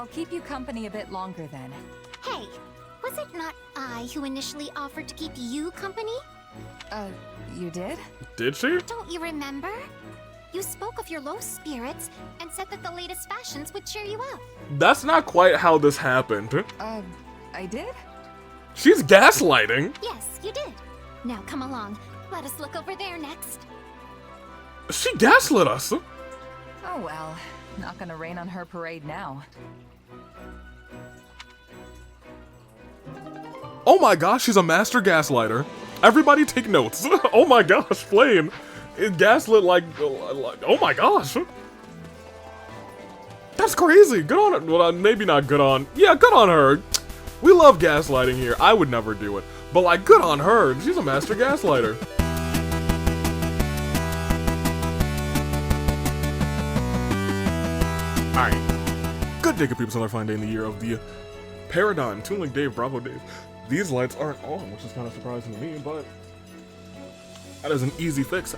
I'll keep you company a bit longer then. Hey, was it not I who initially offered to keep you company? You did? Did she? Don't you remember? You spoke of your low spirits and said that the latest fashions would cheer you up. That's not quite how this happened. I did? She's gaslighting. Yes, you did. Now come along. Let us look over there next. She gaslit us. Oh well, not gonna rain on her parade now. Oh my gosh, she's a master gaslighter. Everybody take notes. Oh my gosh, Flayn. It gaslit like, oh my gosh. That's crazy. Good on her. Well, maybe not good on. Yeah, good on her. We love gaslighting here. I would never do it. But like, good on her. She's a master gaslighter. Alright. Good day, good people. Another fine day in the year of the Paradigm. Toon Link Dave, Bravo Dave. These lights aren't on, which is kind of surprising to me, but that is an easy fix.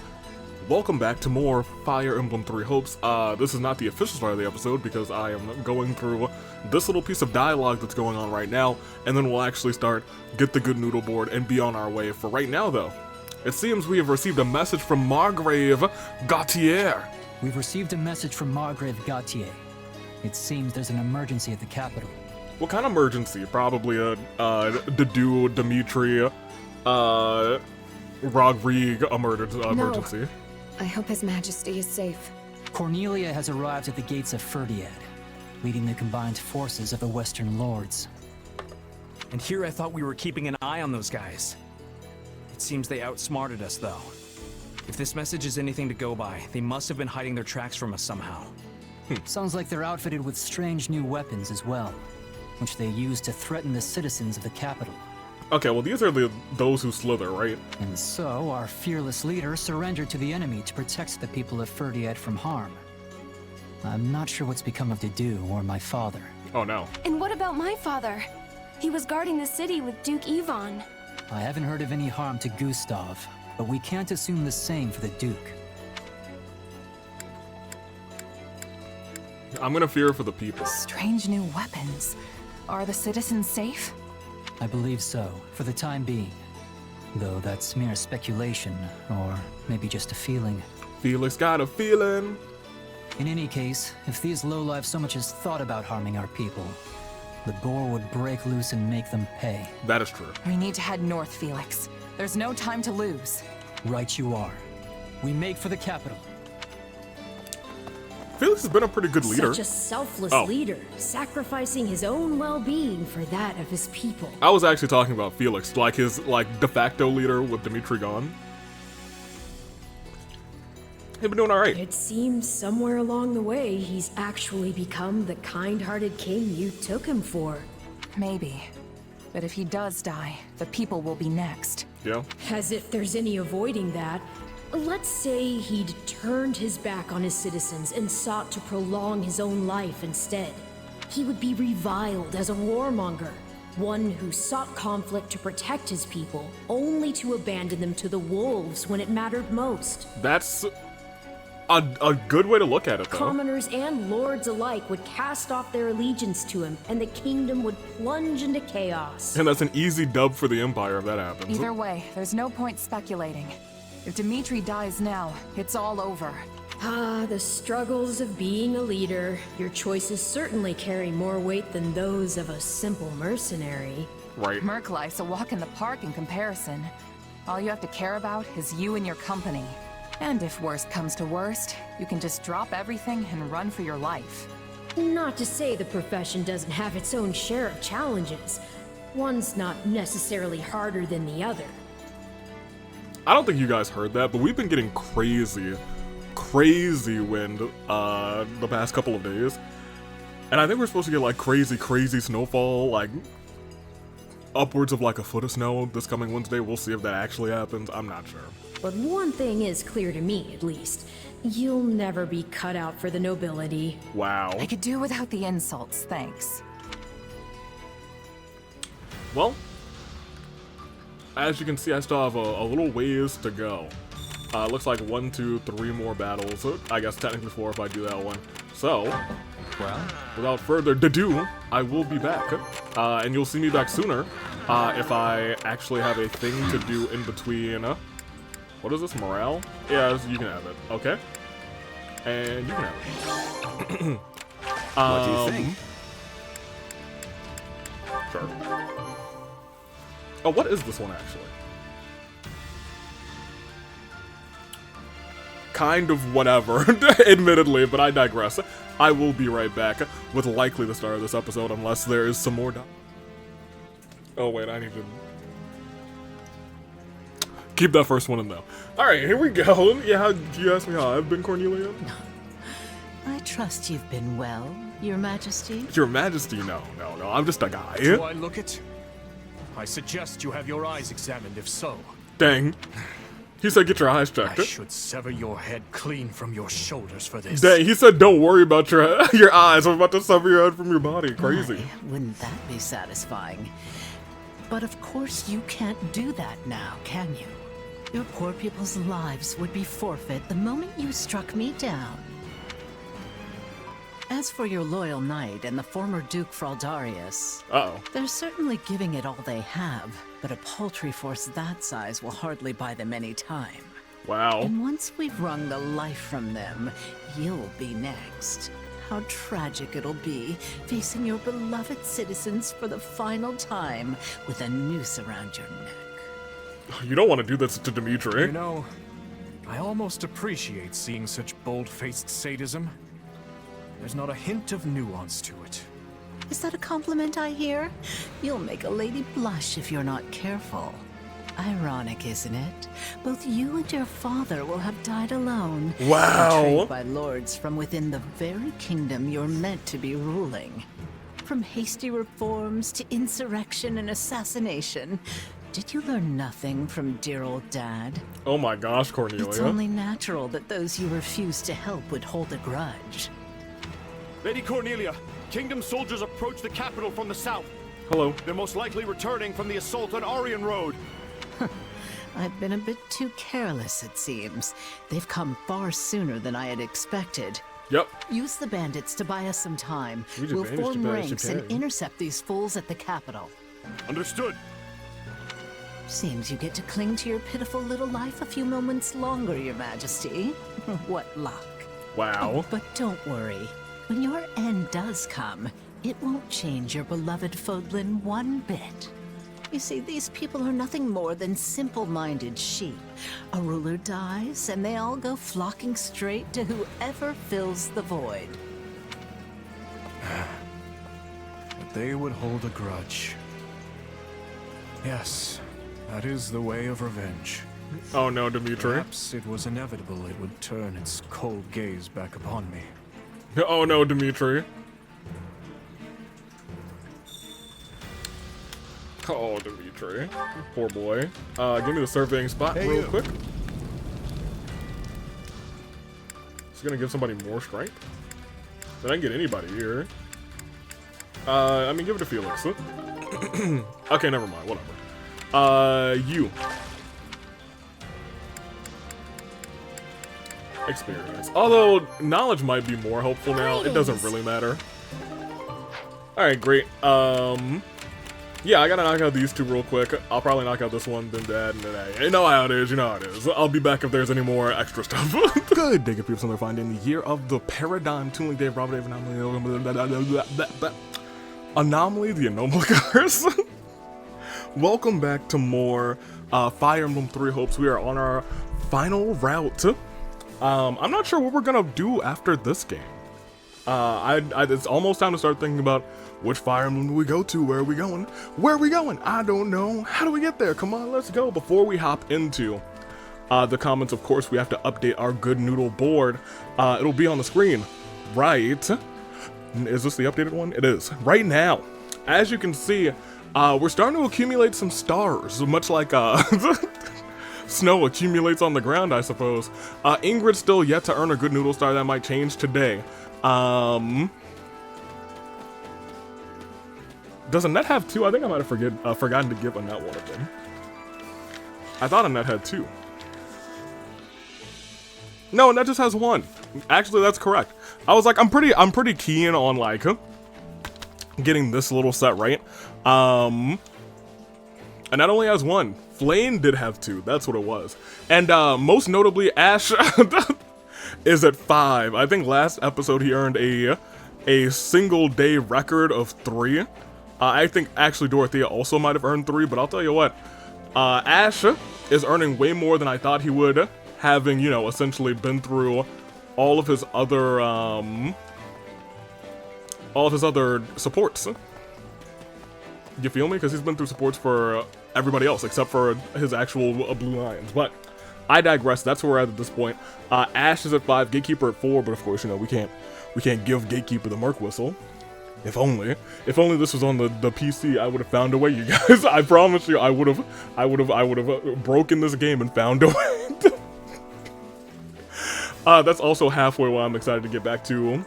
Welcome back to more Fire Emblem 3 Hopes. This is not the official start of the episode because I am going through this little piece of dialogue that's going on right now, and then we'll actually start, get the good noodle board, and be on our way. For right now, though, it seems we have received a message from Margrave Gautier. We've received a message from Margrave Gautier. It seems there's an emergency at the capital. What kind of emergency? Probably a Dedu, Dimitri, Rodrigue emergency. No. I hope His Majesty is safe. Cornelia has arrived at the gates of Ferdiad, leading the combined forces of the Western Lords. And here I thought we were keeping an eye on those guys. It seems they outsmarted us, though. If this message is anything to go by, they must have been hiding their tracks from us somehow. Sounds like they're outfitted with strange new weapons as well, which they use to threaten the citizens of the capital. Okay, well these are those who slither, right? And so, our fearless leader surrendered to the enemy to protect the people of Ferdiad from harm. I'm not sure what's become of Dedu or my father. Oh no. And what about my father? He was guarding the city with Duke Ivan. I haven't heard of any harm to Gustav, but we can't assume the same for the Duke. I'm gonna fear for the people. Strange new weapons. Are the citizens safe? I believe so, for the time being. Though that's mere speculation, or maybe just a feeling. Felix got a feeling. In any case, if these lowlifes so much as thought about harming our people, the boar would break loose and make them pay. That is true. We need to head north, Felix. There's no time to lose. Right you are. We make for the capital. Felix has been a pretty good leader. Such a selfless Oh. leader, sacrificing his own well-being for that of his people. I was actually talking about Felix, like his de facto leader with Dimitri gone. He's been doing alright. It seems somewhere along the way, he's actually become the kind-hearted king you took him for. Maybe. But if he does die, the people will be next. Yeah. As if there's any avoiding that. Let's say he'd turned his back on his citizens and sought to prolong his own life instead. He would be reviled as a warmonger, one who sought conflict to protect his people, only to abandon them to the wolves when it mattered most. That's a good way to look at it, though. Commoners and lords alike would cast off their allegiance to him, and the kingdom would plunge into chaos. And that's an easy dub for the Empire if that happens. Either way, there's no point speculating. If Dimitri dies now, it's all over. Ah, the struggles of being a leader. Your choices certainly carry more weight than those of a simple mercenary. Right. Merklife's a walk in the park in comparison. All you have to care about is you and your company. And if worst comes to worst, you can just drop everything and run for your life. Not to say the profession doesn't have its own share of challenges. One's not necessarily harder than the other. I don't think you guys heard that, but we've been getting crazy wind the past couple of days. And I think we're supposed to get like crazy snowfall, like upwards of like a foot of snow this coming Wednesday. We'll see if that actually happens. I'm not sure. But one thing is clear to me, at least. You'll never be cut out for the nobility. Wow. I could do without the insults, thanks. Well, as you can see, I still have a little ways to go. Looks like 1, 2, 3 more battles. I guess technically 4 if I do that one. So, well. Without further ado, I will be back. And you'll see me back sooner if I actually have a thing to do in between. What is this, morale? Yeah, you can have it. Okay. And you can have it. What do you think? Sure. Oh, what is this one actually? Kind of whatever, admittedly, but I digress. I will be right back with likely the start of this episode unless there is some more. Oh wait, I need to keep that first one in though. All right, here we go. Yeah, you asked me how I've been, Cornelia. I trust you've been well, Your Majesty. Your Majesty, no, I'm just a guy. Do I look it? I suggest you have your eyes examined, if so. Dang. He said get your eyes checked. I should sever your head clean from your shoulders for this. Dang, he said don't worry about your eyes. I'm about to sever your head from your body. Crazy. Why, wouldn't that be satisfying? But of course you can't do that now, can you? Your poor people's lives would be forfeit the moment you struck me down. As for your loyal knight and the former Duke Fraldarius, they're certainly giving it all they have, but a paltry force that size will hardly buy them any time. Wow. And once we've wrung the life from them, you'll be next. How tragic it'll be, facing your beloved citizens for the final time with a noose around your neck. You don't want to do this to Dimitri. You know, I almost appreciate seeing such bold-faced sadism. There's not a hint of nuance to it. Is that a compliment I hear? You'll make a lady blush if you're not careful. Ironic, isn't it? Both you and your father will have died alone. Wow. Betrayed by lords from within the very kingdom you're meant to be ruling. From hasty reforms to insurrection and assassination. Did you learn nothing from dear old Dad? Oh my gosh, Cornelia. It's only natural that those you refuse to help would hold a grudge. Lady Cornelia, Kingdom soldiers approach the capital from the south. Hello. They're most likely returning from the assault on Aryan Road. I've been a bit too careless, it seems. They've come far sooner than I had expected. Yep. Use the bandits to buy us some time. Use We'll advantage to form buy us ranks some and time. intercept these fools at the capital. Understood. Seems you get to cling to your pitiful little life a few moments longer, Your Majesty. What luck. Wow. Oh, but don't worry. When your end does come, it won't change your beloved Fodlin one bit. You see, these people are nothing more than simple-minded sheep. A ruler dies, and they all go flocking straight to whoever fills the void. But they would hold a grudge. Yes, that is the way of revenge. Oh no, Dimitri. Perhaps it was inevitable it would turn its cold gaze back upon me. Oh no, Dimitri. Oh, Dimitri. Poor boy. Give me the surveying spot real quick. It's gonna give somebody more strength. Did I get anybody here? I mean, give it to Felix. Okay, never mind. Whatever. You. Experience. Although, knowledge might be more helpful now. It doesn't really matter. Alright, great. Yeah, I gotta knock out these two real quick. I'll probably knock out this one, then that, and then that. You know how it is, you know how it is. I'll be back if there's any more extra stuff. Good day, good people. They're finding the year of the paradigm, Tooling Dave, Robert Dave, Anomaly, the Anomaly curse. Welcome back to more Fire Emblem 3 Hopes. We are on our final route. I'm not sure what we're gonna do after this game. It's almost time to start thinking about which Fire Emblem do we go to? Where are we going? Where are we going? I don't know. How do we get there? Come on, let's go. Before we hop into the comments, of course, we have to update our good noodle board. It'll be on the screen, right? Is this the updated one? It is. Right now, as you can see, we're starting to accumulate some stars, much like snow accumulates on the ground, I suppose. Ingrid's still yet to earn a good noodle star. That might change today. Does Annette have two? I think I might have forgotten to give Annette one of them. I thought Annette had two. No, Annette just has one. Actually, that's correct. I was like, I'm pretty keen on like getting this little set right. And not only has one, Flayn did have two. That's what it was. And most notably, Ash is at 5. I think last episode he earned a single day record of 3. I think actually Dorothea also might have earned 3, but I'll tell you what, Ash is earning way more than I thought he would, having, you know, essentially been through all of his other supports. You feel me? Because he's been through supports for everybody else except for his actual Blue Lions. But I digress. That's where we're at this point. Ash is at 5, Gatekeeper at 4, but of course, you know, we can't give Gatekeeper the Merc Whistle. If only this was on the PC, I would have found a way, you guys. I promise you, I would have broken this game and found a way. That's also halfway why I'm excited to get back to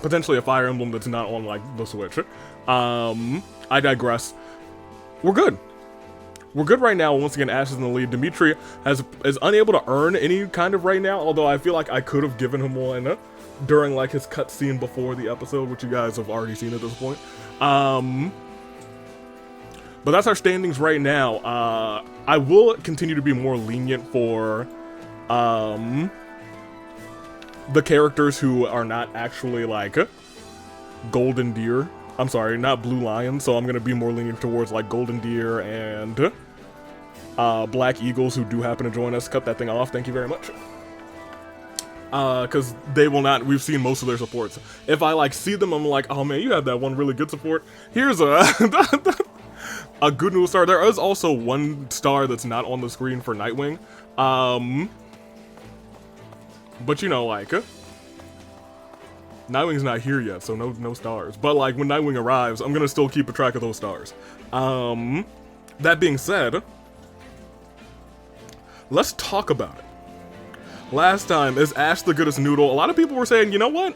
potentially a Fire Emblem that's not on like the Switch. I digress. We're good. We're good right now. Once again, Ash is in the lead. Dimitri is unable to earn any kind of right now, although I feel like I could have given him one during like his cutscene before the episode, which you guys have already seen at this point. But that's our standings right now. I will continue to be more lenient for the characters who are not actually like Golden Deer. I'm sorry, not Blue Lion, so I'm gonna be more lenient towards like Golden Deer and Black Eagles who do happen to join us. Cut that thing off, thank you very much. Because they will not, we've seen most of their supports. If I like see them, I'm like, oh man, you had that one really good support. Here's a good news star. There is also one star that's not on the screen for Nightwing. But you know, like, Nightwing's not here yet, so no stars. But like, when Nightwing arrives, I'm gonna still keep a track of those stars. That being said, let's talk about it. Last time, is Ash the goodest noodle? A lot of people were saying, you know what?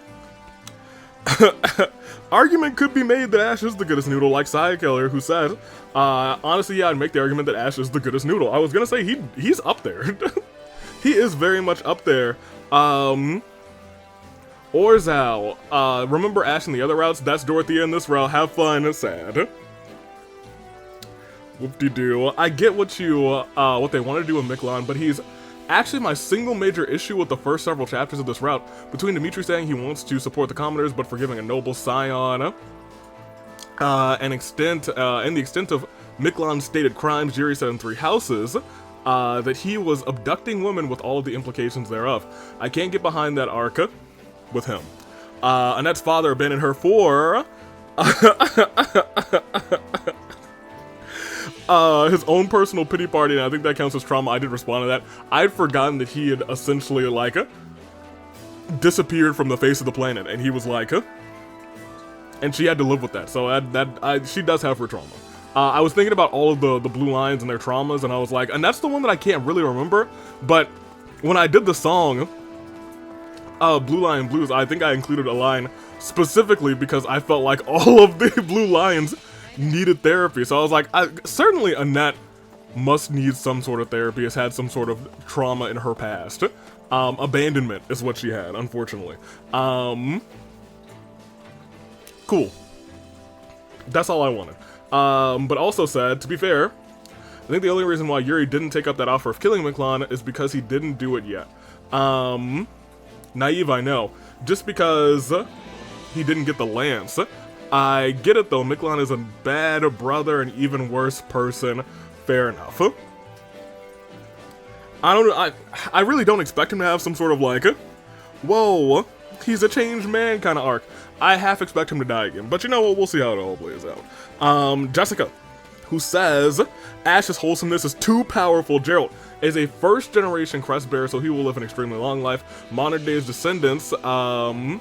Argument could be made that Ash is the goodest noodle, like Killer, who said, honestly, yeah, I'd make the argument that Ash is the goodest noodle. I was gonna say, he's up there. He is very much up there. Orzal, remember Ash in the other routes? That's Dorothea in this route. Have fun. Sad. Whoop-de-doo. I get what they want to do with Miklon, but he's actually my single major issue with the first several chapters of this route. Between Dimitri saying he wants to support the commoners, but forgiving a noble scion, and the extent of Miklon's stated crimes, Jiri said in 3 Houses, that he was abducting women with all of the implications thereof. I can't get behind that arc with him. Annette's father abandoned her for his own personal pity party, and I think that counts as trauma. I did respond to that. I'd forgotten that he had essentially like disappeared from the face of the planet, and he was like and she had to live with that. So she does have her trauma. I was thinking about all of the Blue Lions and their traumas, and I was like, and that's the one that I can't really remember, but when I did the song Blue Lion Blues, I think I included a line specifically because I felt like all of the Blue Lions needed therapy. So I was like, certainly Annette must need some sort of therapy, has had some sort of trauma in her past. Abandonment is what she had, unfortunately. Cool. That's all I wanted. But also said, to be fair, I think the only reason why Yuri didn't take up that offer of killing Miklon is because he didn't do it yet. Naive, I know. Just because he didn't get the lance. I get it though, Miklon is a bad brother, an even worse person. Fair enough. I really don't expect him to have some sort of like, whoa, he's a changed man kind of arc. I half expect him to die again, but you know what, we'll see how it all plays out. Jessica, who says, Ash's wholesomeness is too powerful. Gerald is a first-generation crest bearer, so he will live an extremely long life. Modern day's descendants live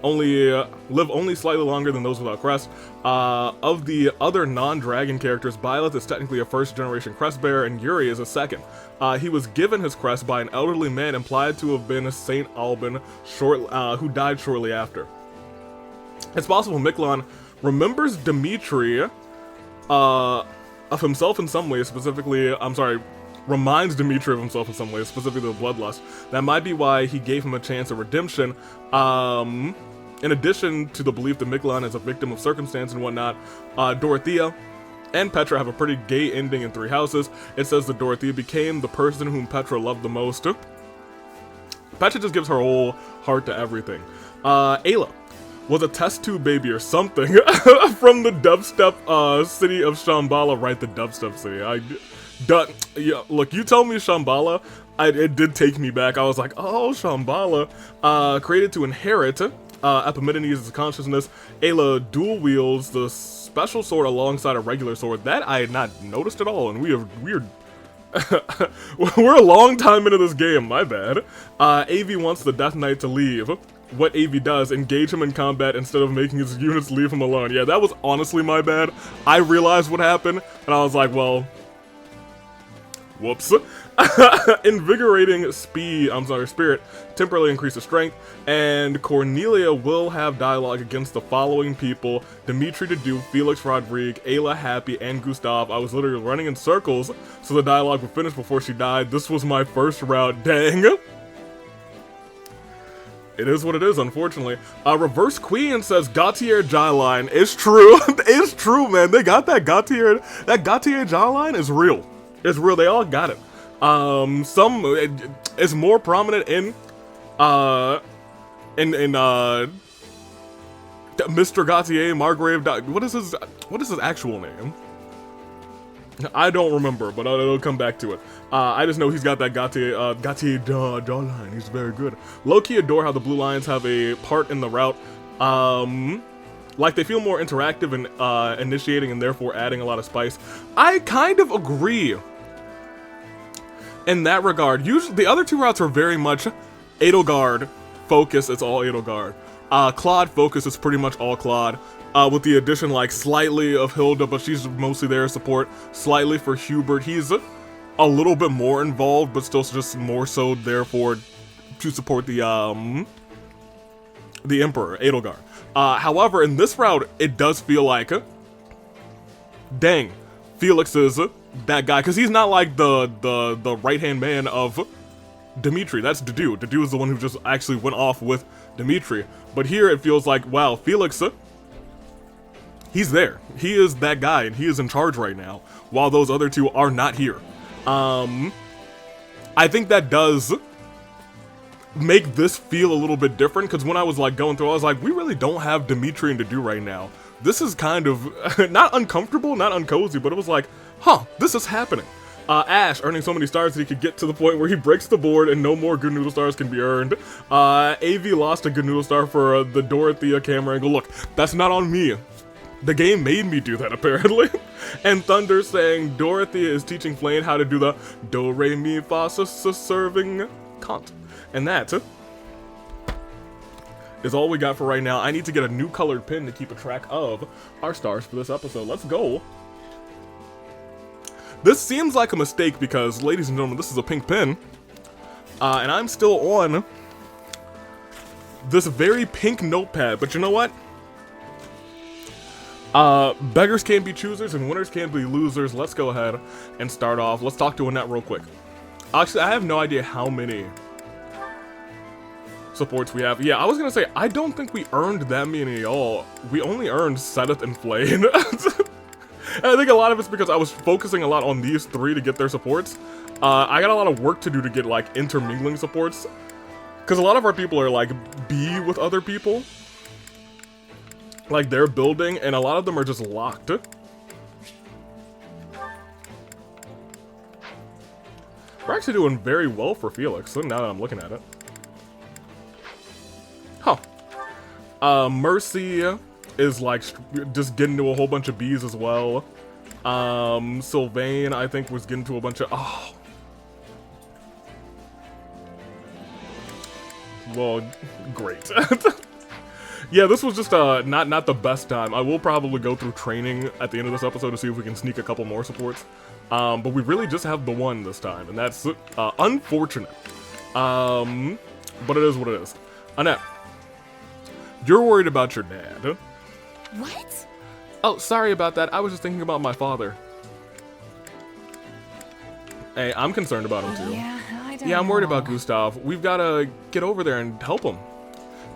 only slightly longer than those without crest. Of the other non-dragon characters, Byleth is technically a first-generation crest bearer, and Yuri is a second. He was given his crest by an elderly man implied to have been Saint Alban, who died shortly after. It's possible Miklon remembers Dimitri of himself in some ways, specifically, reminds Dimitri of himself in some ways, specifically the bloodlust. That might be why he gave him a chance of redemption. In addition to the belief that Miquelon is a victim of circumstance and whatnot, Dorothea and Petra have a pretty gay ending in Three Houses. It says that Dorothea became the person whom Petra loved the most. Petra just gives her whole heart to everything. Ayla was a test tube baby or something from the dubstep city of Shambhala. Right, the dubstep city. Yeah, look, you tell me Shambhala, it did take me back. I was like, oh, Shambhala. Created to inherit Epimenides' consciousness. Ayla dual wields the special sword alongside a regular sword. That I had not noticed at all, and we're a long time into this game, my bad. AV wants the Death Knight to leave. What AV does, engage him in combat instead of making his units leave him alone. Yeah, that was honestly my bad. I realized what happened, and I was like, well, whoops. Invigorating spirit temporarily increases strength, and Cornelia will have dialogue against the following people: Dimitri Dedu, Felix Rodrigue, Ayla Happy, and Gustav. I was literally running in circles so the dialogue would finish before she died. This was my first route, dang. It is what it is, unfortunately. Reverse Queen says Gautier jawline. It's true. It's true, man. They got that Gautier. That Gautier jawline is real. It's real. They all got it. It's more prominent in Mr. Gautier, Margrave. What is his actual name? I don't remember, but it'll come back to it. I just know he's got that Gautier jawline. He's very good. Low-key adore how the Blue Lions have a part in the route. Like they feel more interactive and initiating and therefore adding a lot of spice. I kind of agree in that regard. Usually, the other two routes are very much Edelgard focus. It's all Edelgard. Claude focus is pretty much all Claude. With the addition, like, slightly of Hilda, but she's mostly there to support. Slightly for Hubert. He's a little bit more involved, but still just more so, therefore, to support the Emperor, Edelgard. However, in this route, it does feel like, dang, Felix is that guy, because he's not like the right-hand man of Dimitri. That's Dedu. Dedu is the one who just actually went off with Dimitri. But here, it feels like, wow, Felix... he's there. He is that guy, and he is in charge right now, while those other two are not here. I think that does make this feel a little bit different, because when I was like going through, I was like, we really don't have Dimitri and Dedu right now. This is kind of, not uncomfortable, not uncozy, but it was like, huh, this is happening. Ash earning so many stars that he could get to the point where he breaks the board and no more good noodle stars can be earned. AV lost a good noodle star for the Dorothea camera angle. Look, that's not on me. The game made me do that, apparently. And Thunder saying Dorothea is teaching Flayn how to do the do re mi fa so serving Kant. And that is all we got for right now. I need to get a new colored pin to keep a track of our stars for this episode. Let's go. This seems like a mistake because, ladies and gentlemen, this is a pink pin. And I'm still on this very pink notepad. But you know what? Beggars can't be choosers and winners can't be losers. Let's go ahead and start off. Let's talk to Annette real quick. Actually, I have no idea how many supports we have. Yeah, I was gonna say, I don't think we earned that many at all. We only earned Sedith and Flayn. And I think a lot of it's because I was focusing a lot on these three to get their supports. I got a lot of work to do to get, like, intermingling supports. Because a lot of our people are, like, B with other people. Like, they're building, and a lot of them are just locked. We're actually doing very well for Felix, now that I'm looking at it. Huh. Mercy is, like, just getting to a whole bunch of Bs as well. Sylvain, I think, was getting to a bunch of... Oh. Well, great. Yeah, this was just not the best time. I will probably go through training at the end of this episode to see if we can sneak a couple more supports. But we really just have the one this time, and that's unfortunate. But it is what it is. Annette, you're worried about your dad. What? Oh, sorry about that. I was just thinking about my father. Hey, I'm concerned about him too. Yeah, I don't Yeah, I'm worried know. about Gustav. We've got to get over there and help him.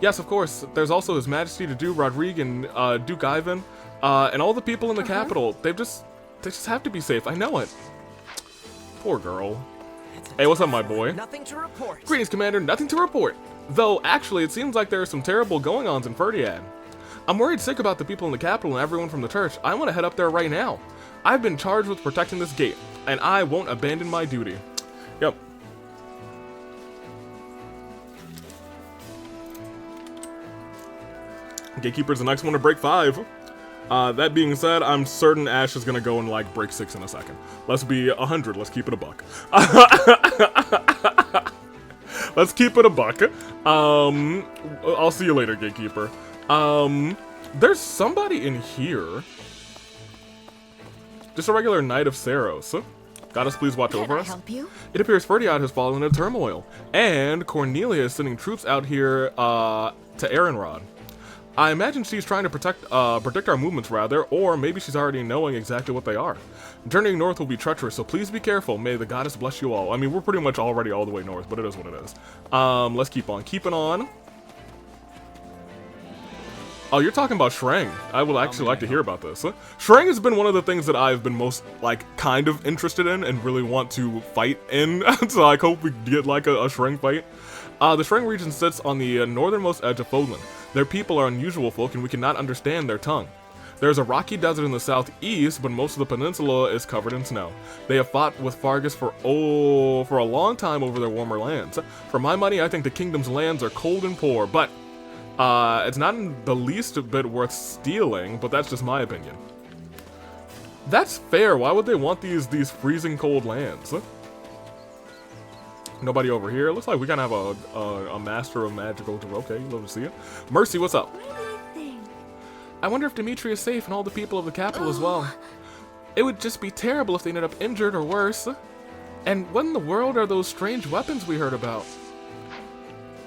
Yes, of course. There's also His Majesty the Duke Rodrigue and Duke Ivan, and all the people in the capital. They just have to be safe. I know it. Poor girl. Hey, what's up, my boy? Nothing to report. Greetings, Commander. Nothing to report. Though, actually, it seems like there are some terrible going-ons in Ferdiad. I'm worried sick about the people in the capital and everyone from the church. I want to head up there right now. I've been charged with protecting this gate, and I won't abandon my duty. Yep. Gatekeeper's the next one to break 5. That being said, I'm certain Ash is gonna go and like break 6 in a second. Let's be 100. Let's keep it a buck. Let's keep it a buck. I'll see you later, Gatekeeper. There's somebody in here. Just a regular Knight of Saros. Goddess, please watch over us. Help you? It appears Ferdiad has fallen into turmoil, and Cornelia is sending troops out here to Aaronrod. I imagine she's trying to predict our movements, rather, or maybe she's already knowing exactly what they are. Journeying north will be treacherous, so please be careful. May the goddess bless you all. I mean, we're pretty much already all the way north, but it is what it is. Let's keep on keeping on. Oh, you're talking about Shrang. I would actually like to hear about this. Shrang has been one of the things that I've been most, like, kind of interested in and really want to fight in, so I hope we get, like, a Shrang fight. The Shrang region sits on the northernmost edge of Fodlan. Their people are unusual folk, and we cannot understand their tongue. There's a rocky desert in the southeast, but most of the peninsula is covered in snow. They have fought with Fargus for a long time over their warmer lands. For my money, I think the kingdom's lands are cold and poor, but it's not in the least bit worth stealing, but that's just my opinion. That's fair. Why would they want these freezing cold lands? Nobody over here. It looks like we kind of have a master of magical. Okay, love to see it. Mercy, what's up? I wonder if Dimitri is safe and all the people of the capital as well. It would just be terrible if they ended up injured or worse. And what in the world are those strange weapons we heard about?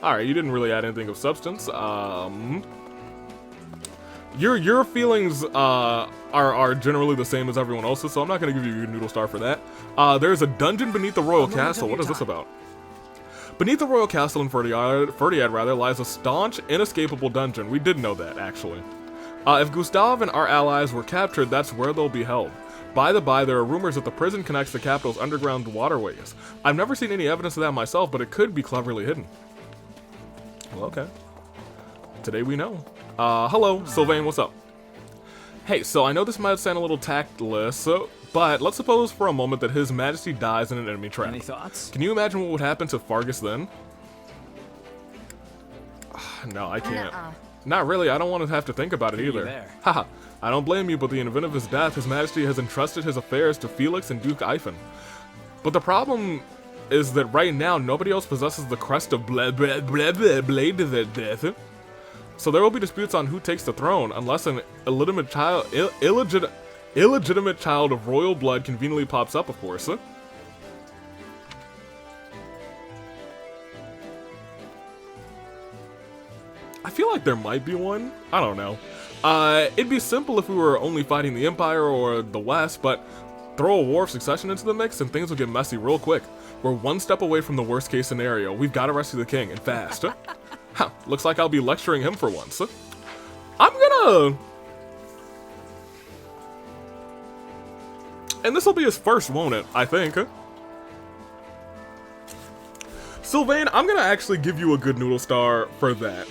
Alright, you didn't really add anything of substance. Your feelings are generally the same as everyone else's, so I'm not going to give you a noodle star for that. There's a dungeon beneath the royal castle. What is this about? Beneath the royal castle in Ferdiad, lies a staunch, inescapable dungeon. We did know that, actually. If Gustav and our allies were captured, that's where they'll be held. By the by, there are rumors that the prison connects the capital's underground waterways. I've never seen any evidence of that myself, but it could be cleverly hidden. Well, okay. Today we know. Hello, Sylvain, what's up? Hey, so I know this might sound a little tactless, but let's suppose for a moment that His Majesty dies in an enemy trap. Any thoughts? Can you imagine what would happen to Fargus then? No, I can't. Not really, I don't want to have to think about it either. Haha, I don't blame you, but the event of his death, His Majesty has entrusted his affairs to Felix and Duke Ivan. But the problem is that right now, nobody else possesses the crest of blade to their death. So there will be disputes on who takes the throne, unless an illegitimate child of royal blood conveniently pops up, of course. I feel like there might be one. I don't know. It'd be simple if we were only fighting the Empire or the West, but throw a war of succession into the mix and things will get messy real quick. We're one step away from the worst case scenario. We've got to rescue the king, and fast. Huh, looks like I'll be lecturing him for once. I'm gonna... And this will be his first, won't it? I think. Sylvain, I'm gonna actually give you a good noodle star for that.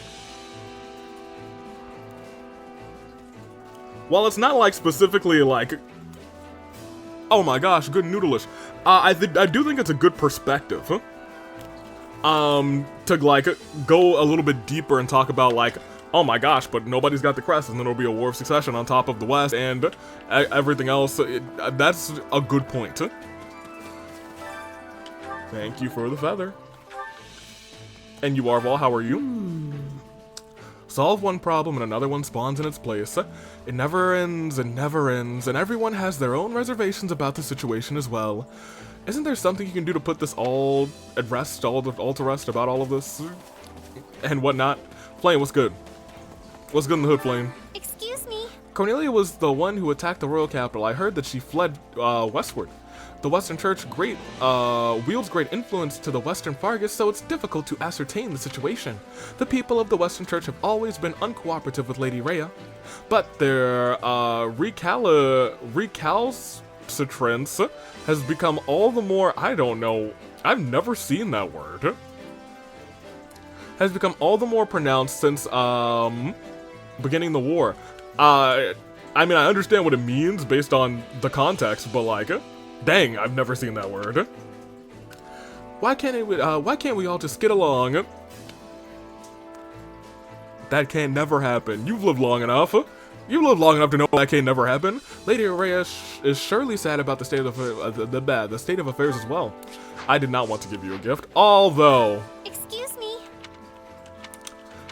While it's not like specifically like, oh my gosh, good noodleish. I do think it's a good perspective. To like go a little bit deeper and talk about like, oh my gosh, but nobody's got the crest, and then there'll be a war of succession on top of the West and everything else. That's a good point. Thank you for the feather. And you, Arval, how are you? Solve one problem and another one spawns in its place. It never ends and never ends, and everyone has their own reservations about the situation as well. Isn't there something you can do to put this all at rest, all to rest about all of this and whatnot? Flayn, what's good? What's good in the hood, Flayn? Excuse me. Cornelia was the one who attacked the royal capital. I heard that she fled westward. The Western Church wields great influence to the Western Fargus, so it's difficult to ascertain the situation. The people of the Western Church have always been uncooperative with Lady Rhea, but their recalcitrance has become all the more, I don't know, I've never seen that word, has become all the more pronounced since beginning the war. I mean, I understand what it means based on the context, but like, dang, I've never seen that word. Why can't we all just get along? That can never happen. You've lived long enough. You've lived long enough to know that can never happen. Lady Rhea is surely sad about the state of the state of affairs as well. I did not want to give you a gift, although. Excuse me.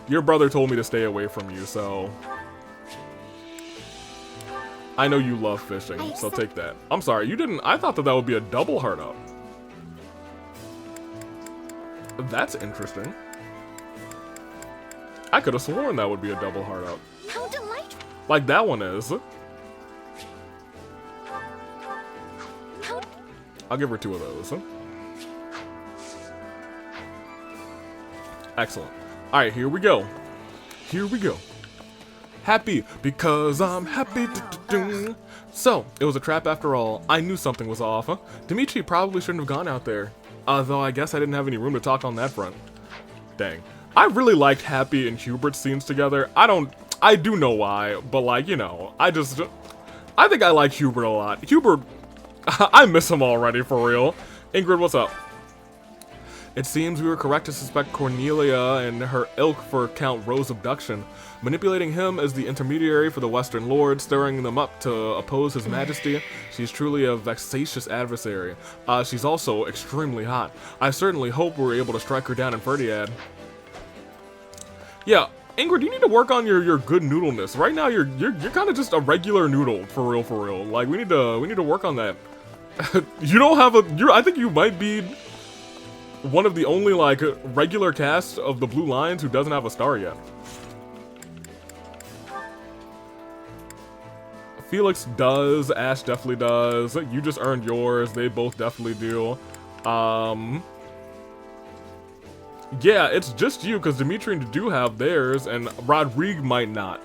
Your brother told me to stay away from you, so. I know you love fishing, so take that. I'm sorry, you didn't. I thought that would be a double heart up. That's interesting. I could have sworn that would be a double heart up. How delightful. Like that one is. I'll give her 2 of those. Excellent. Alright, here we go. Here we go. Happy because I'm happy. So, it was a trap after all. I knew something was off. Dimitri probably shouldn't have gone out there. Though I guess I didn't have any room to talk on that front. Dang. I really liked Happy and Hubert's scenes together. I do know why, but like, you know, I think I like Hubert a lot. Hubert, I miss him already, for real. Ingrid, what's up? It seems we were correct to suspect Cornelia and her ilk for Count Ro's abduction, manipulating him as the intermediary for the Western Lord, stirring them up to oppose his majesty. She's truly a vexatious adversary. She's also extremely hot. I certainly hope we're able to strike her down in Ferdiad. Yeah, Ingrid, you need to work on your good noodleness. Right now, you're kind of just a regular noodle, for real. Like, we need to work on that. You don't have I think you might be one of the only, like, regular cast of the Blue Lions who doesn't have a star yet. Felix does, Ash definitely does, you just earned yours, they both definitely do. Yeah, it's just you, because Dimitri do have theirs, and Rodrigue might not.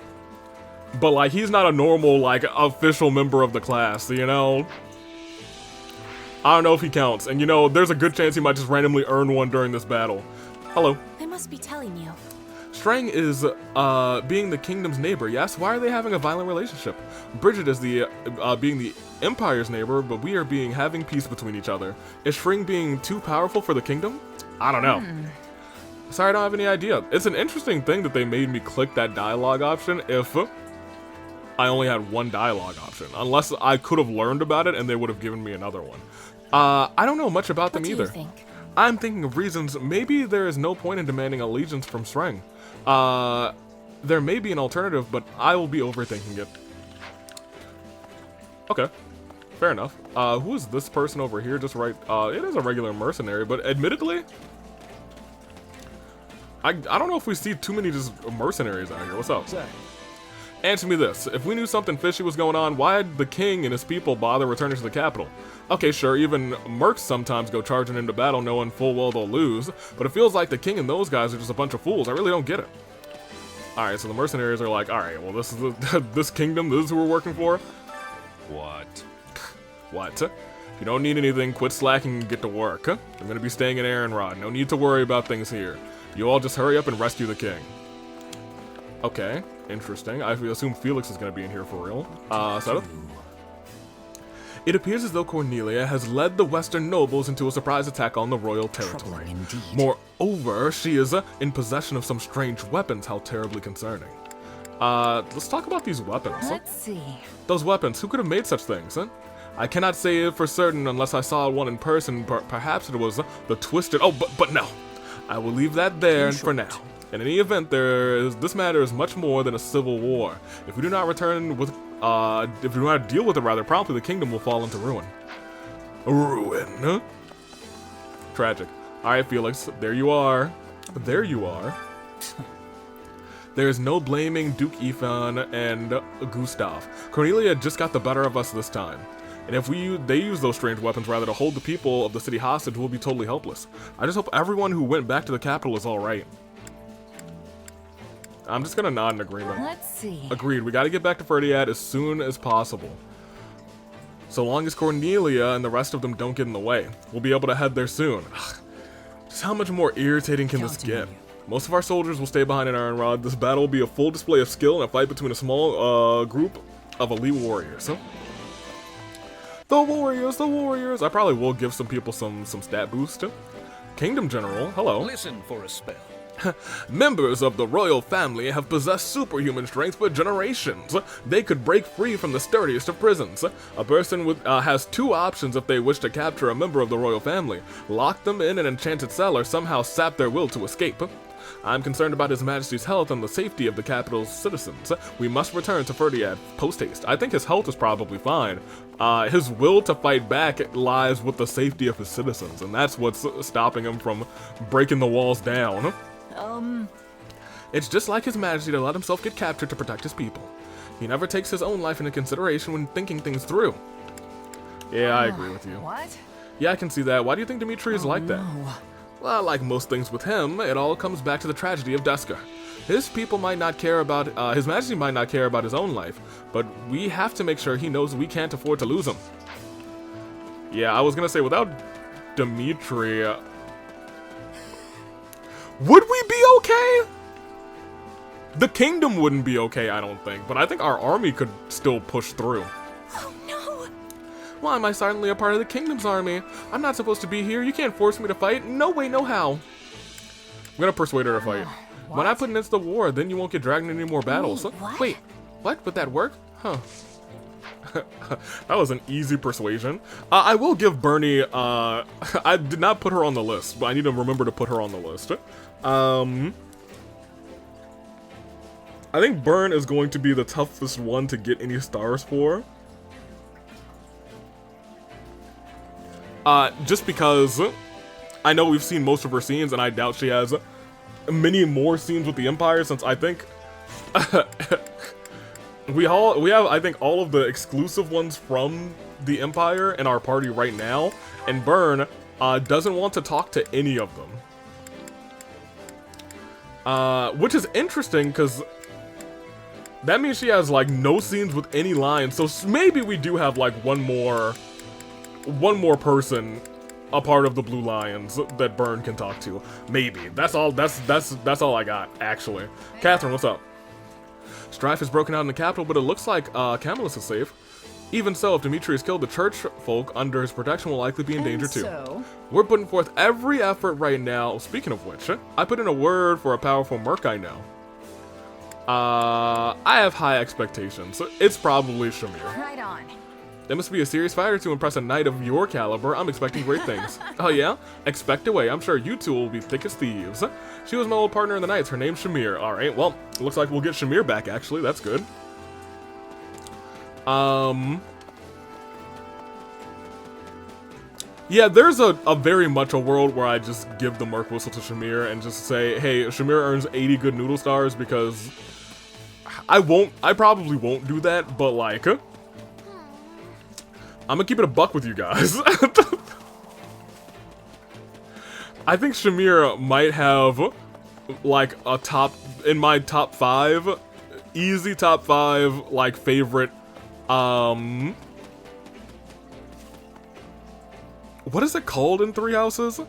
But, like, he's not a normal, like, official member of the class, you know? I don't know if he counts, and you know, there's a good chance he might just randomly earn one during this battle. Hello. I must be telling you. Strang is, being the kingdom's neighbor, yes? Why are they having a violent relationship? Bridget is being the Empire's neighbor, but we are having peace between each other. Is Strang being too powerful for the kingdom? I don't know. Sorry, I don't have any idea. It's an interesting thing that they made me click that dialogue option if I only had one dialogue option. Unless I could have learned about it and they would have given me another one. I don't know much about them either. What do you think? I'm thinking of reasons. Maybe there is no point in demanding allegiance from Strang. There may be an alternative, but I will be overthinking it. Okay. Fair enough. Who is this person over here? Just right. It is a regular mercenary, but admittedly, I don't know if we see too many just mercenaries out here. What's up? Answer me this. If we knew something fishy was going on, why did the king and his people bother returning to the capital? Okay, sure, even mercs sometimes go charging into battle knowing full well they'll lose, but it feels like the king and those guys are just a bunch of fools. I really don't get it. Alright, so the mercenaries are like, alright, well this is this kingdom, this is who we're working for? What? What? If you don't need anything, quit slacking and get to work. I'm gonna be staying in Aaronrod. No need to worry about things here. You all just hurry up and rescue the king. Okay, interesting. I assume Felix is gonna be in here for real. Setup? It appears as though Cornelia has led the Western nobles into a surprise attack on the royal territory. Moreover, she is in possession of some strange weapons. How terribly concerning. Let's talk about these weapons. Let's see. Those weapons, who could have made such things, huh? I cannot say it for certain unless I saw one in person. Perhaps it was the twisted... Oh, but no. I will leave that there for now. In any event, this matter is much more than a civil war. If we do not deal with it rather promptly, the kingdom will fall into ruin. Ruin, huh? Tragic. Alright, Felix, there you are. There you are. There is no blaming Duke Ethan and Gustav. Cornelia just got the better of us this time. And if they use those strange weapons rather to hold the people of the city hostage, we'll be totally helpless. I just hope everyone who went back to the capital is alright. I'm just gonna nod in agreement. Let's see. Agreed, we gotta get back to Ferdiad as soon as possible. So long as Cornelia and the rest of them don't get in the way. We'll be able to head there soon. Ugh. Just how much more irritating can this get? Most of our soldiers will stay behind in Ironrod. This battle will be a full display of skill and a fight between a small group of elite warriors. The warriors! I probably will give some people some stat boost. Kingdom General, hello. Listen for a spell. Members of the royal family have possessed superhuman strength for generations. They could break free from the sturdiest of prisons. A person has two options if they wish to capture a member of the royal family: lock them in an enchanted cell or somehow sap their will to escape. I'm concerned about His Majesty's health and the safety of the capital's citizens. We must return to Ferdiad post-haste. I think his health is probably fine. His will to fight back lies with the safety of his citizens, and that's what's stopping him from breaking the walls down. It's just like His Majesty to let himself get captured to protect his people. He never takes his own life into consideration when thinking things through. Yeah, I agree with you. What? Yeah, I can see that. Why do you think Dimitri is like that? Well, like most things with him, it all comes back to the tragedy of Deska. His people might not care about, His Majesty might not care about his own life, but we have to make sure he knows we can't afford to lose him. Yeah, I was gonna say, without Dimitri, would we be okay? The kingdom wouldn't be okay, I don't think, but I think our army could still push through. Oh no! Why am I silently a part of the kingdom's army? I'm not supposed to be here. You can't force me to fight. No way, no how. I'm gonna persuade her to fight. When I put an end to the war, then you won't get dragged into any more battles. Wait, what? Would that work? Huh. That was an easy persuasion. I will give Bernie, I did not put her on the list, but I need to remember to put her on the list. I think Byrne is going to be the toughest one to get any stars for. Just because I know we've seen most of her scenes, and I doubt she has many more scenes with the Empire, since I think we have, I think, all of the exclusive ones from the Empire in our party right now, and Byrne doesn't want to talk to any of them. Which is interesting, because that means she has, like, no scenes with any lines, so maybe we do have, like, one more person a part of the Blue Lions that Byrne can talk to. Maybe. That's all I got, actually. Catherine, what's up? Strife has broken out in the capital, but it looks like Camillus is safe. Even so, if Dimitri is killed, the church folk under his protection will likely be in danger too. We're putting forth every effort right now. Speaking of which, I put in a word for a powerful merc I know. I have high expectations. It's probably Shamir. Right on. They must be a serious fighter to impress a knight of your caliber. I'm expecting great things. Oh yeah? Expect away. I'm sure you two will be thick as thieves. She was my old partner in the Knights. Her name's Shamir. Alright, well, it looks like we'll get Shamir back, actually. That's good. Yeah, there's a very much a world where I just give the Merc Whistle to Shamir and just say, hey, Shamir earns 80 good noodle stars, because I probably won't do that, but like, I'm gonna keep it a buck with you guys. I think Shamir might have like a in my top 5, easy top 5, like, favorite, what is it called in Three Houses?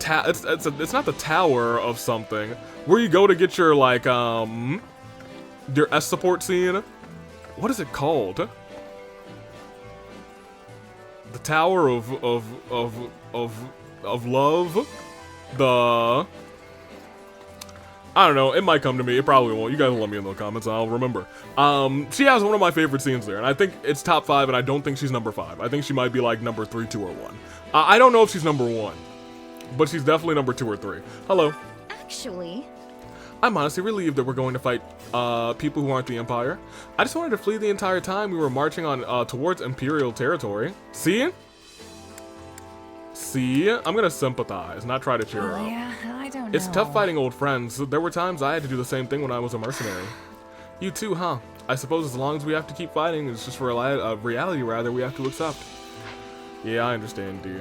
It's not the tower of something. Where you go to get your, like, your S support scene. What is it called? The Tower of Love? I don't know, it might come to me, it probably won't. You guys will let me in the comments, I'll remember. She has one of my favorite scenes there, and I think it's top 5, and I don't think she's number 5. I think she might be like number 3, 2, or 1. I don't know if she's number 1, but she's definitely number 2 or 3. Hello. Actually, I'm honestly relieved that we're going to fight people who aren't the Empire. I just wanted to flee the entire time we were marching on towards Imperial territory. See? See? I'm gonna sympathize, not try to cheer her up. Yeah, I don't know. It's tough fighting old friends. There were times I had to do the same thing when I was a mercenary. You too, huh? I suppose as long as we have to keep fighting, it's just for reality rather we have to accept. Yeah, I understand, D.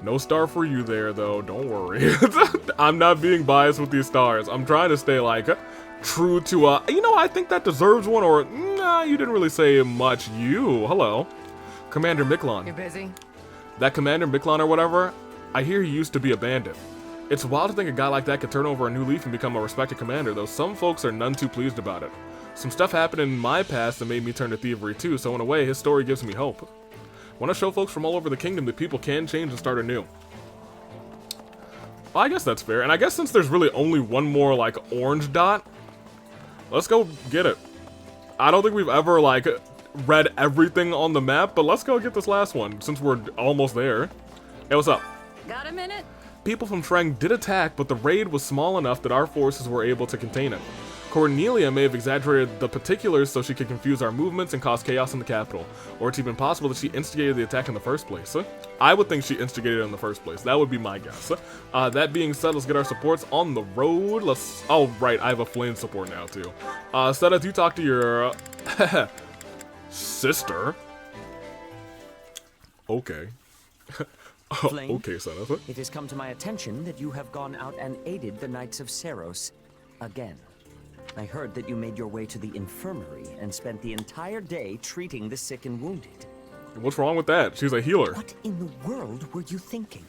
No star for you there, though. Don't worry. I'm not being biased with these stars. I'm trying to stay, like, true to, you know, I think that deserves one, or, nah, you didn't really say much. You, hello. Commander Miklon. You busy? That Commander Miklon or whatever, I hear he used to be a bandit. It's wild to think a guy like that could turn over a new leaf and become a respected commander, though some folks are none too pleased about it. Some stuff happened in my past that made me turn to thievery too, so in a way, his story gives me hope. Want to show folks from all over the kingdom that people can change and start anew. Well, I guess that's fair, and I guess since there's really only one more, like, orange dot, let's go get it. I don't think we've ever, like, read everything on the map, but let's go get this last one, since we're almost there. Hey, what's up? Got a minute? People from Shreng did attack, but the raid was small enough that our forces were able to contain it. Cornelia may have exaggerated the particulars so she could confuse our movements and cause chaos in the capital. Or it's even possible that she instigated the attack in the first place. I would think she instigated it in the first place. That would be my guess. That being said, let's get our supports on the road. Oh, right, I have a Flayn support now, too. Seth, you talk to your... sister? Okay. Flayn, okay, Seth. it has come to my attention that you have gone out and aided the Knights of Seros again. I heard that you made your way to the infirmary and spent the entire day treating the sick and wounded. What's wrong with that? She's a healer. What in the world were you thinking?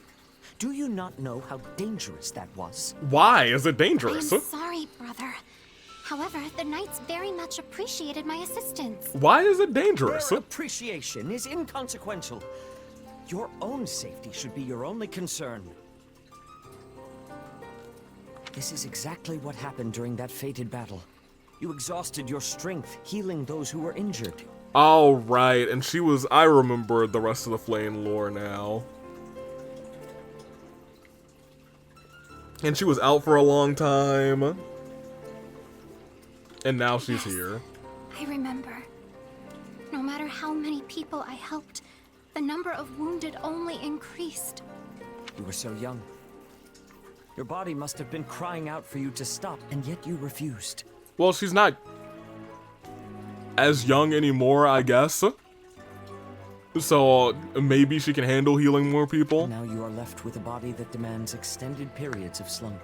Do you not know how dangerous that was? Why is it dangerous? I'm sorry, brother. However, the Knights very much appreciated my assistance. Why is it dangerous? Their appreciation is inconsequential. Your own safety should be your only concern. This is exactly what happened during that fated battle. You exhausted your strength, healing those who were injured. All right, and she was... I remember the rest of the Flayn lore now. And she was out for a long time. And now she's here. I remember. No matter how many people I helped, the number of wounded only increased. You were so young. Your body must have been crying out for you to stop, and yet you refused. Well, she's not as young anymore, I guess. So maybe she can handle healing more people. Now you are left with a body that demands extended periods of slumber.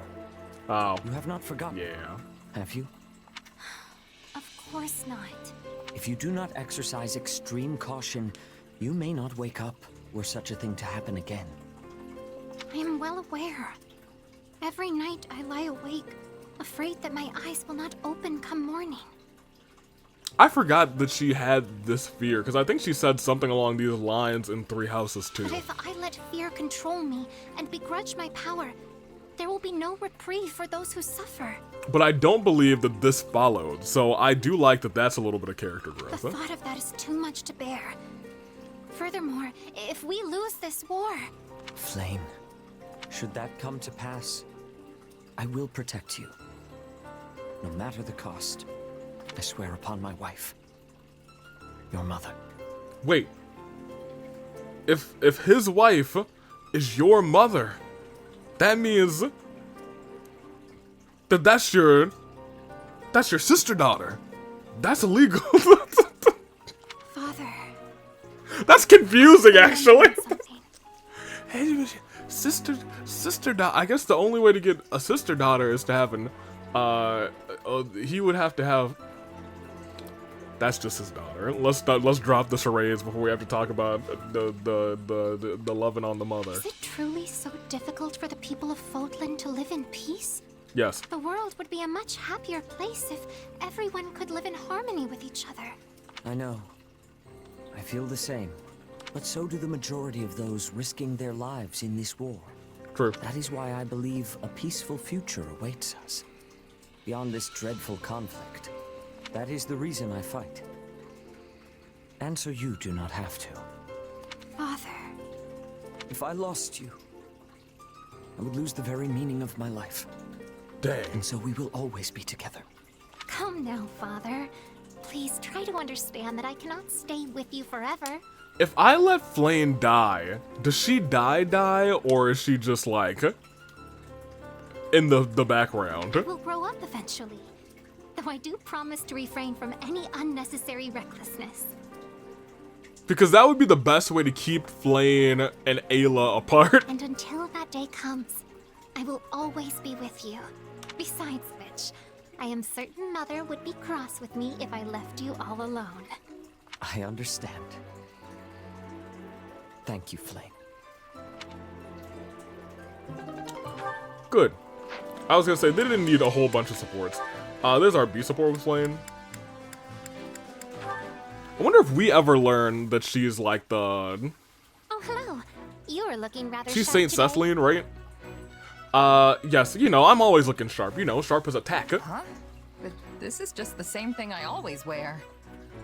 Oh. You have not forgotten. Yeah. Have you? Of course not. If you do not exercise extreme caution, you may not wake up were such a thing to happen again. I am well aware. Every night I lie awake, afraid that my eyes will not open come morning. I forgot that she had this fear, because I think she said something along these lines in Three Houses too. But if I let fear control me and begrudge my power, there will be no reprieve for those who suffer. But I don't believe that this followed, so I do like that that's a little bit of character growth. The thought of that is too much to bear. Furthermore, if we lose this war... Flayn, should that come to pass, I will protect you. No matter the cost, I swear upon my wife, your mother. Wait. If his wife is your mother, that means that that's your sister daughter. That's illegal. Father. That's confusing, actually. Hey, sister daughter. I guess the only way to get a sister daughter is to have an. He would have to have. That's just his daughter. Let's drop the charades before we have to talk about the loving on the mother. Is it truly so difficult for the people of Fodlan to live in peace? Yes. The world would be a much happier place if everyone could live in harmony with each other. I know. I feel the same. But so do the majority of those risking their lives in this war. True. That is why I believe a peaceful future awaits us. Beyond this dreadful conflict. That is the reason I fight. And so you do not have to. Father. If I lost you, I would lose the very meaning of my life. Dang. And so we will always be together. Come now, Father. Please try to understand that I cannot stay with you forever. If I let Flayn die, does she die, or is she just like in the background? I will grow up eventually. The though I do promise to refrain from any unnecessary recklessness. Because that would be the best way to keep Flayn and Ayla apart. And until that day comes, I will always be with you. Besides which, I am certain Mother would be cross with me if I left you all alone. I understand. Thank you, Flayn. Good. I was gonna say, they didn't need a whole bunch of supports. There's our B support with Flayn. I wonder if we ever learn that she's like the... Oh, hello. You're looking rather She's sharp Saint today. Cecilian, right? Yes, you know, I'm always looking sharp. You know, sharp as a tack. Huh? But this is just the same thing I always wear.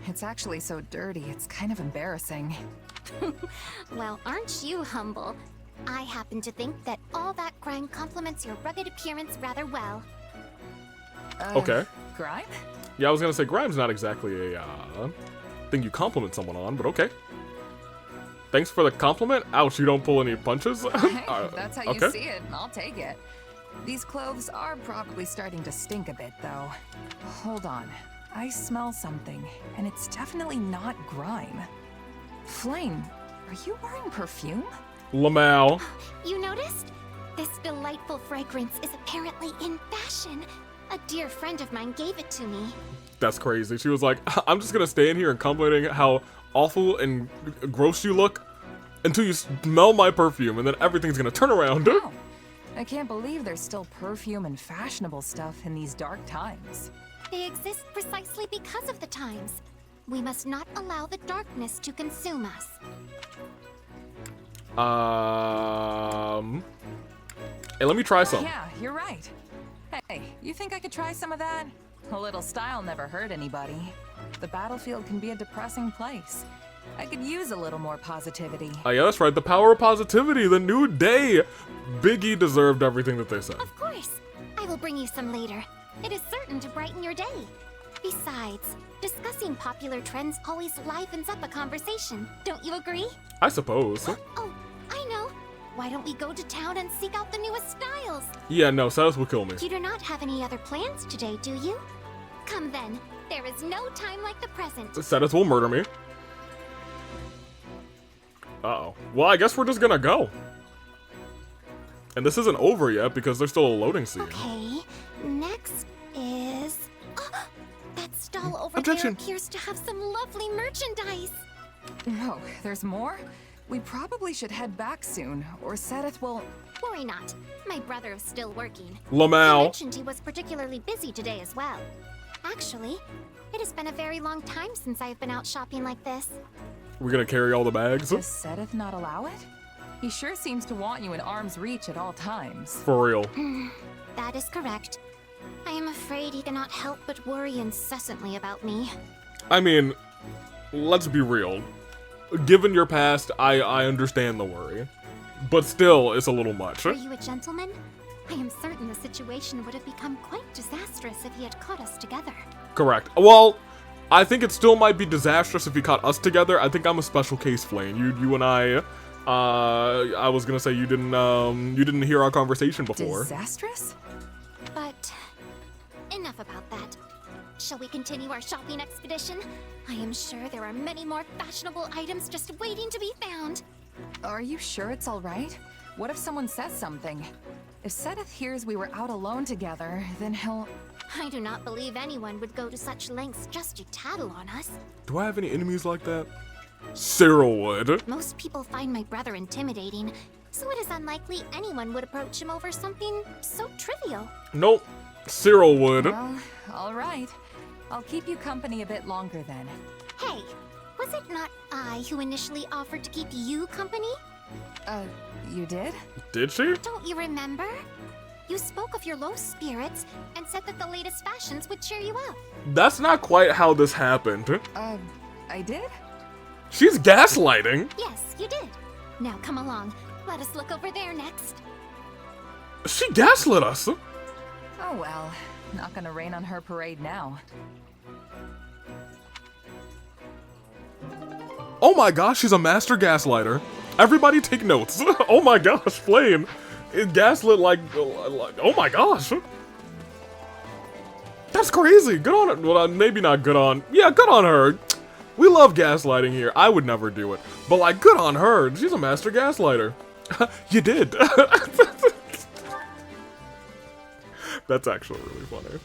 It's actually so dirty, it's kind of embarrassing. Well, aren't you humble? I happen to think that all that grime complements your rugged appearance rather well. Okay. Grime? Yeah, I was gonna say, Grime's not exactly a, thing you compliment someone on, but okay. Thanks for the compliment. Ouch, you don't pull any punches? Hey, if that's how okay. you see it, I'll take it. These clothes are probably starting to stink a bit, though. Hold on. I smell something, and it's definitely not grime. Flayn, are you wearing perfume? Lamau. You noticed? This delightful fragrance is apparently in fashion. A dear friend of mine gave it to me. That's crazy. She was like, I'm just gonna stay in here and complimenting how awful and gross you look until you smell my perfume, and then everything's gonna turn around. Wow. I can't believe there's still perfume and fashionable stuff in these dark times. They exist precisely because of the times. We must not allow the darkness to consume us. Hey, let me try some. Yeah, you're right. Hey, you think I could try some of that? A little style never hurt anybody. The battlefield can be a depressing place. I could use a little more positivity. Oh yeah, that's right. The power of positivity, the new day. Biggie deserved everything that they said. Of course. I will bring you some later. It is certain to brighten your day. Besides, discussing popular trends always livens up a conversation. Don't you agree? I suppose. Oh, I know. Why don't we go to town and seek out the newest styles? Yeah, no, Samus will kill me. You do not have any other plans today, do you? Come then. There is no time like the present. Samus will murder me. Uh-oh. Well, I guess we're just gonna go. And this isn't over yet because there's still a loading scene. Okay, next is... that stall over Objection. there appears to have some lovely merchandise. No, there's more? We probably should head back soon, or Sedith will... Worry not. My brother is still working. Lamau. He mentioned he was particularly busy today as well. Actually, it has been a very long time since I've been out shopping like this. We're gonna carry all the bags? Does Sedith not allow it? He sure seems to want you in arm's reach at all times. For real. That is correct. I am afraid he cannot help but worry incessantly about me. I mean, let's be real. Given your past, I understand the worry. But still, it's a little much. Are you a gentleman? I am certain the situation would have become quite disastrous if he had caught us together. Correct. Well, I think it still might be disastrous if he caught us together. I think I'm a special case, Flayn. You and I was gonna say you didn't hear our conversation before. Disastrous? But enough about that. Shall we continue our shopping expedition? I am sure there are many more fashionable items just waiting to be found. Are you sure it's all right? What if someone says something? If Sedith hears we were out alone together, then he'll... I do not believe anyone would go to such lengths just to tattle on us. Do I have any enemies like that? Cyril would. Most people find my brother intimidating, so it is unlikely anyone would approach him over something so trivial. Nope. Cyril would. Well, all right. I'll keep you company a bit longer then. Hey, was it not I who initially offered to keep you company? You did? Did she? Don't you remember? You spoke of your low spirits and said that the latest fashions would cheer you up. That's not quite how this happened. I did? She's gaslighting. Yes, you did. Now come along. Let us look over there next. She gaslit us. Oh well. Not gonna rain on her parade now. Oh my gosh, she's a master gaslighter. Everybody take notes. Oh my gosh, Flayn. It gaslit like, oh my gosh. That's That's crazy. Good on it. Well, maybe not good on. Yeah, good on her. We love gaslighting here. I would never do it. But, like, good on her. She's a master gaslighter. You did. That's actually really funny.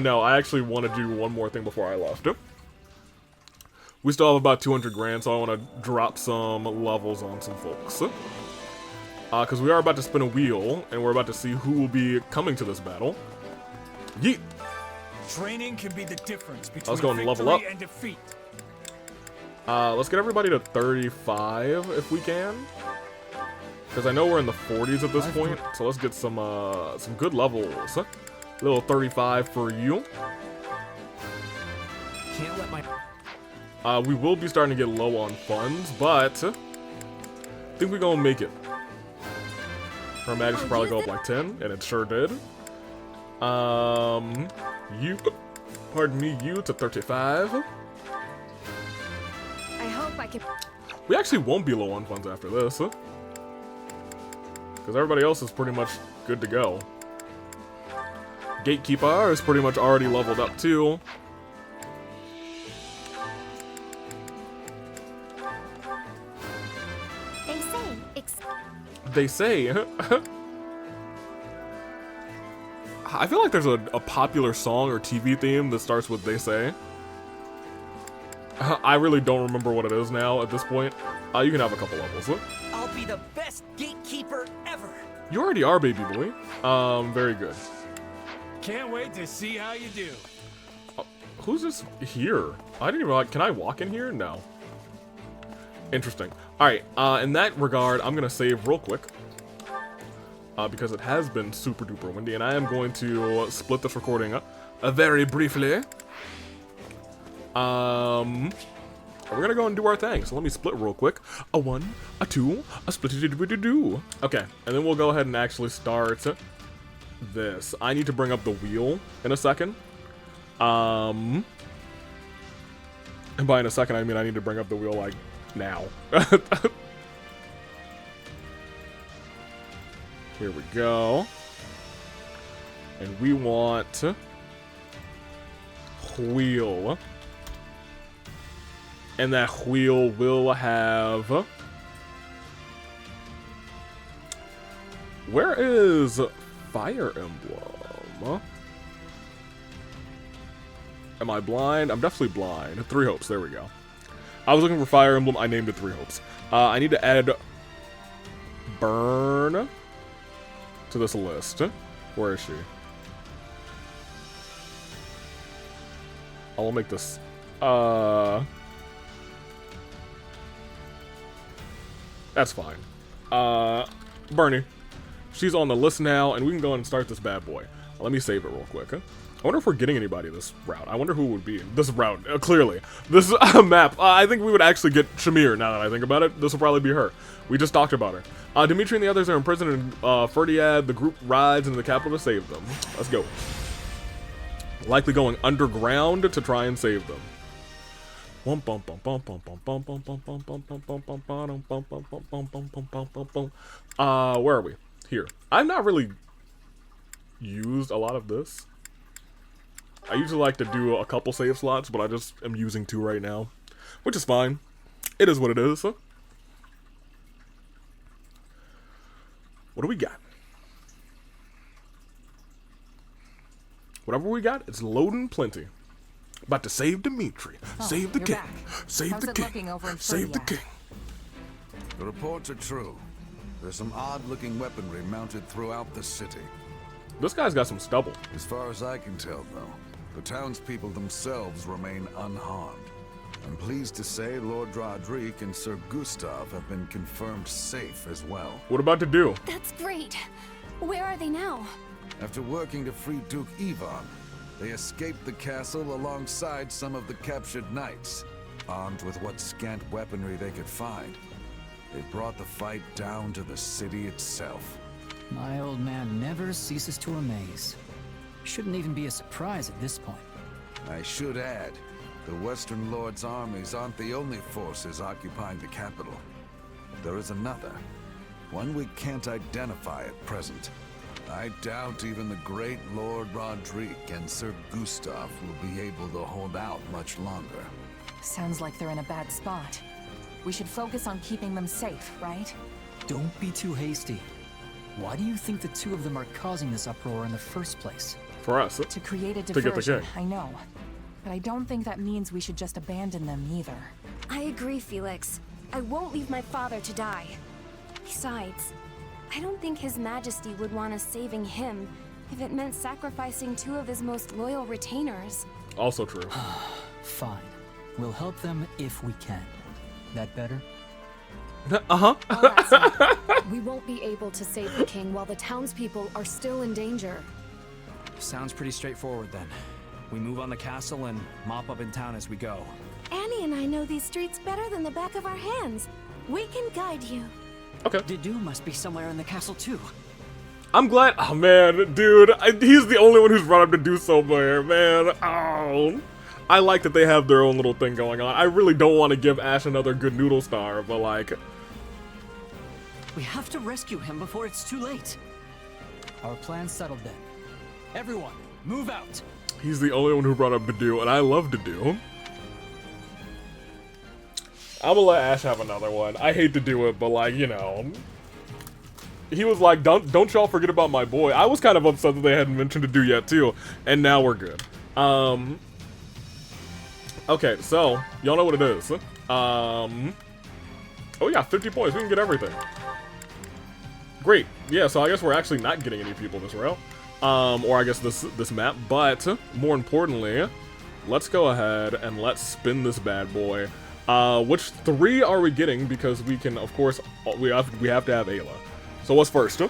No, I actually want to do one more thing before I left. We still have about 200 grand, so I want to drop some levels on some folks. Because we are about to spin a wheel, and we're about to see who will be coming to this battle. Yeet! Training can be the difference between Let's go and level up. and defeat. Let's get everybody to 35 if we can. Because I know we're in the 40s at this point, so let's get some good levels. Little 35 for you. Can't let my... We will be starting to get low on funds, but I think we're gonna make it. Her magic should probably go up like 10, and it sure did. You to 35. I hope I can. We actually won't be low on funds after this, because everybody else is pretty much good to go. Gatekeeper is pretty much already leveled up too. They say. I feel like there's a popular song or TV theme that starts with "They say." I really don't remember what it is now at this point. You can have a couple levels. I'll be the best gatekeeper ever. You already are, baby boy. Very good. Can't wait to see how you do. Who's this here? I didn't even can I walk in here? No. Interesting. Alright, in that regard, I'm gonna save real quick. Because it has been super duper windy, and I am going to split this recording very briefly. We're gonna go and do our thing, so let me split real quick. A 1, a 2, a split-a-do-do-do. Okay, and then we'll go ahead and actually start this. I need to bring up the wheel in a second. And by in a second, I mean I need to bring up the wheel, like, now. Here we go. And we want wheel. And that wheel will have... Where is Fire Emblem? Am I blind? I'm definitely blind. 3 hopes, there we go. I was looking for Fire Emblem, I named it 3 hopes. I need to add Burn to this list. Where is she? I'll make this, that's fine. Bernie. She's on the list now, and we can go and start this bad boy. Let me save it real quick. I wonder if we're getting anybody this route. I wonder who would be in this route, clearly. This map. I think we would actually get Shamir, now that I think about it. This will probably be her. We just talked about her. Dimitri and the others are imprisoned in Ferdiad. The group rides into the capital to save them. Let's go. Likely going underground to try and save them. Where are we? Here. I've not really used a lot of this. I usually like to do a couple save slots, but I just am using 2 right now, which is fine. It is what it is. What do we got? Whatever we got, it's loading plenty. About to save Dimitri. Save the king. Back. Save How's the it king. looking over in Save the Ferdiad? king. The reports are true. There's some odd-looking weaponry mounted throughout the city. This guy's got some stubble. As far as I can tell, though, the townspeople themselves remain unharmed. I'm pleased to say Lord Roderick and Sir Gustav have been confirmed safe as well. What about to do? That's great. Where are they now? After working to free Duke Ivan, they escaped the castle alongside some of the captured knights, armed with what scant weaponry they could find. They brought the fight down to the city itself. My old man never ceases to amaze. Shouldn't even be a surprise at this point. I should add, the Western Lord's armies aren't the only forces occupying the capital. There is another, one we can't identify at present. I doubt even the great Lord Roderick and Sir Gustav will be able to hold out much longer. Sounds like they're in a bad spot. We should focus on keeping them safe, right? Don't be too hasty. Why do you think the two of them are causing this uproar in the first place? For us. To create a to get the diversion, king. I know. But I don't think that means we should just abandon them either. I agree, Felix. I won't leave my father to die. Besides, I don't think His Majesty would want us saving him if it meant sacrificing two of his most loyal retainers. Also true. Fine. We'll help them if we can. That better? We won't be able to save the king while the townspeople are still in danger. Sounds pretty straightforward then. We move on the castle and mop up in town as we go. Annie and I know these streets better than the back of our hands. We can guide you. Okay. Dedu must be somewhere in the castle too. I'm glad. Oh man, dude, he's the only one who's brought up to do somewhere, man. Oh, I like that they have their own little thing going on. I really don't want to give Ash another good noodle star, but like, We have to rescue him before it's too late. Our plan's settled then. Everyone, move out. he's the only one who brought up Dedu, and I love Dedu. I'm gonna let Ash have another one. I hate to do it, but like, you know. He was like, don't y'all forget about my boy. I was kind of upset that they hadn't mentioned Dedu yet too, and now we're good. Okay, so, y'all know what it is. Oh yeah, 50 points, we can get everything. Great, yeah, so I guess we're actually not getting any people this route. Or I guess this map, but more importantly, let's go ahead and let's spin this bad boy. Which 3 are we getting? Because we can, of course, we have to have Ayla. So what's first?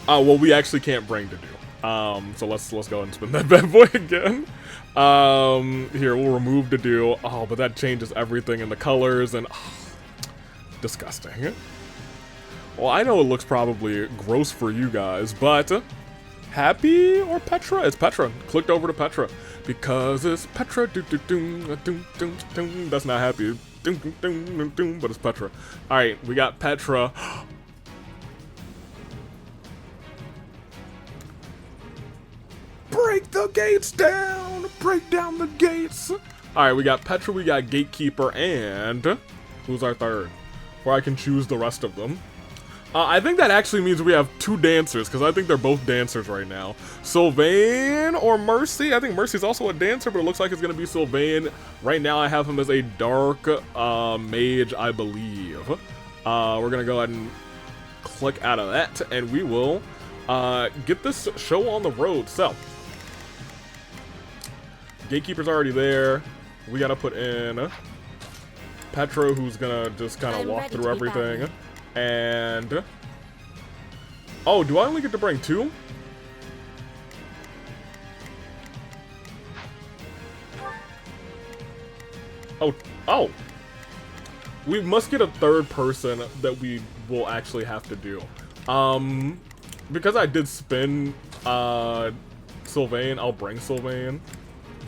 Well, we actually can't bring Dedu. So let's go ahead and spin that bad boy again. Here, we'll remove Dedu. Oh, but that changes everything in the colors and disgusting. Well, I know it looks probably gross for you guys, but Happy or Petra? It's Petra. Clicked over to Petra because it's Petra. That's not Happy. But it's Petra. All right, we got Petra. Break the gates down! Break down the gates! Alright, we got Petra, we got Gatekeeper, and who's our third? Where I can choose the rest of them. I think that actually means we have 2 dancers, because I think they're both dancers right now. Sylvain or Mercy? I think Mercy's also a dancer, but it looks like it's going to be Sylvain. Right now I have him as a dark mage, I believe. We're going to go ahead and click out of that, and we will get this show on the road. So, Gatekeeper's already there. We gotta put in Petra, who's gonna just kind of walk through everything. And oh, do I only get to bring 2? Oh, we must get a 3rd person that we will actually have to do. Because I did spin Sylvain, I'll bring Sylvain.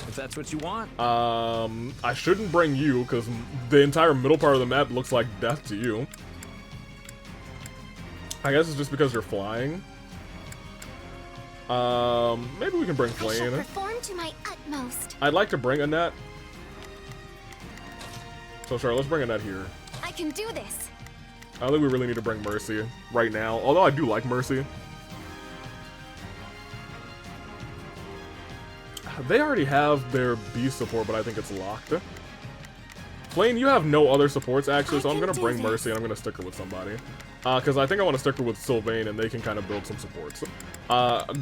If that's what you want. I shouldn't bring you, because the entire middle part of the map looks like death to you. I guess it's just because you're flying. Maybe we can bring Flayn. I shall perform to my utmost. I'd like to bring Annette. So sure, let's bring Annette here. I can do this. I don't think we really need to bring Mercy right now, although I do like Mercy. They already have their B support, but I think it's locked. Flayn, you have no other supports actually, so I'm going to bring Mercy and I'm going to stick her with somebody. Because I think I want to stick her with Sylvain and they can kind of build some supports.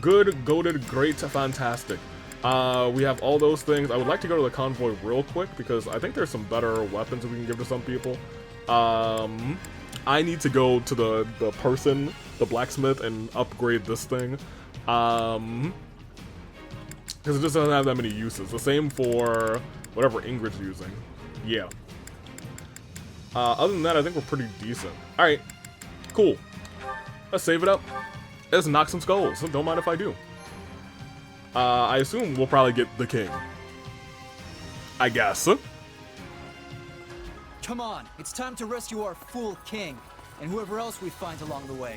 Good, goated, great, fantastic. We have all those things. I would like to go to the convoy real quick because I think there's some better weapons we can give to some people. I need to go to the person, the blacksmith, and upgrade this thing. Because it just doesn't have that many uses. The same for whatever Ingrid's using. Yeah. Other than that, I think we're pretty decent. Alright. Cool. Let's save it up. Let's knock some skulls. Don't mind if I do. I assume we'll probably get the king. I guess. Come on, it's time to rescue our fool king, and whoever else we find along the way.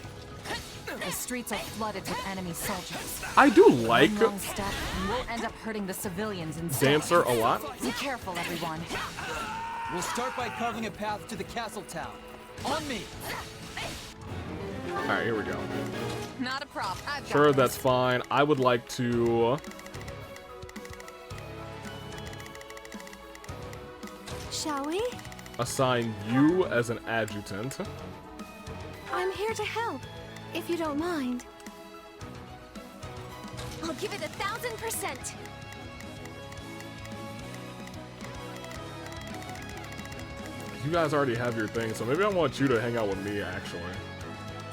The streets are flooded with enemy soldiers. I do like One wrong step, and we'll end up hurting the civilians instead. Dancer a lot. Be careful, everyone. We'll start by carving a path to the castle town. On me! Alright, here we go. Not a problem. I've got Sure, this. that's fine. I would like to... Shall we? assign you as an adjutant. I'm here to help, if you don't mind. I'll give it 1000%. You guys already have your thing, so maybe I want you to hang out with me, actually.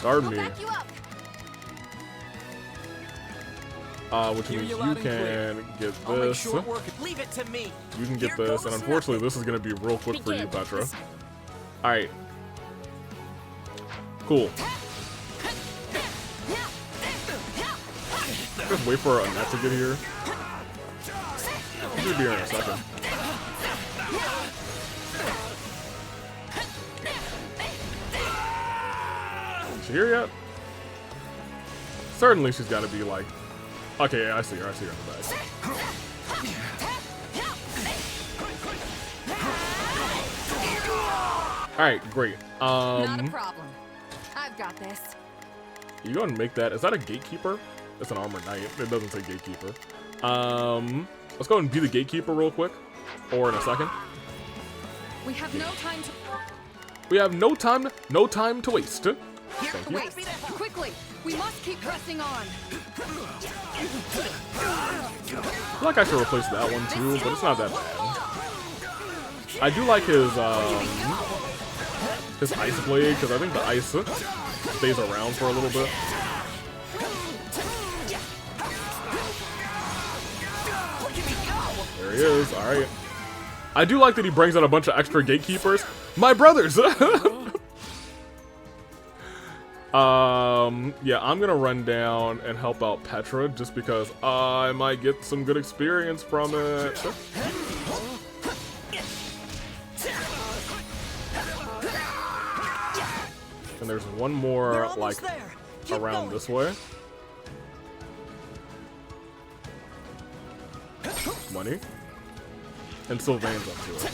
Guard me. Back you up. Which means you can get this. Leave it to me. You can get this, and unfortunately, this is going to be real quick for you, Petra. Alright. Cool. Just wait for a net to get here. She'll be here in a second. Is she here yet? Certainly she's got to be like... Okay, yeah, I see her. I see her in the back. Alright, great. Not a problem. I've got this. You go and make that. Is that a gatekeeper? It's an armored knight. It doesn't say gatekeeper. Let's go and be the gatekeeper real quick. Or in a second. We have no time to... We have no time to waste. Thank you. Wait, quickly! We must keep pressing on! I feel like I should replace that one too, but it's not that bad. I do like his ice blade, because I think the ice stays around for a little bit. There he is, alright. I do like that he brings out a bunch of extra gatekeepers. My brothers! Yeah, I'm gonna run down and help out Petra just because I might get some good experience from it. And there's one more, like, around this way. Money. And Sylvain's up to it.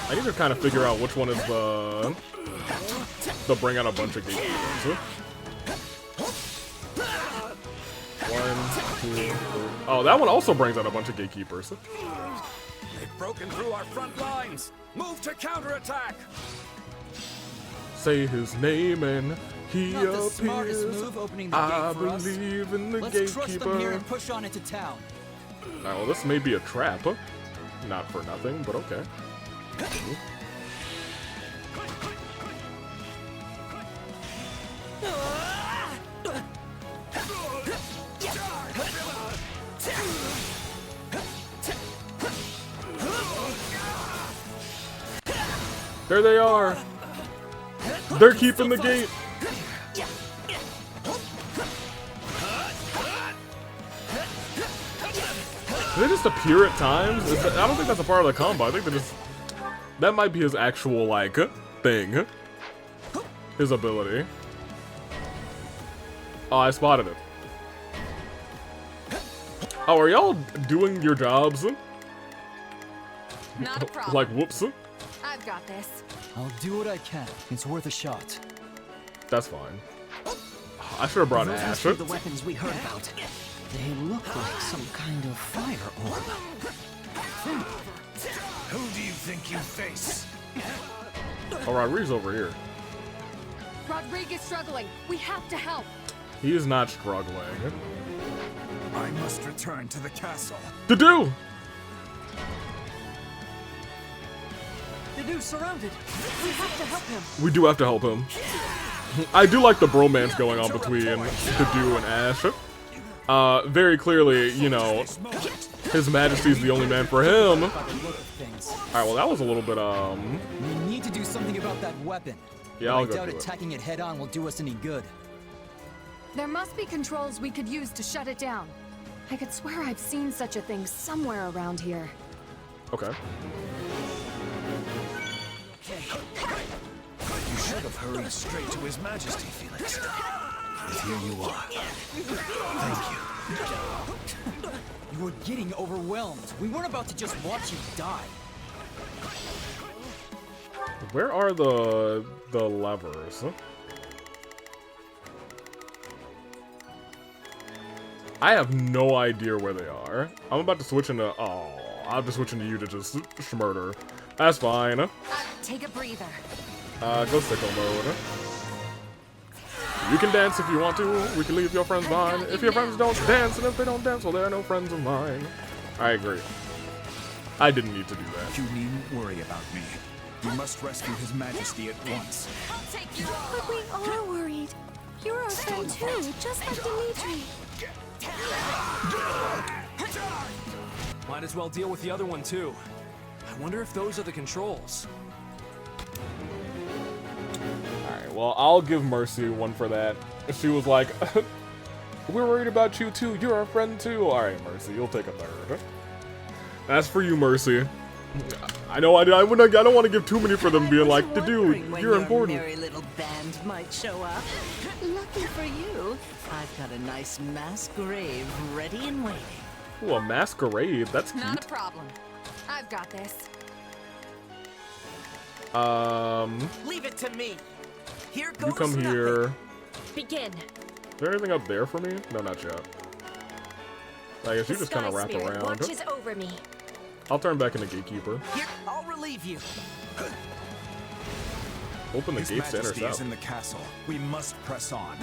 I need to kind of figure out which one is the bring out a bunch of gatekeepers. 1, 2, 3. Oh, that one also brings out a bunch of gatekeepers. They've broken through our front lines. Move to counterattack. Say his name and he Not the smartest appears. move, opening the I gate for us. believe in the Let's gatekeeper. trust them here and push on into town. Alright, well, this may be a trap. Not for nothing, but okay. There they are. They're keeping the gate. Do they just appear at times? I don't think that's a part of the combo. I think they just... That might be his actual, like, thing. His ability. Oh, I spotted it. Oh, are y'all doing your jobs? Not a problem. Like, whoops. I've got this. I'll do what I can. It's worth a shot. That's fine. I should have brought Those Ash. must be the weapons we heard about. They look like some kind of fire orb. Who do you think you face? Oh, Rodrigue's over here. Rodrigue is struggling. We have to help. He is not struggling. I must return to the castle. To-do! They're surrounded. We have to help him. We do have to help him. I do like the bromance going on between Dedu and Ash. Very clearly, you know, His Majesty's the only man for him. Alright, well that was a little bit, We need to do something about that weapon. Yeah, I'll I go doubt do it. attacking it head on will do us any good. There must be controls we could use to shut it down. I could swear I've seen such a thing somewhere around here. Okay. You should have hurried straight to His Majesty, Felix. But here you are. Thank you. You were getting overwhelmed. We weren't about to just watch you die. Where are the levers? I have no idea where they are. I'm about to switch into... Oh, I'm just switching to you to just schmurder. That's fine. Take a breather. Go sicko mode. You can dance if you want to. We can leave your friends behind. If your friends don't dance, and if they don't dance, well, they're no friends of mine. I agree. I didn't need to do that. You needn't worry about me. We must rescue His Majesty at once. I'll take you on. But we are worried. You're our friend too, just like Dimitri. Might as well deal with the other one too. I wonder if those are the controls. Alright, well, I'll give Mercy one for that. She was like, we're worried about you too. You're our friend too. Alright, Mercy, you'll take a third. That's for you, Mercy. I know I don't want to give too many for them being like, dude, you're important. Merry little band might show up. Lucky for you, I've got a nice masquerade ready and waiting. Ooh, a masquerade. That's cute. Not a problem. I've got this. Leave it to me. Here goes You come nothing. here. Begin. Is there anything up there for me? No, not yet. I guess you just kind of wrap around. Watches over me. I'll turn back into Gatekeeper. Here, I'll relieve you. Open the His gates to Majesty enter is south. in the castle. We must press on.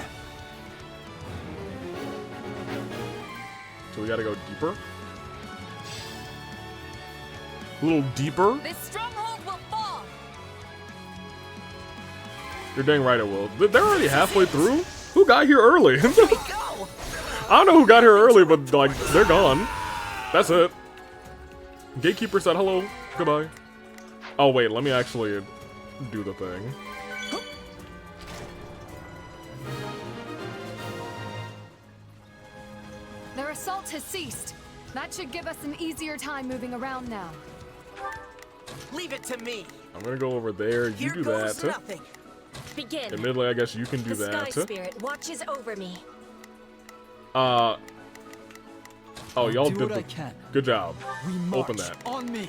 So we gotta go deeper. A little deeper? This stronghold will fall. You're dang right it will. They're already halfway through? Who got here early? I don't know who got here early, but like, they're gone. That's it. Gatekeeper said hello. Goodbye. Oh wait, let me actually do the thing. Their assault has ceased. That should give us an easier time moving around now. Leave it to me. I'm gonna go over there. You Here do goes that. nothing. Begin. Admittedly, I guess you can do The that. Sky Spirit watches over me. Oh, y'all do did what I the... can. Good job. We march Open that. on me.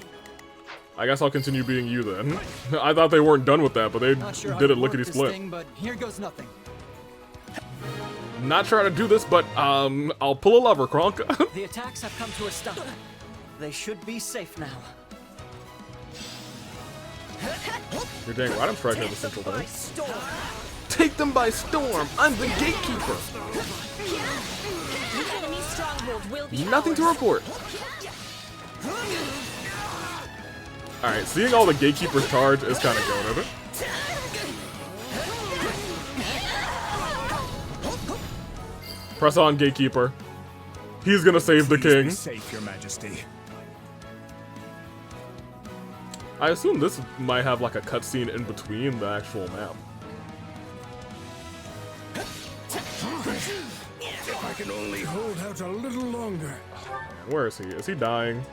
I guess I'll continue being you then. I thought they weren't done with that, but they Not sure how did to it work lickety this split. thing, but here goes nothing. Not trying to do this, but I'll pull a lever, Kronk. The attacks have come to a stop. They should be safe now. You're dang right I'm striking at the central thing. Take them by storm! I'm the gatekeeper! The enemy stronghold will be Nothing to ours. report. Alright, seeing all the gatekeepers charge is kind of goated. Press on, gatekeeper. He's gonna save the Please be king. safe, Your Majesty. I assume this might have like a cutscene in between the actual map. If I can only hold out a little longer. Where is he? Is he dying?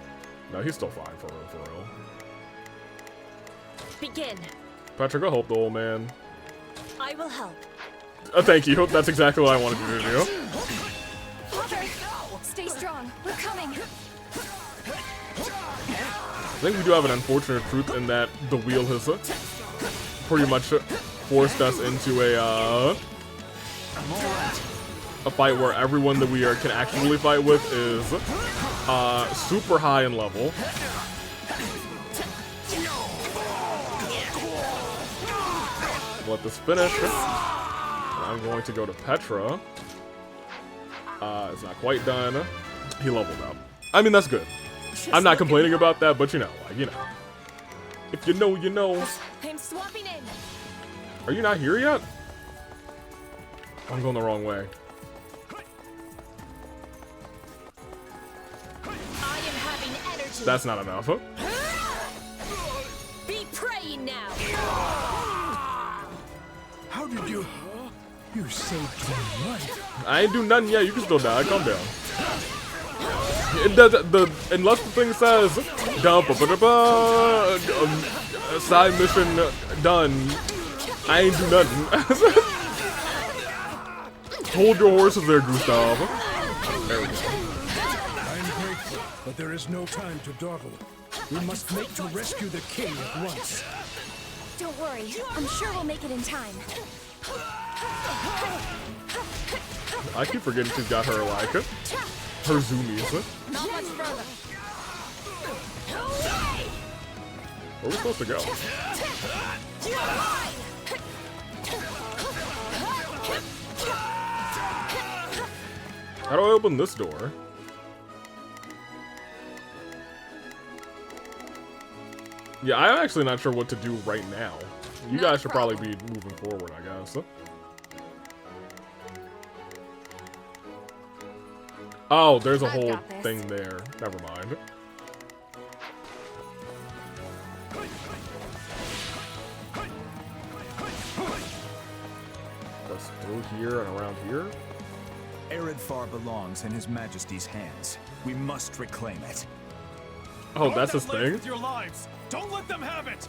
No, he's still fine for real, for real. Begin. Patrick, go help the old man. I will help. Thank you. That's exactly what I wanted you to do. Father, stay strong. We're coming. I think we do have an unfortunate truth in that the wheel has pretty much forced us into a fight where everyone that we can actually fight with is super high in level. Let this finish. I'm going to go to Petra. It's not quite done. He leveled up. I mean, that's good. I'm not complaining about that, but you know, like, you know. If you know, you know. I'm swapping in. Are you not here yet? I'm going the wrong way. I am having energy. That's not enough. Huh? Be praying now. How did you... You saved my life. I ain't do nothing yet. You can still die. Calm down. It does unless the thing says side mission done. I ain't do nothing. Hold your horses there, Gustav. There we go. I'm grateful, but there is no time to dawdle. We must make to rescue the king at once. Don't worry, I'm sure we'll make it in time. I keep forgetting she's got her, like, her zoomies. Not much further. Where are we supposed to go? How do I open this door? Yeah, I'm actually not sure what to do right now. You guys should probably be moving forward, I guess. Oh, there's a whole thing there. Never mind. That's through here and around here. Eredfar belongs in His Majesty's hands. We must reclaim it. Oh, that's his thing? With your lives. Don't let them have it.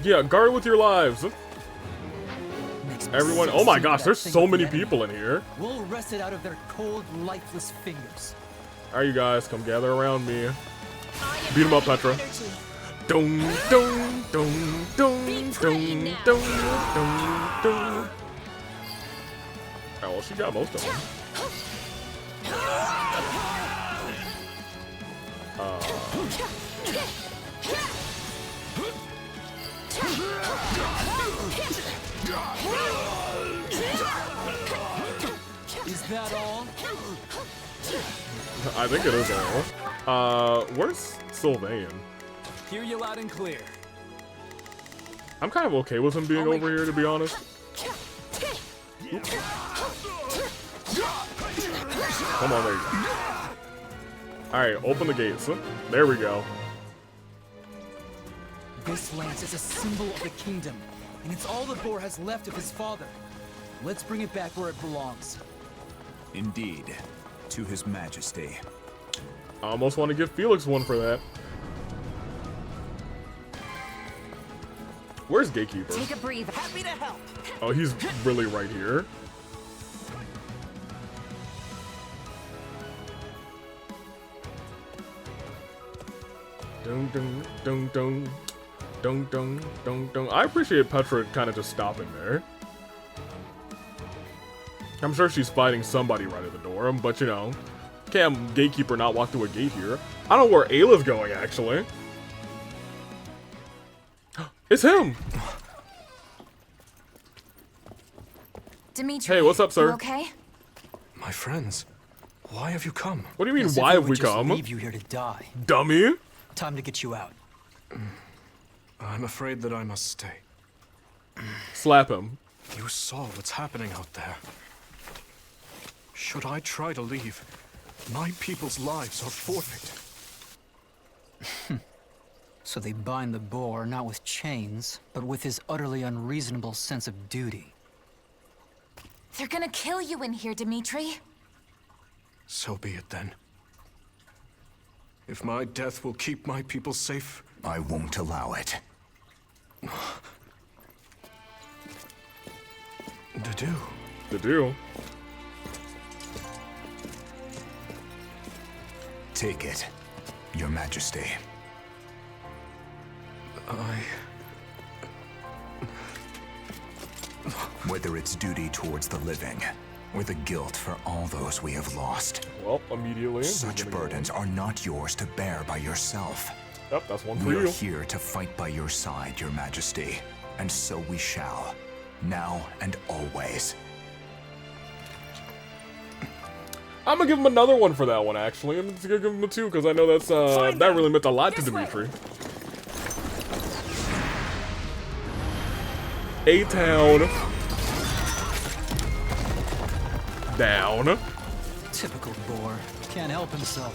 Yeah, guard with your lives. Everyone, oh my gosh, there's so many people in here. We'll wrest it out of their cold, lifeless fingers. Alright, you guys, come gather around me. Beat him up, Petra. Dong, dong, dong, dong, dong, dong, dong, dong. Oh, well, she got most of them. Is that all? I think it is all. Where's Sylvain? Hear you loud and clear. I'm kind of okay with him being over here, to be honest. Oops. Come on, there you go. Alright, open the gates. There we go. This lance is a symbol of the kingdom, and it's all the boar has left of his father. Let's bring it back where it belongs. Indeed, to His Majesty. I almost want to give Felix one for that. Where's Gatekeeper? Take a breather. Happy to help. Oh, he's really right here. Dun dun dun dun dun dun dun dun. I appreciate Petra kind of just stopping there. I'm sure she's fighting somebody right at the door, but you know, can't Gatekeeper not walk through a gate here. I don't know where Ayla's going, actually. It's him! Dimitri, hey, what's up, sir? You okay? My friends, why have you come? What do you mean, why have we just come? Leave you here to die. Dummy! Time to get you out. I'm afraid that I must stay. Slap him. You saw what's happening out there. Should I try to leave, my people's lives are forfeit. So they bind the boar not with chains, but with his utterly unreasonable sense of duty. They're gonna kill you in here, Dimitri. So be it then. If my death will keep my people safe, I won't allow it. The do. Take it, Your Majesty. Whether it's duty towards the living, or the guilt for all those we have lost. Well, immediately. Such burdens are not yours to bear by yourself. Yep, that's one for We you. are here to fight by your side, Your Majesty. And so we shall. Now and always. I'm gonna give him another one for that one, actually. I'm just gonna give him a 2, because I know that's, that really meant a lot to Dimitri. A-Town. Down. Typical boar. Can't help himself.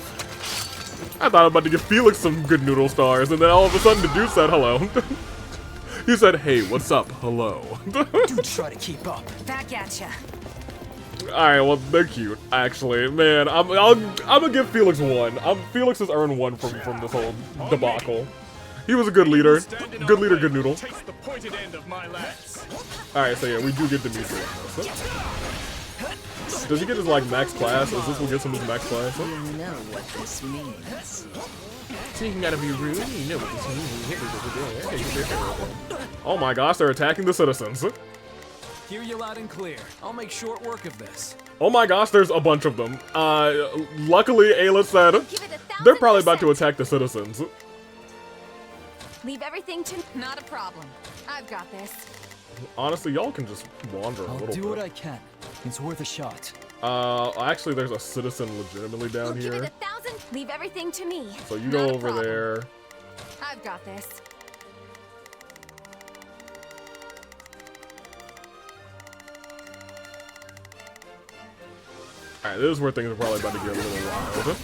I thought I was about to give Felix some good noodle stars, and then all of a sudden the dude said hello. He said, hey, what's up? Hello. Do try to keep up. Back at ya. Alright, well, they're cute, actually. Man, I'm gonna give Felix 1. Felix has earned 1 from this whole debacle. He was a good leader. Good leader, good noodle. Alright, so yeah, we do get Dimitri in this. Does he get his, like, max class? Is this what gets him his max class? You know what this means. So you gotta be rude, you know what this means. Oh my gosh, they're attacking the citizens. Hear you loud and clear. I'll make short work of this. Oh my gosh, there's a bunch of them. Luckily, Ayla said they're probably about to attack the citizens. Leave everything to... Not a problem. I've got this. Honestly, y'all can just wander a little bit. I'll do what I can. It's worth a shot. Actually, there's a citizen legitimately down here. Give it 1,000. Leave everything to me. So you go over there. I've got this. Alright, this is where things are probably about to get a little wild.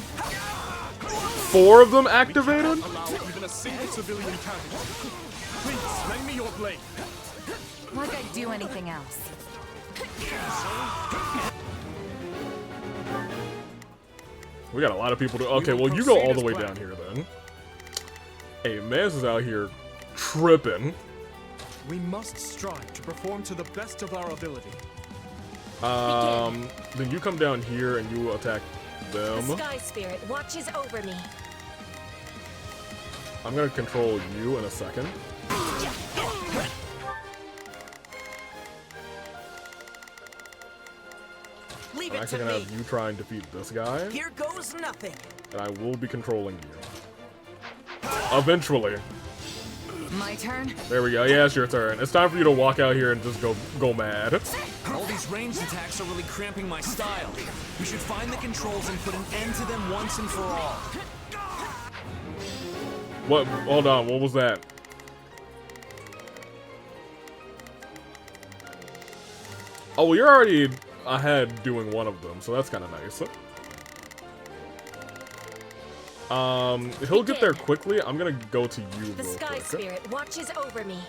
4 of them activated? Allow even a single civilian casualty. Please, lend me your blade. Like I'd do anything else. We got a lot of people to... Okay, well, you go all the way down here, then. Hey, Maz is out here tripping. We must strive to perform to the best of our ability. Then you come down here and you attack them. The Sky Spirit watches over me. I'm gonna control you in a second. Leave I'm it actually to gonna me. have you try and defeat this guy. Here goes nothing. And I will be controlling you. Eventually. My turn? There we go. Yeah, it's your turn. It's time for you to walk out here and just go mad. All these ranged attacks are really cramping my style. We should find the controls and put an end to them once and for all. What? Hold on. What was that? Oh, well, you're already ahead doing one of them, so that's kind of nice. He'll get there quickly. I'm gonna go to you The real Sky quick. Spirit watches over me.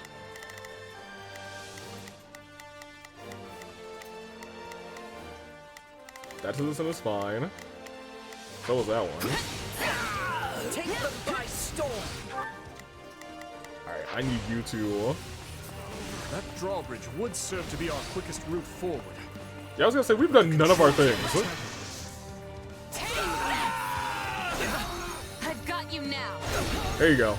That citizen is fine. So was that one. Take them by storm. Alright, I need you to... That drawbridge would serve to be our quickest route forward. Yeah, I was gonna say, we've done none of our things. I've got you now. There you go.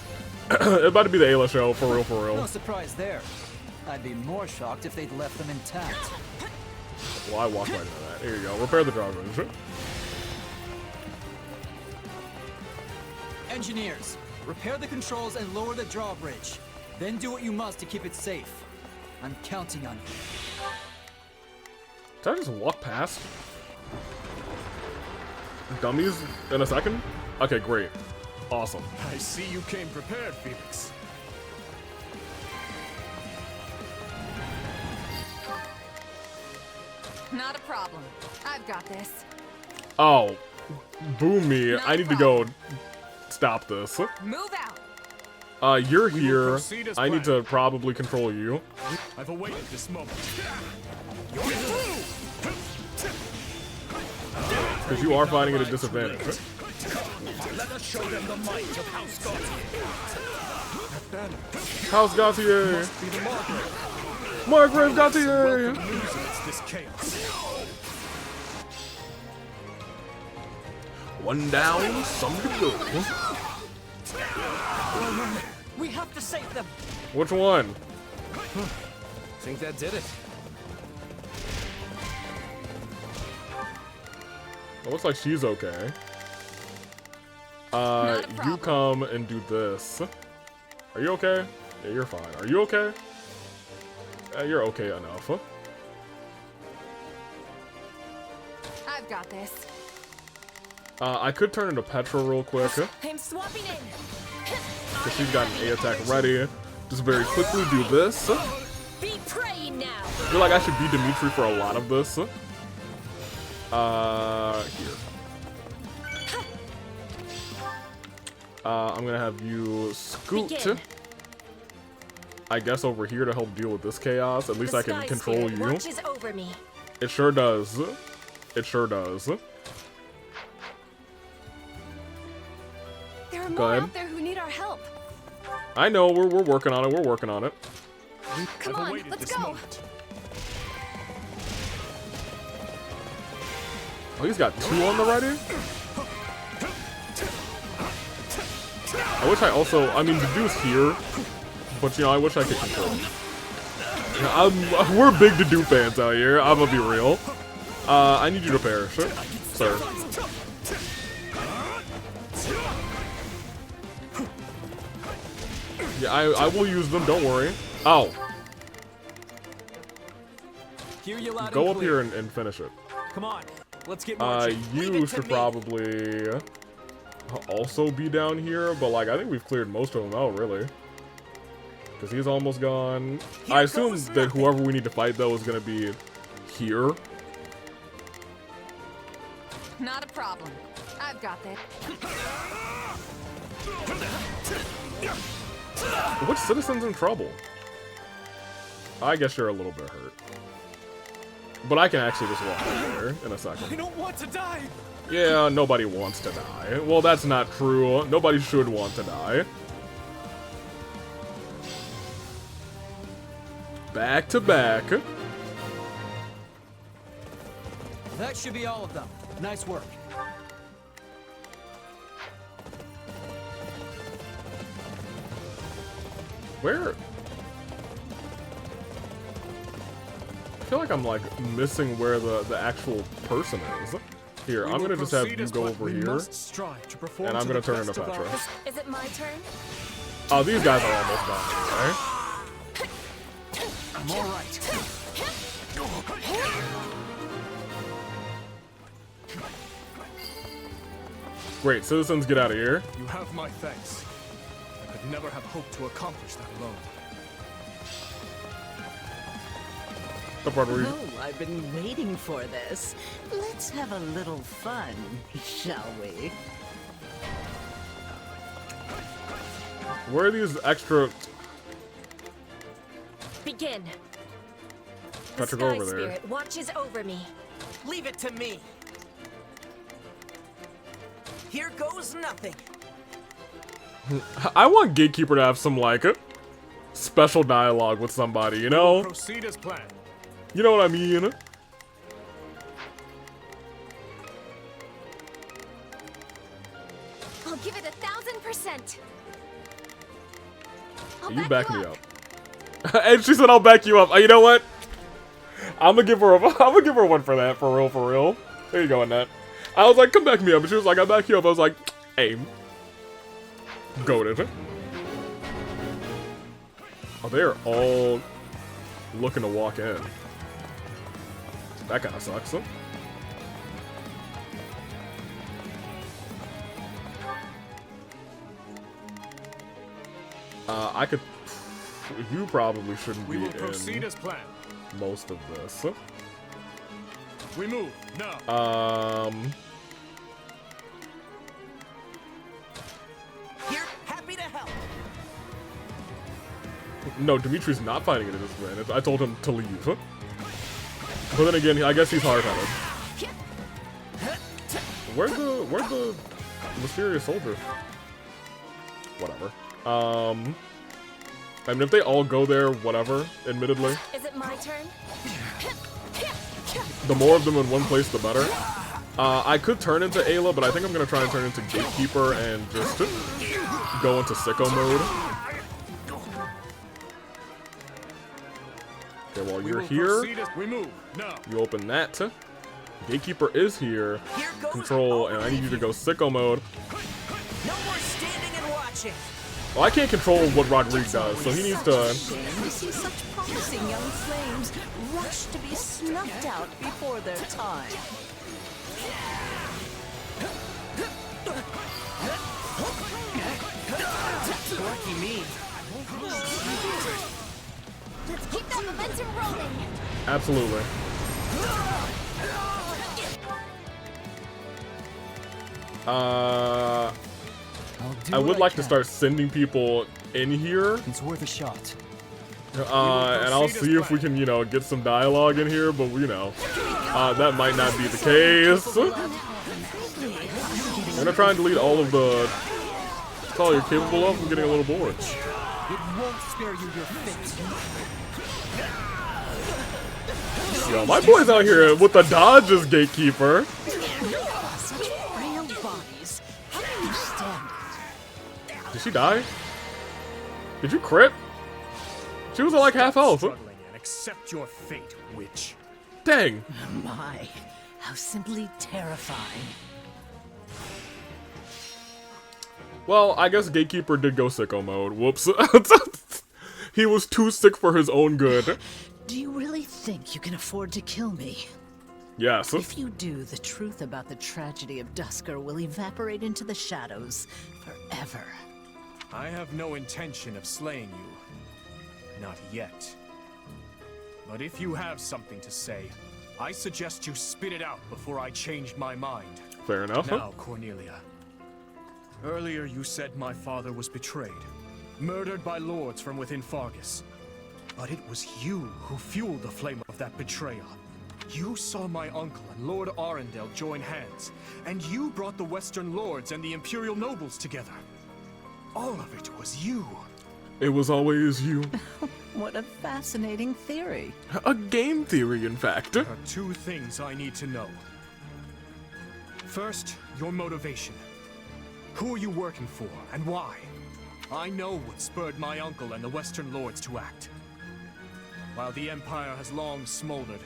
It's about to be the Ayla show, for real, for real. No surprise there. I'd be more shocked if they'd left them intact. Well, I walked right into that. Here you go. Repair the drawbridge. Engineers, repair the controls and lower the drawbridge. Then do what you must to keep it safe. I'm counting on you. Did I just walk past? Dummies in a second? Okay, great. Awesome. I see you came prepared, Felix. Not a problem. I've got this. Oh, boom me. I need to go stop this. Move out. You're here. I need to probably control you. I've awaited this moment. Because you are fighting at a disadvantage. Let us show them the might of House Gautier. House Gautier. Must be the Margrave. Margrave Gautier. Welcome news amidst this chaos. One down, some to go. We have to save them. Which one? Think that did it. It looks like she's okay. You come and do this. Are you okay? Yeah, you're fine. Are you okay? You're okay enough. I've got this. I could turn into Petra real quick. I'm swapping in. Because she's got an A attack ready. Just very quickly do this. Be praying now. I feel like I should be Dimitri for a lot of this. Here. I'm gonna have you scoot. Begin. I guess over here to help deal with this chaos. At least The I can Sky control Spirit you. watches over me. It sure does. It sure does. There are Go more ahead. out there who need our help. I know, we're working on it, we're working on it. Come on, let's go. Oh, he's got 2 on the ready? I wish I also, I mean, the dude's here, but you know, I wish I could control him. We're big Dedue fans out here, I'm gonna be real. I need you to perish, sir. Yeah, I will use them, don't worry. Ow. Hear you loud Go and up clear. here and finish it. Come on, let's get marching. You should probably also be down here, but like I think we've cleared most of them out, really. Because he's almost gone. I assume that whoever we need to fight though is gonna be here. Not a problem. I've got this. Which citizen's in trouble? I guess you're a little bit hurt. But I can actually just walk over there in a second. I don't want to die. Yeah, nobody wants to die. Well, that's not true. Nobody should want to die. Back to back. That should be all of them. Nice work. Where? I feel like I'm like missing where the actual person is. Here, I'm gonna just have you go over here, and I'm gonna turn into Petra. Is it my turn? Oh, these guys are almost done anyway. I'm all right. Great, citizens, get out of here. You have my thanks. I could never have hoped to accomplish that alone. Oh, I've been waiting for this. Let's have a little fun, shall we? Where are these extra? Begin. The Petra, go Sky over there. Spirit watches over me. Leave it to me. Here goes nothing. I want Gatekeeper to have some like special dialogue with somebody, you know? Proceed as planned. You know what I mean? I'll give it 1000%. You back me up. And she said, "I'll back you up." You know what? I'm gonna give her one for that, for real. There you go, Annette. I was like, "Come back me up," and she was like, "I'll back you up." I was like, "Aim." Goated. Oh, they're all looking to walk in. That kind of sucks. I could. You probably shouldn't be We will in proceed as planned. most of this. We move now. Here, happy to help. No, Dimitri's not fighting it at this advantage. I told him to leave. But then again, I guess he's hard-headed. Where's the mysterious soldier? Whatever. I mean, if they all go there, whatever, admittedly. Is it my turn? The more of them in one place, the better. I could turn into Ayla, but I think I'm going to try and turn into Gatekeeper and just go into sicko mode. Okay, while you're here, We move now. you open that. Gatekeeper is here. Control, and I need you to go sicko mode. No more standing and watching. Well, I can't control what Rodrigue does, so he needs to... Shame to see such promising young flames rush to be snuffed out before their time. Lucky me. Let's keep that momentum rolling. Absolutely. I would like to start sending people in here. It's worth a shot. And I'll see if we can, you know, get some dialogue in here, but you know. That might not be the case. I'm gonna try and delete all of the... That's all you're capable of. I'm getting a little bored. It won't spare you your fate. Yo, my boy's out here with the dodges, Gatekeeper. Such frail bodies. How do you stand it? Did she die? Did you crit? She was at like half health. Struggling and accept your fate, witch. Dang. My, how simply terrifying. Well, I guess Gatekeeper did go sicko mode. Whoops. He was too sick for his own good. Do you really think you can afford to kill me? Yes. If you do, the truth about the tragedy of Dusker will evaporate into the shadows forever. I have no intention of slaying you. Not yet. But if you have something to say, I suggest you spit it out before I change my mind. Fair enough. Now, Cornelia. Earlier you said my father was betrayed, murdered by lords from within Fargus. But it was you who fueled the flame of that betrayal. You saw my uncle and Lord Arundel join hands, and you brought the Western lords and the Imperial nobles together. All of it was you. It was always you. What a fascinating theory. A game theory, in fact. There are two things I need to know. First, your motivation. Who are you working for, and why? I know what spurred my uncle and the Western lords to act. While the Empire has long smoldered,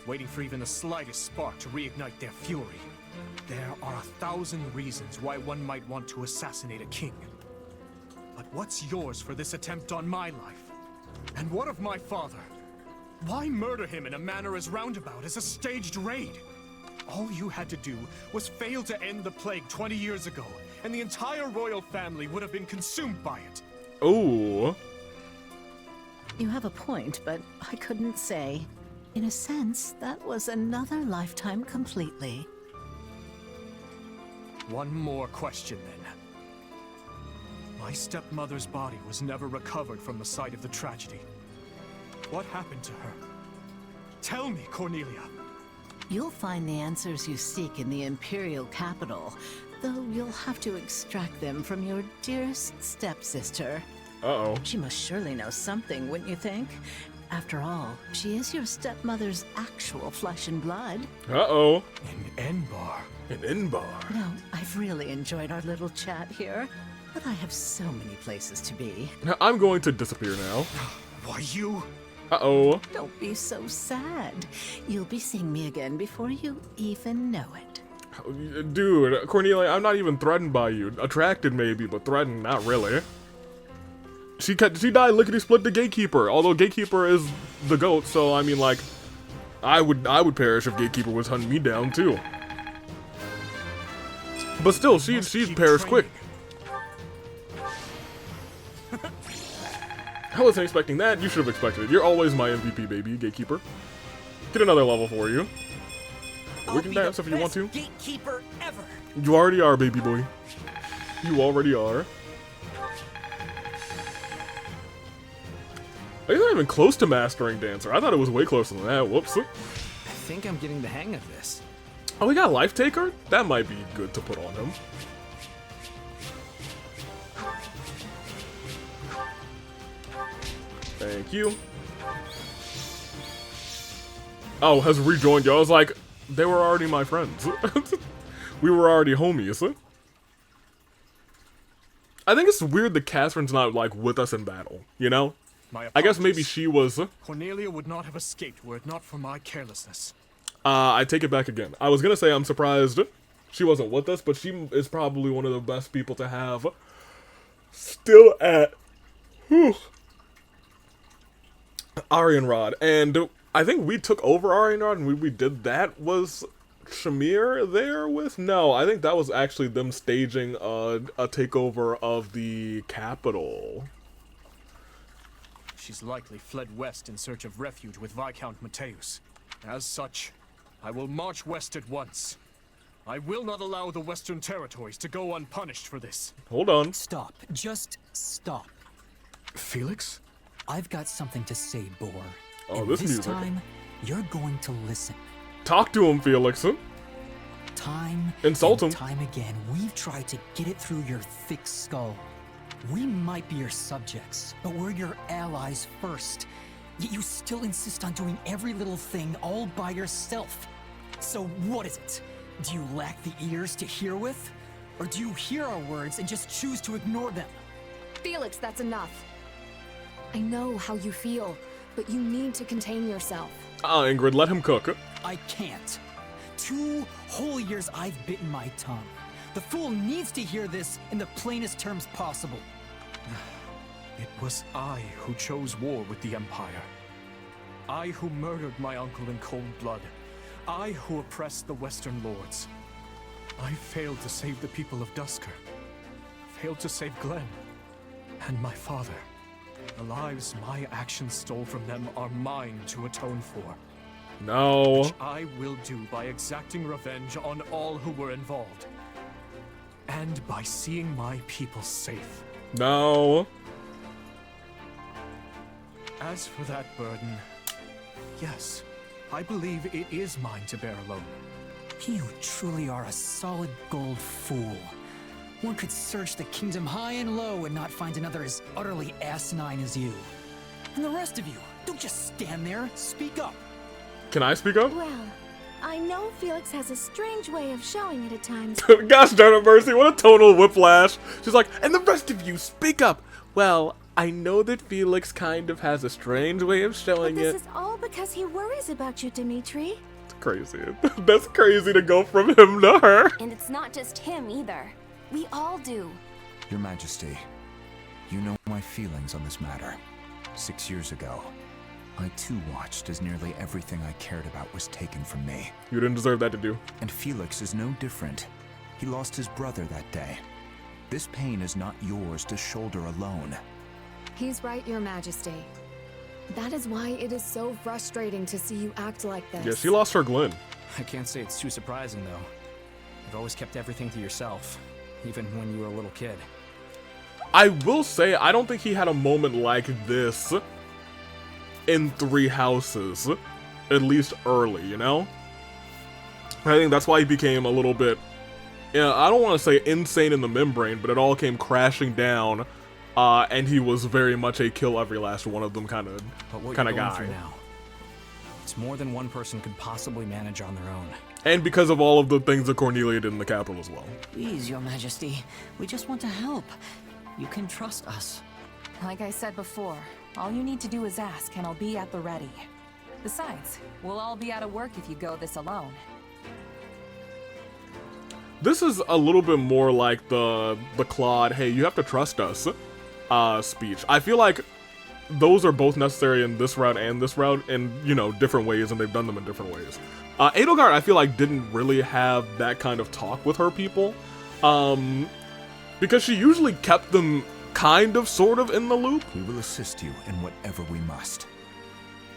waiting for even the slightest spark to reignite their fury, there are 1,000 reasons why one might want to assassinate a king. But what's yours for this attempt on my life? And what of my father? Why murder him in a manner as roundabout as a staged raid? All you had to do was fail to end the plague 20 years ago, and the entire royal family would have been consumed by it. Oh. You have a point, but I couldn't say. In a sense, that was another lifetime completely. One more question, then. My stepmother's body was never recovered from the site of the tragedy. What happened to her? Tell me, Cornelia. You'll find the answers you seek in the Imperial capital, though you'll have to extract them from your dearest stepsister. Uh-oh. She must surely know something, wouldn't you think? After all, she is your stepmother's actual flesh and blood. Uh-oh. An Enbar. An Enbar. No, I've really enjoyed our little chat here, but I have so many places to be. I'm going to disappear now. Why, you? Uh-oh. Don't be so sad. You'll be seeing me again before you even know it. Dude, Cornelia, I'm not even threatened by you. Attracted maybe, but threatened, not really. She died lickety-split the Gatekeeper, although Gatekeeper is the GOAT, so I mean, like, I would perish if Gatekeeper was hunting me down too. But still, she'd perish quick. I wasn't expecting that. You should have expected it. You're always my MVP, baby, Gatekeeper. Get another level for you. We can dance if you want to. Gatekeeper ever. You already are, baby boy. You already are. You're not even close to mastering Dancer. I thought it was way closer than that. Whoops. I think I'm getting the hang of this. Oh, we got Life Taker? That might be good to put on him. Thank you. Oh, has rejoined you. I was like, they were already my friends. We were already homies. I think it's weird that Catherine's not, like, with us in battle, you know? I guess maybe she was... Cornelia would not have escaped were it not for my carelessness. I take it back again. I was gonna say I'm surprised she wasn't with us, but she is probably one of the best people to have still at Arianrod. And I think we took over Arianrod and we did that. Was Shamir there with? No, I think that was actually them staging a takeover of the capital. She's likely fled west in search of refuge with Viscount Mateus. As such, I will march west at once. I will not allow the Western territories to go unpunished for this. Hold on. Stop. Just stop. Felix? I've got something to say, Boar. Oh, and this this music. time, you're going to listen. Talk to him, Felix. Time Insult and him. time again, we've tried to get it through your thick skull. We might be your subjects, but we're your allies first. Yet you still insist on doing every little thing all by yourself. So what is it? Do you lack the ears to hear with? Or do you hear our words and just choose to ignore them? Felix, that's enough. I know how you feel, but you need to contain yourself. Ingrid, let him cook. I can't. 2 whole years I've bitten my tongue. The fool needs to hear this in the plainest terms possible. It was I who chose war with the Empire. I who murdered my uncle in cold blood. I who oppressed the Western Lords. I failed to save the people of Dusker. Failed to save Glenn. And my father. The lives my actions stole from them are mine to atone for. No. Which I will do by exacting revenge on all who were involved. And by seeing my people safe. No. As for that burden, yes, I believe it is mine to bear alone. You truly are a solid gold fool. One could search the kingdom high and low and not find another as utterly asinine as you. And the rest of you, don't just stand there, speak up. Can I speak up? Well, I know Felix has a strange way of showing it at times. Gosh darn it, Mercy, what a tonal whiplash. She's like, and the rest of you, speak up. Well, I know that Felix kind of has a strange way of showing But it. this is all because he worries about you, Dimitri. It's crazy. That's crazy to go from him to her. And it's not just him either. We all do. Your Majesty, you know my feelings on this matter. 6 years ago, I too watched as nearly everything I cared about was taken from me. You didn't deserve that to do. And Felix is no different. He lost his brother that day. This pain is not yours to shoulder alone. He's right, Your Majesty. That is why it is so frustrating to see you act like this. Yeah, she lost her Glenn. I can't say it's too surprising, though. You've always kept everything to yourself, even when you were a little kid. I will say, I don't think he had a moment like this in Three Houses, at least early, you know? I think that's why he became a little bit, yeah, I don't want to say insane in the membrane, but it all came crashing down, and he was very much a kill every last one of them kind of guy. Now, it's more than one person could possibly manage on their own. And because of all of the things that Cornelia did in the capital as well. Please, Your Majesty, we just want to help. You can trust us. Like I said before, all you need to do is ask and I'll be at the ready. Besides, we'll all be out of work if you go this alone. This is a little bit more like the Claude, hey, you have to trust us speech. I feel like those are both necessary in this route and this route in, you know, different ways, and they've done them in different ways. Edelgard, I feel like, didn't really have that kind of talk with her people, because she usually kept them kind of, sort of, in the loop. We will assist you in whatever we must.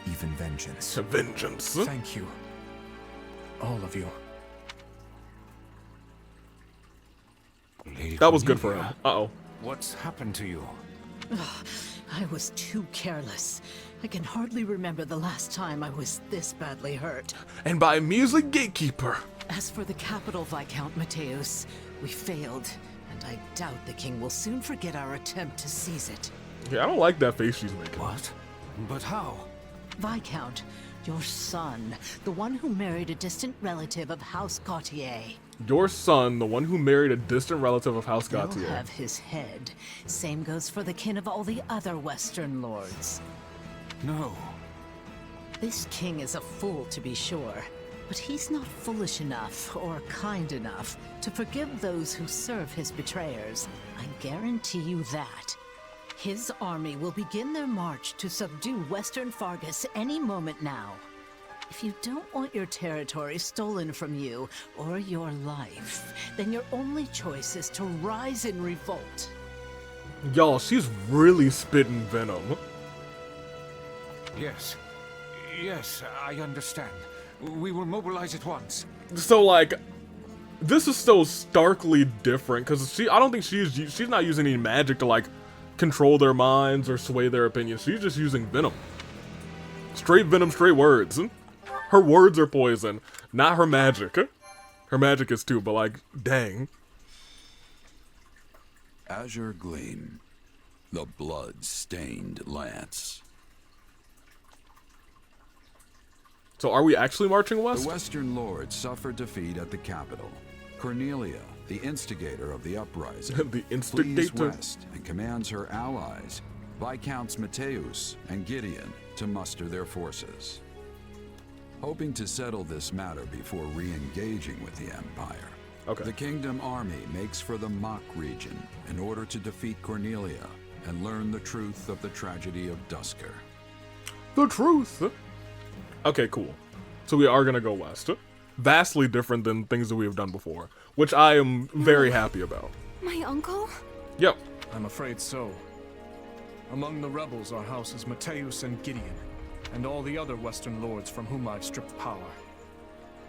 Even vengeance. Vengeance. Thank you. All of you. That was good for him. Uh-oh. What's happened to you? I was too careless. I can hardly remember the last time I was this badly hurt. And by a measly gatekeeper. As for the capital, Viscount Mateus, we failed, and I doubt the king will soon forget our attempt to seize it. Yeah, I don't like that face she's making. What? But how? Viscount, your son, the one who married a distant relative of House Gautier. Your son, the one who married a distant relative of House Gautier. He'll have his head. Same goes for the kin of all the other Western lords. No. This king is a fool, to be sure, but he's not foolish enough or kind enough to forgive those who serve his betrayers. I guarantee you that. His army will begin their march to subdue Western Fargus any moment now. If you don't want your territory stolen from you, or your life, then your only choice is to rise in revolt. Y'all, she's really spitting venom. Yes. Yes, I understand. We will mobilize at once. So, like, this is so starkly different, because I don't think she's not using any magic to, like, control their minds or sway their opinions. She's just using venom. Straight venom, straight words. Her words are poison, not her magic. Her magic is too, but like, dang. Azure Gleam, the blood-stained lance. So are we actually marching west? The Western Lords suffered defeat at the capital. Cornelia, the instigator of the uprising, the instigator, flees west and commands her allies, Viscounts Mateus and Gideon, to muster their forces. Hoping to settle this matter before re-engaging with the Empire, the Kingdom Army makes for the Mach region in order to defeat Cornelia and learn the truth of the tragedy of Duscur. The truth? Okay, cool. So we are gonna go west. Vastly different than things that we have done before, which I am very happy about. My uncle? Yep. I'm afraid so. Among the rebels are houses Mateus and Gideon, and all the other Western Lords from whom I've stripped power.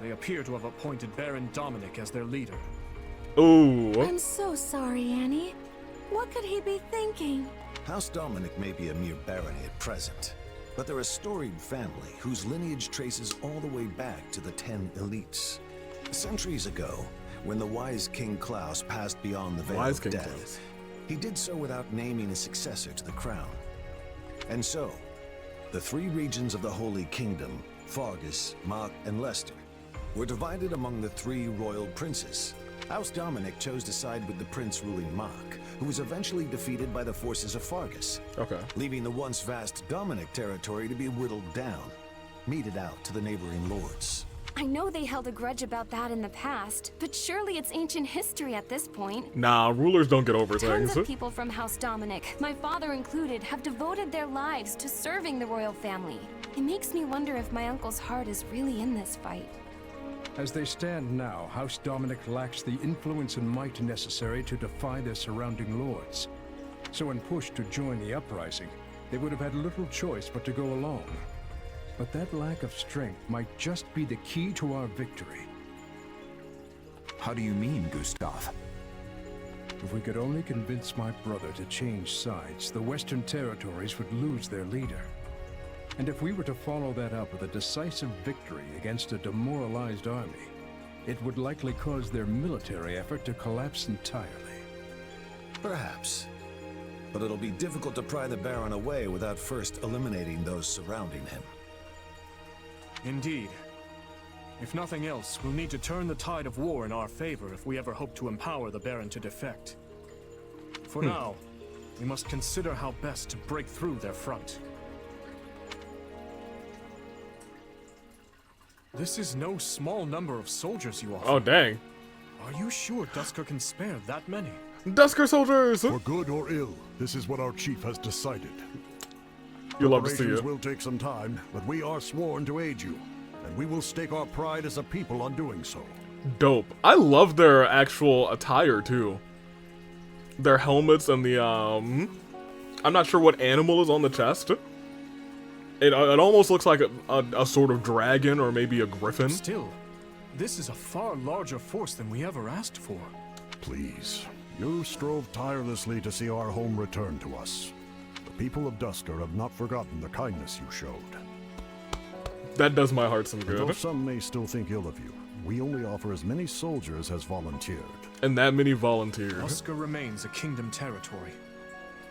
They appear to have appointed Baron Dominic as their leader. Ooh. I'm so sorry, Annie. What could he be thinking? House Dominic may be a mere barony at present, but they're a storied family whose lineage traces all the way back to the 10 elites. Centuries ago, when the wise King Klaus passed beyond the veil of death, he did so without naming a successor to the crown. And so, the 3 regions of the Holy Kingdom, Fargus, Mach, and Leicester, were divided among the 3 royal princes. House Dominic chose to side with the prince ruling Mach, who was eventually defeated by the forces of Fargus, leaving the once vast Dominic territory to be whittled down, meted out to the neighboring lords. I know they held a grudge about that in the past, but surely it's ancient history at this point. Nah, rulers don't get over Tons things. of people from House Dominic, my father included, have devoted their lives to serving the royal family. It makes me wonder if my uncle's heart is really in this fight. As they stand now, House Dominic lacks the influence and might necessary to defy their surrounding lords. So when pushed to join the uprising, they would have had little choice but to go along. But that lack of strength might just be the key to our victory. How do you mean, Gustav? If we could only convince my brother to change sides, the Western territories would lose their leader. And if we were to follow that up with a decisive victory against a demoralized army, it would likely cause their military effort to collapse entirely. Perhaps. But it'll be difficult to pry the Baron away without first eliminating those surrounding him. Indeed. If nothing else, we'll need to turn the tide of war in our favor if we ever hope to empower the Baron to defect. For now, we must consider how best to break through their front. This is no small number of soldiers you offer. Oh, dang. Are you sure Duscur can spare that many? Duscur soldiers! For good or ill, this is what our chief has decided. You'll love to see Preparations it. will take some time, but we are sworn to aid you, and we will stake our pride as a people on doing so. Dope. I love their actual attire, too. Their helmets and the, I'm not sure what animal is on the chest. It almost looks like a sort of dragon or maybe a griffin. Still, this is a far larger force than we ever asked for. Please, you strove tirelessly to see our home return to us. The people of Duscur have not forgotten the kindness you showed. That does my heart some And good. though some may still think ill of you, we only offer as many soldiers as volunteered. And that many volunteered. Duscur remains a kingdom territory.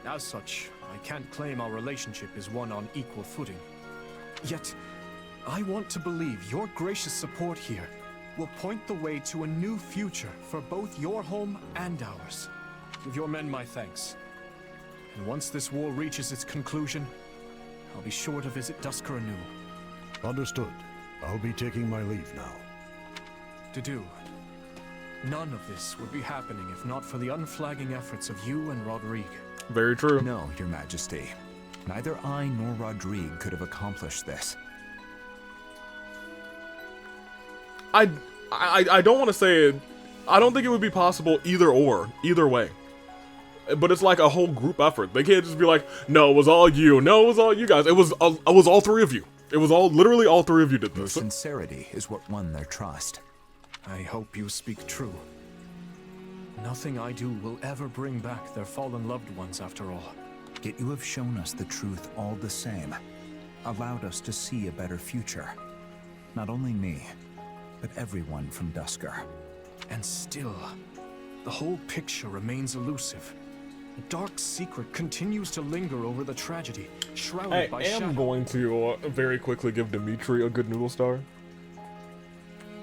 As such, I can't claim our relationship is one on equal footing. Yet, I want to believe your gracious support here will point the way to a new future for both your home and ours. Give your men my thanks. And once this war reaches its conclusion, I'll be sure to visit Duscur anew. Understood. I'll be taking my leave now. To do. None of this would be happening if not for the unflagging efforts of you and Rodrigue. Very true. No, Your Majesty. Neither I nor Rodrigue could have accomplished this. I don't want to say it. I don't think it would be possible either way. But it's like a whole group effort. They can't just be like, no, it was all you. No, it was all you guys. It was all 3 of you. It was literally all 3 of you did Your this. sincerity is what won their trust. I hope you speak true. Nothing I do will ever bring back their fallen loved ones after all. Yet you have shown us the truth all the same. Allowed us to see a better future. Not only me, but everyone from Dusker. And still, the whole picture remains elusive. A dark secret continues to linger over the tragedy, shrouded by shadow. I am going to very quickly give Dimitri a good noodle star.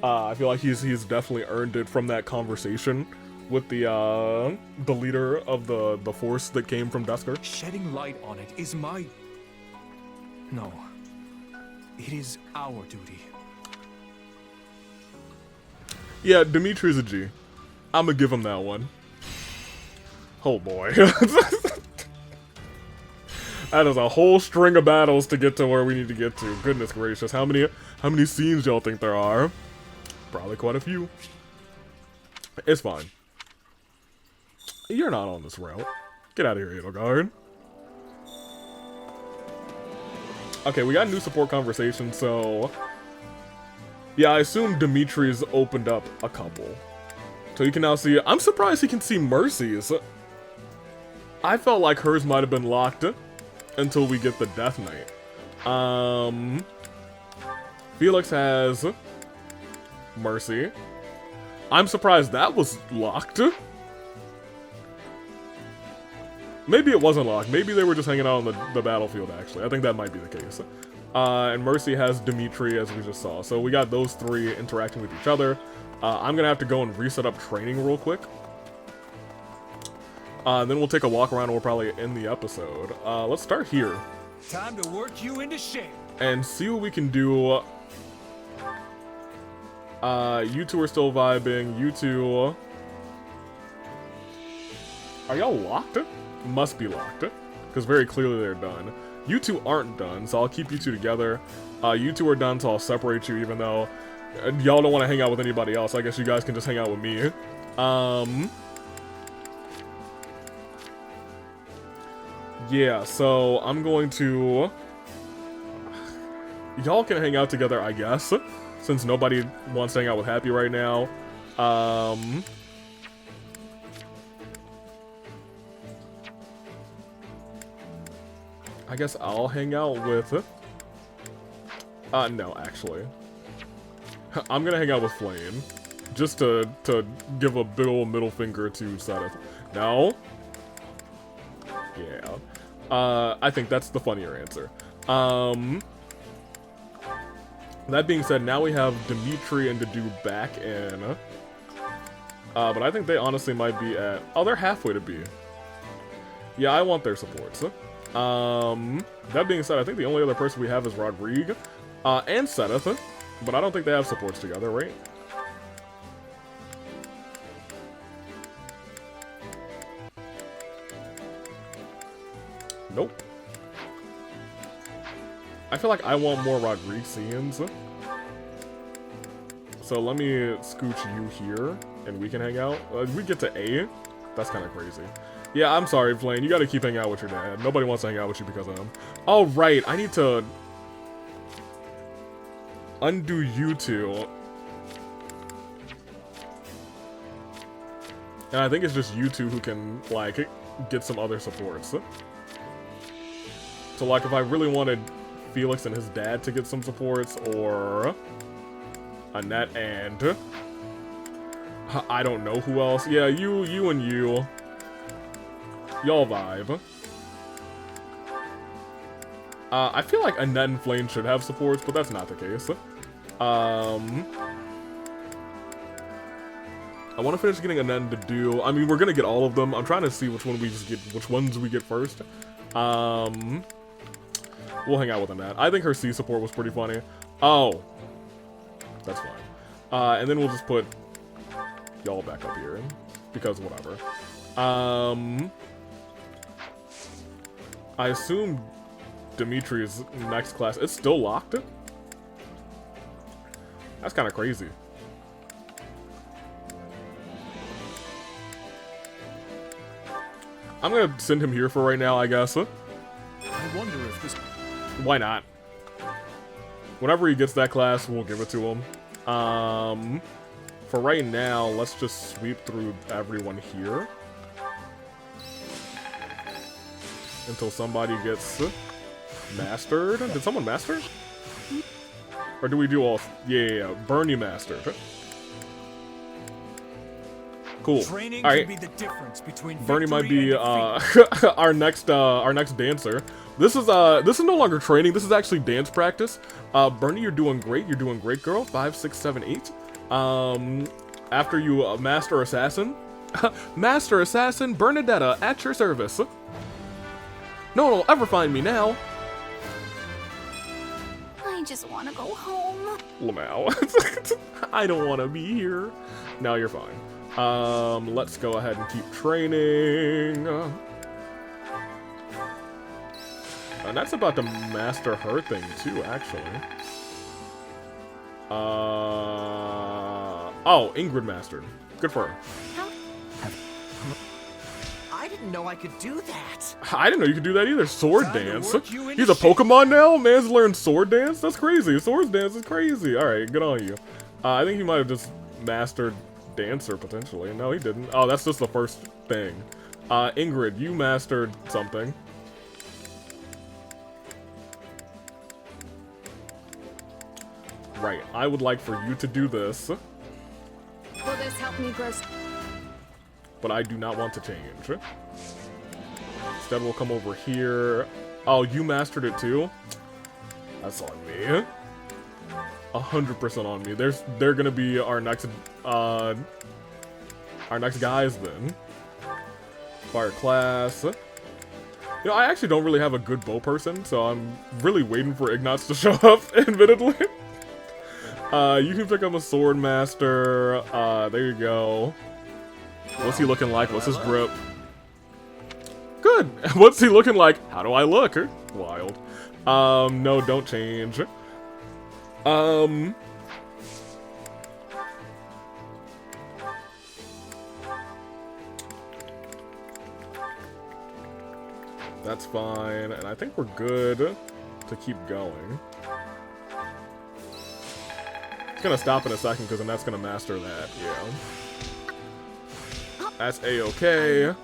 I feel like he's definitely earned it from that conversation with the leader of the force that came from Dusker. Shedding light on it is my... No. It is our duty. Yeah, Dimitri's a G. I'm gonna give him that one. Oh boy. That is a whole string of battles to get to where we need to get to. Goodness gracious, how many scenes y'all think there are? Probably quite a few. It's fine. You're not on this route. Get out of here, Edelgard. Okay, we got a new support conversation, so... Yeah, I assume Dimitri's opened up a couple. So you can now see... I'm surprised he can see Mercy's. I felt like hers might have been locked until we get the Death Knight. Felix has Mercy. I'm surprised that was locked. Maybe it wasn't locked. Maybe they were just hanging out on the battlefield, actually. I think that might be the case. And Mercy has Dimitri, as we just saw. So we got those three interacting with each other. I'm going to have to go and reset up training real quick. Then we'll take a walk around and we'll probably end the episode. Let's start here. Time to work you into shape. And see what we can do. You two are still vibing. You two... Are y'all locked? Must be locked. Because very clearly they're done. You two aren't done, so I'll keep you two together. You two are done, so I'll separate you, even though y'all don't want to hang out with anybody else. I guess you guys can just hang out with me. Yeah, so I'm going to... Y'all can hang out together, I guess, since nobody wants to hang out with Happy right now. I guess I'll hang out with... no, actually. I'm gonna hang out with Flayn. Just to give a big ol' middle finger to Sedith. No? Yeah. I think that's the funnier answer. That being said, now we have Dimitri and Dedue back in. But I think they honestly might be at... Oh, they're halfway to B. Yeah, I want their supports. That being said, I think the only other person we have is Rodrigue, and Sedith, but I don't think they have supports together, right? Nope. I feel like I want more Rodrigueans. So let me scooch you here, and we can hang out. We get to A? That's kind of crazy. Yeah, I'm sorry, Flayn. You gotta keep hanging out with your dad. Nobody wants to hang out with you because of him. Oh, right. I need to undo you two. And I think it's just you two who can, like, get some other supports. So, like, if I really wanted Felix and his dad to get some supports, or Annette and... I don't know who else. Yeah, you and you. Y'all vibe. I feel like Annette and Flayn should have supports, but that's not the case. I want to finish getting Annette to do. I mean, we're gonna get all of them. I'm trying to see which ones we get first. We'll hang out with Annette. I think her C support was pretty funny. Oh, that's fine. And then we'll just put y'all back up here because whatever. I assume Dimitri's next class. It's still locked? That's kind of crazy. I'm gonna send him here for right now, I guess. I wonder if this... Why not? Whenever he gets that class, we'll give it to him. For right now, let's just sweep through everyone here. Until somebody gets mastered. Did someone master? Or do we do all? Yeah. Bernie mastered. Cool. Training All right. can be the difference between Bernie might victory be and our next dancer. This is no longer training. This is actually dance practice. Bernie, you're doing great. You're doing great, girl. 5, 6, 7, 8. After you master assassin, master assassin Bernadetta at your service. No one will ever find me now. I just want to go home. Lamau. I don't want to be here. No, you're fine. Let's go ahead and keep training. And that's about to master her thing too, actually. Oh, Ingrid mastered. Good for her. I didn't know I could do that. I didn't know you could do that either. Sword dance. He's a Pokemon now? Man's learned sword dance? That's crazy. Sword dance is crazy. Alright, good on you. I think he might have just mastered Dancer, potentially. No, he didn't. Oh, that's just the first thing. Ingrid, you mastered something. Right, I would like for you to do this. Will this help me grow? But I do not want to change. Instead, we'll come over here. Oh, you mastered it too? That's on me. 100% on me. They're gonna be our next guys then. Fire class. You know, I actually don't really have a good bow person, so I'm really waiting for Ignatz to show up, admittedly. You can pick up a sword master. There you go. What's he looking like? What's his grip? Good. What's he looking like? How do I look? Wild. No, don't change. That's fine, and I think we're good to keep going. It's gonna stop in a second because Annette's gonna master that, yeah. That's a-okay.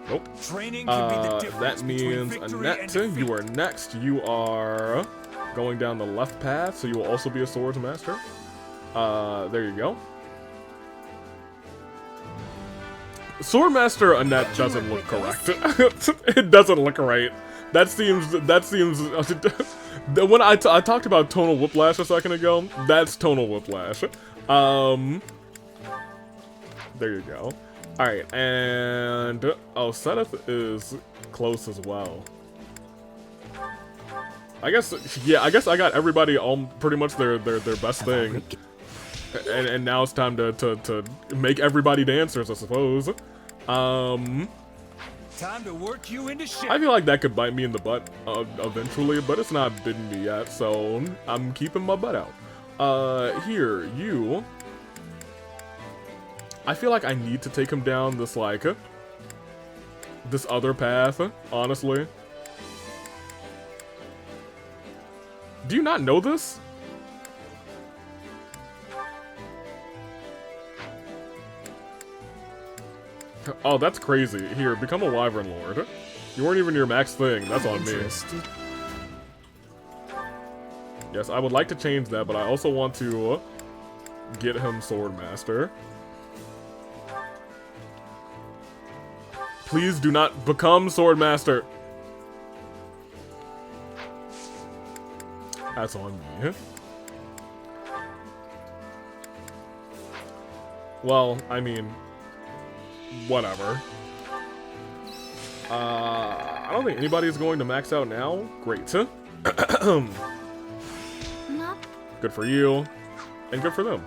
Nope. That means Annette, you are next. You are going down the left path, so you will also be a swords master. There you go. Swordmaster Annette doesn't look correct. It doesn't look right. That seems when I talked about tonal whiplash a second ago, that's tonal whiplash. There you go. Alright, and oh, Sedith is close as well. I guess I got everybody on pretty much their best thing. And now it's time to make everybody dancers, I suppose. time to work you into shape. I feel like that could bite me in the butt eventually, but it's not bitten me yet, so I'm keeping my butt out. Here, you. I feel like I need to take him down this, like, this other path, honestly. Do you not know this? Oh, that's crazy. Here, become a Wyvern Lord. You weren't even your max thing. That's on me. Yes, I would like to change that, but I also want to get him Swordmaster. Please do not become Swordmaster. That's on me. Well, I mean, whatever. I don't think anybody is going to max out now. Great. No. Good for you, and good for them.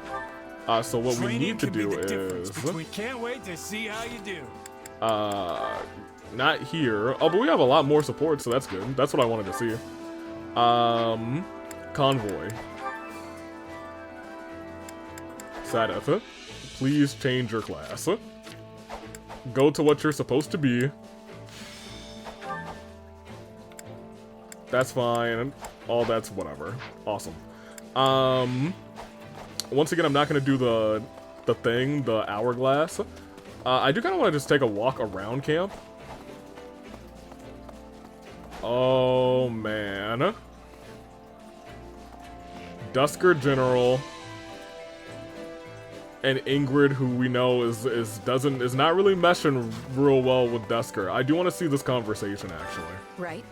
So what we need to do is... We can't wait to see how you do. Not here. Oh, but we have a lot more support, so that's good. That's what I wanted to see. Convoy. Sadeth, please change your class. Go to what you're supposed to be. That's fine. All that's whatever. Awesome. Once again, I'm not gonna do the thing, the hourglass. I do kind of want to just take a walk around camp. Oh, man. Dusker General and Ingrid, who we know is not really meshing real well with Dusker. I do want to see this conversation actually. Right.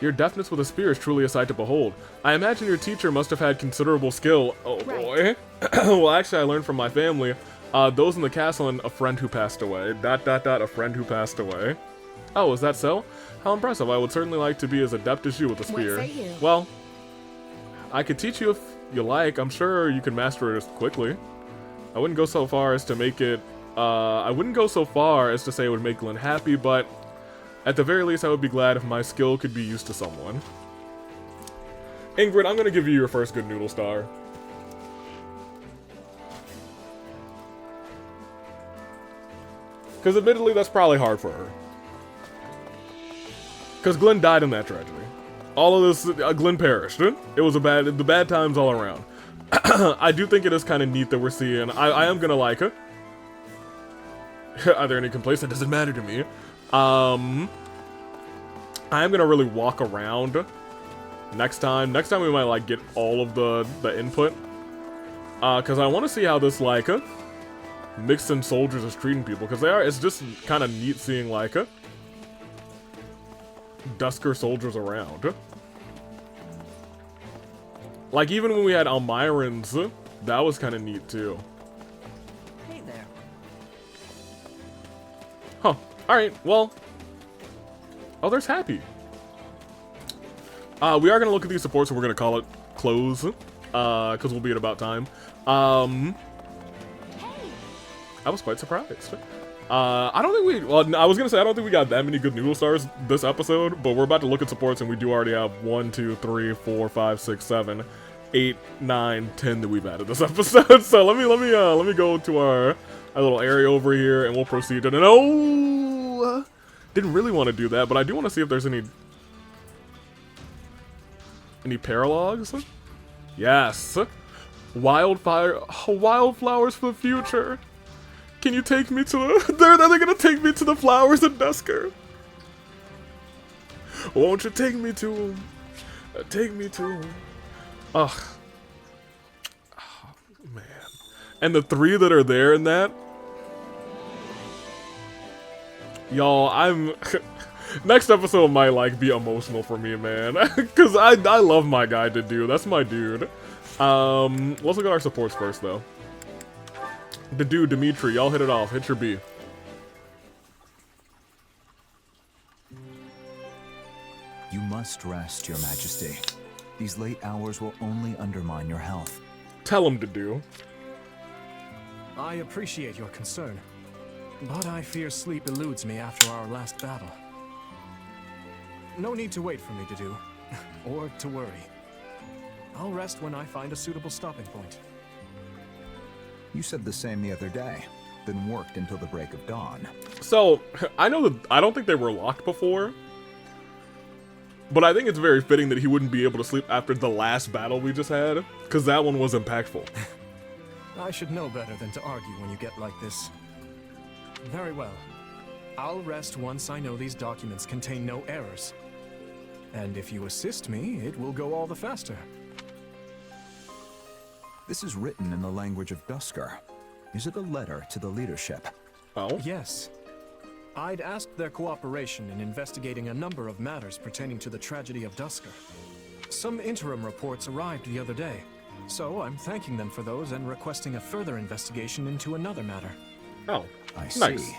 Your deftness with a spear is truly a sight to behold. I imagine your teacher must have had considerable skill. Oh boy. Well, actually, I learned from my family. Those in the castle and a friend who passed away. ... A friend who passed away. Oh, is that so? How impressive. I would certainly like to be as adept as you with a spear. What say you? Well, I could teach you if you like. I'm sure you can master it quickly. I wouldn't go so far as to make it... I wouldn't go so far as to say it would make Glenn happy, but at the very least, I would be glad if my skill could be used to someone. Ingrid, I'm gonna give you your first good noodle star. Because admittedly, that's probably hard for her. Because Glenn died in that tragedy. All of this, Glenn perished. It was the bad times all around. I do think it is kind of neat that we're seeing, I am gonna like her. Are there any complaints? That doesn't matter to me. I am gonna really walk around next time. Next time we might like get all of the input. Cause I wanna see how this like mixed in soldiers is treating people, because it's just kind of neat seeing like Dusker soldiers around. Like even when we had Almirans, that was kind of neat too. Hey there. Huh. Alright, well. Oh, there's Happy. We are going to look at these supports, and we're going to call it close. Because we'll be at about time. I was quite surprised. I don't think we... Well, I was going to say, I don't think we got that many good noodle stars this episode, but we're about to look at supports, and we do already have 1, 2, 3, 4, 5, 6, 7, 8, 9, 10 that we've added this episode. So let me go to our little area over here, and we'll proceed to... No! Didn't really want to do that, but I do want to see if there's any paralogs. Yes. Wildflowers for the future. Can you take me to the... They're gonna take me to the flowers in Dusker. Won't you take me to them? Take me to them. Ugh. Oh, man. And the 3 that are there in that... Y'all, I'm... Next episode might, like, be emotional for me, man. Because I love my guy to do. That's my dude. Let's look at our supports first, though. The dude, Dimitri, y'all hit it off. Hit your B. You must rest, Your Majesty. These late hours will only undermine your health. Tell him to do. I appreciate your concern, but I fear sleep eludes me after our last battle. No need to wait for me to do, or to worry. I'll rest when I find a suitable stopping point. You said the same the other day, then worked until the break of dawn. So, I know that I don't think they were locked before, but I think it's very fitting that he wouldn't be able to sleep after the last battle we just had, because that one was impactful. I should know better than to argue when you get like this. Very well. I'll rest once I know these documents contain no errors. And if you assist me, it will go all the faster. This is written in the language of Dusker. Is it a letter to the leadership? Oh? Yes. I'd asked their cooperation in investigating a number of matters pertaining to the tragedy of Dusker. Some interim reports arrived the other day, so I'm thanking them for those and requesting a further investigation into another matter. Oh, I nice. see.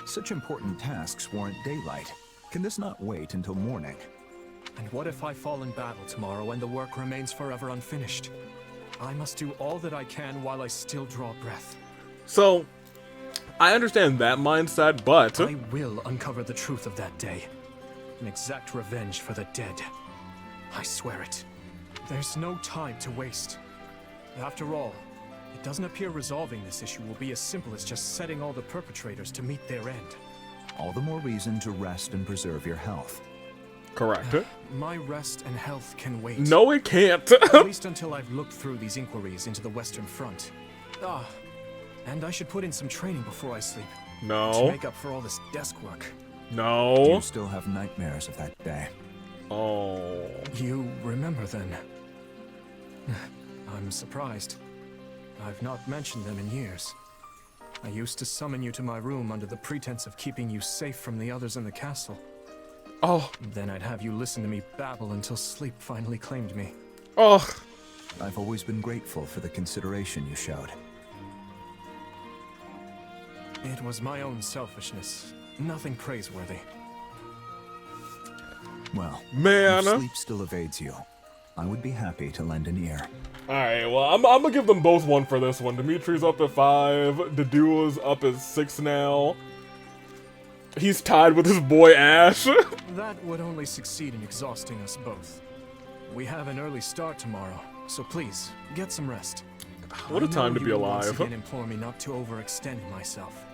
Such important tasks warrant daylight. Can this not wait until morning? And what if I fall in battle tomorrow and the work remains forever unfinished? I must do all that I can while I still draw breath. So, I understand that mindset, but... I will uncover the truth of that day. And exact revenge for the dead. I swear it. There's no time to waste. After all, it doesn't appear resolving this issue will be as simple as just setting all the perpetrators to meet their end. All the more reason to rest and preserve your health. Correct. My rest and health can wait. No, it can't. At least until I've looked through these inquiries into the Western Front. And I should put in some training before I sleep. No. To make up for all this desk work. No. Do you still have nightmares of that day? Oh. You remember then? I'm surprised. I've not mentioned them in years. I used to summon you to my room under the pretense of keeping you safe from the others in the castle. Oh. Then I'd have you listen to me babble until sleep finally claimed me. Oh. I've always been grateful for the consideration you showed. It was my own selfishness. Nothing praiseworthy. Well, man, if sleep still evades you, I would be happy to lend an ear. Alright, well, I'm gonna give them both one for this one. Dimitri's up at 5, Dedua's up at 6 now. He's tied with his boy Ash. That would only succeed in exhausting us both. We have an early start tomorrow, so please, get some rest. What a time to be alive. Once again implore me not to overextend myself.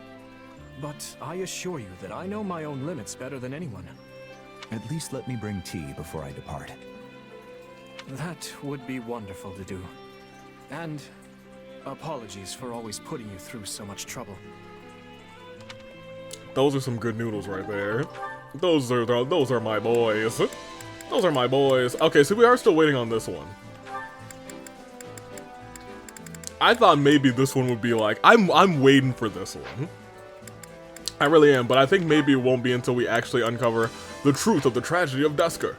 But I assure you that I know my own limits better than anyone. At least let me bring tea before I depart. That would be wonderful to do. And apologies for always putting you through so much trouble. Those are some good noodles right there. Those are my boys. Those are my boys. Okay, so we are still waiting on this one. I thought maybe this one would be like, I'm waiting for this one. I really am, but I think maybe it won't be until we actually uncover the truth of the tragedy of Dusker.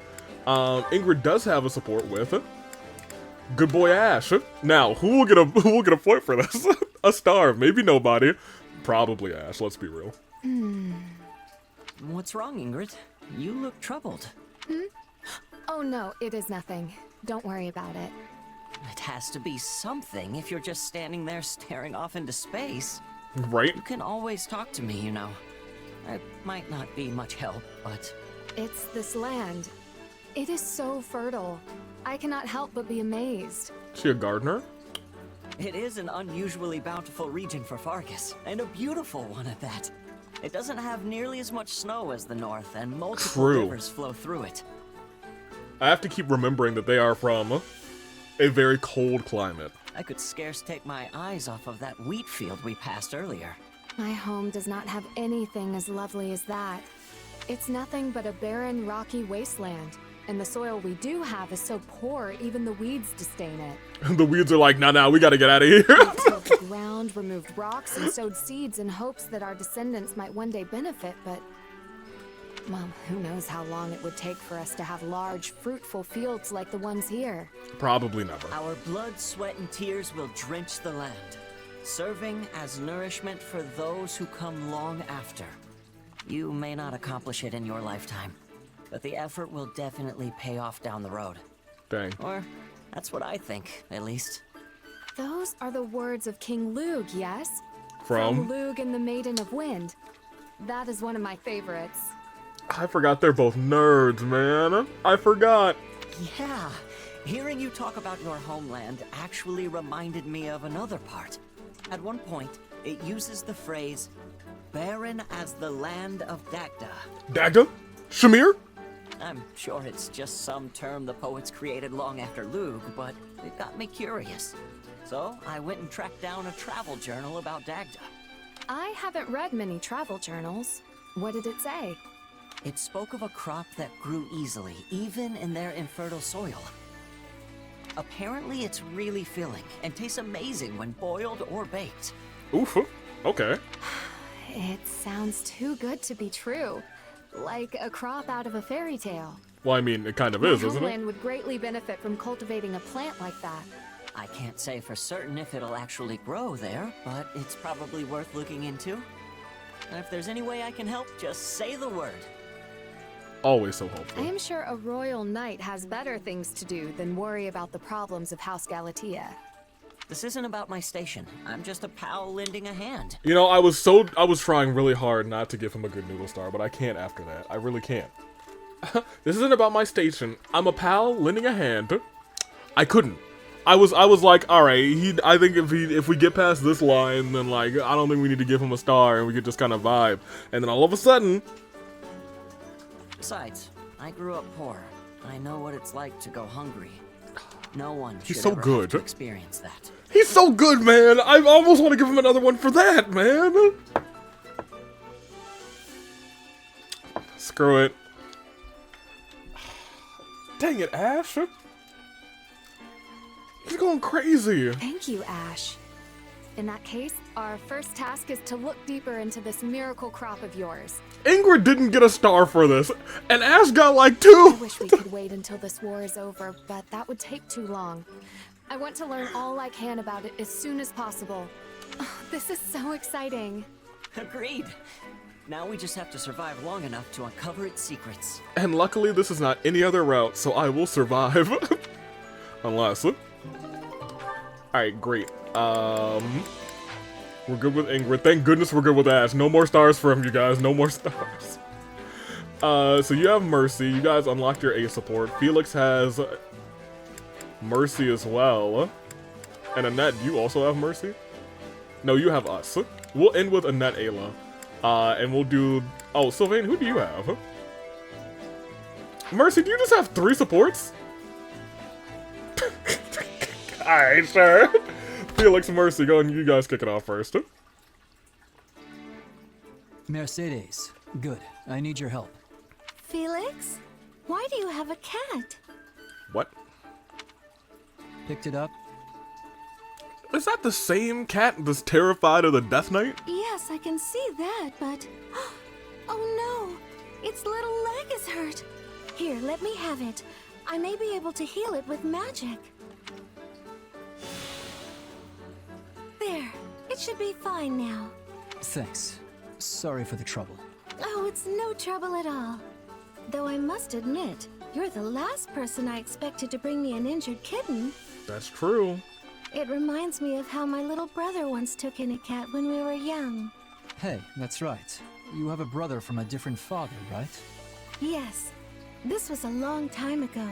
Ingrid does have a support with good boy Ash. Now, who will get a point for this? A star, maybe nobody. Probably Ash, let's be real. What's wrong, Ingrid? You look troubled. Oh no, it is nothing. Don't worry about it. It has to be something if you're just standing there staring off into space. Right? You can always talk to me, you know. I might not be much help, but... It's this land. It is so fertile. I cannot help but be amazed. Is she a gardener? It is an unusually bountiful region for Fargus, and a beautiful one at that. It doesn't have nearly as much snow as the north, and multiple rivers flow through it. I have to keep remembering that they are from a very cold climate. I could scarce take my eyes off of that wheat field we passed earlier. My home does not have anything as lovely as that. It's nothing but a barren, rocky wasteland. And the soil we do have is so poor, even the weeds disdain it. The weeds are like, nah, we gotta get out of here. We tilled the ground, removed rocks, and sowed seeds in hopes that our descendants might one day benefit, but... well, who knows how long it would take for us to have large, fruitful fields like the ones here. Probably never. Our blood, sweat, and tears will drench the land, serving as nourishment for those who come long after. You may not accomplish it in your lifetime, but the effort will definitely pay off down the road. Dang. Or, that's what I think, at least. Those are the words of King Lugh, yes? From Lugh and the Maiden of Wind. That is one of my favorites. I forgot they're both nerds, man. I forgot. Yeah, hearing you talk about your homeland actually reminded me of another part. At one point, it uses the phrase, barren as the land of Dagda. Dagda? Shamir? I'm sure it's just some term the poets created long after Lugh, but it got me curious. So I went and tracked down a travel journal about Dagda. I haven't read many travel journals. What did it say? It spoke of a crop that grew easily, even in their infertile soil. Apparently it's really filling, and tastes amazing when boiled or baked. Oof, okay. It sounds too good to be true. Like a crop out of a fairy tale. Well, I mean, it kind of My is, isn't it? homeland would greatly benefit from cultivating a plant like that. I can't say for certain if it'll actually grow there, but it's probably worth looking into. And if there's any way I can help, just say the word. Always so I helpful. am sure a royal knight has better things to do than worry about the problems of House Galatea. This isn't about my station. I'm just a pal lending a hand. You know, I was trying really hard not to give him a good noodle star, but I can't after that. I really can't. This isn't about my station. I'm a pal lending a hand. I couldn't. I was like, all right. I think if we get past this line, then like I don't think we need to give him a star, and we could just kind of vibe. And then all of a sudden. Besides, I grew up poor. I know what it's like to go hungry. No one should He's so ever good. have to experience that. He's so good, man. I almost want to give him another one for that, man. Screw it. Dang it, Ash. He's going crazy. Thank you, Ash. In that case, our first task is to look deeper into this miracle crop of yours. Ingrid didn't get a star for this, and Ash got like 2. I wish we could wait until this war is over, but that would take too long. I want to learn all I can about it as soon as possible. Oh, this is so exciting. Agreed. Now we just have to survive long enough to uncover its secrets. And luckily this is not any other route, so I will survive. Unless... Alright, great. We're good with Ingrid. Thank goodness we're good with Ash. No more stars for him, you guys. No more stars. So you have Mercy. You guys unlocked your A support. Felix has Mercy as well. And Annette, do you also have Mercy? No, you have us. We'll end with Annette Ayla. And we'll do... Oh, Sylvain, who do you have? Mercy, do you just have 3 supports? Alright, sure. Felix, Mercy, go and you guys kick it off first. Mercedes, good. I need your help. Felix? Why do you have a cat? What? Picked it up. Is that the same cat that's terrified of the Death Knight? Yes, I can see that, but... Oh no! Its little leg is hurt! Here, let me have it. I may be able to heal it with magic. There. It should be fine now. Thanks. Sorry for the trouble. Oh, it's no trouble at all. Though I must admit, you're the last person I expected to bring me an injured kitten. That's true. It reminds me of how my little brother once took in a cat when we were young. Hey, that's right. You have a brother from a different father, right? Yes. This was a long time ago,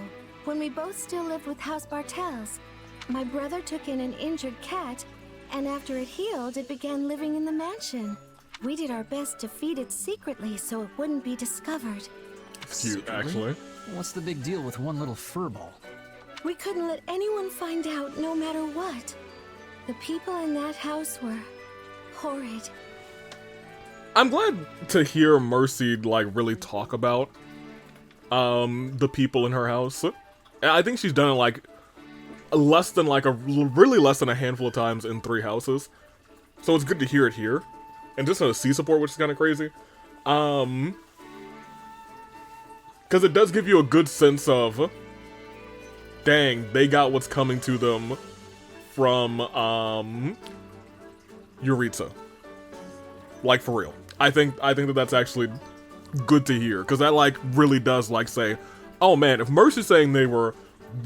when we both still lived with House Bartels. My brother took in an injured cat, and after it healed, it began living in the mansion. We did our best to feed it secretly so it wouldn't be discovered. Cute, actually. What's the big deal with one little furball? We couldn't let anyone find out, no matter what. The people in that house were horrid. I'm glad to hear Mercy, like, really talk about the people in her house. And I think she's done it, like, less than a handful of times in 3 houses. So it's good to hear it here. And just on a C support, which is kind of crazy. Because it does give you a good sense of, dang, they got what's coming to them from, Yuritsa. Like, for real. I think that that's actually good to hear. Because that, like, really does, like, say, oh man, if Mercy's saying they were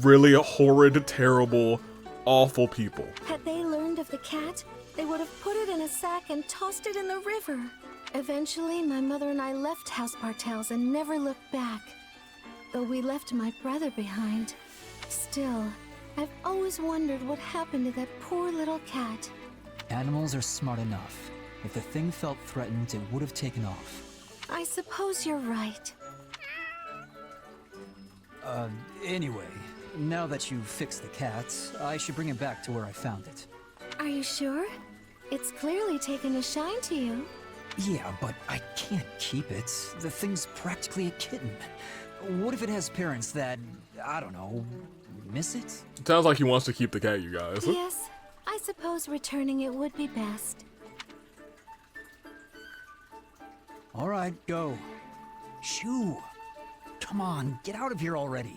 really horrid, terrible, awful people. Had they learned of the cat, they would have put it in a sack and tossed it in the river. Eventually, my mother and I left House Bartels and never looked back. Though we left my brother behind. Still, I've always wondered what happened to that poor little cat. Animals are smart enough. If the thing felt threatened, it would have taken off. I suppose you're right. Anyway, now that you've fixed the cat, I should bring it back to where I found it. Are you sure? It's clearly taken a shine to you. Yeah, but I can't keep it. The thing's practically a kitten. What if it has parents that, I don't know, miss it? It sounds like he wants to keep the cat, you guys. Yes, I suppose returning it would be best. All right, go. Shoo! Come on, get out of here already.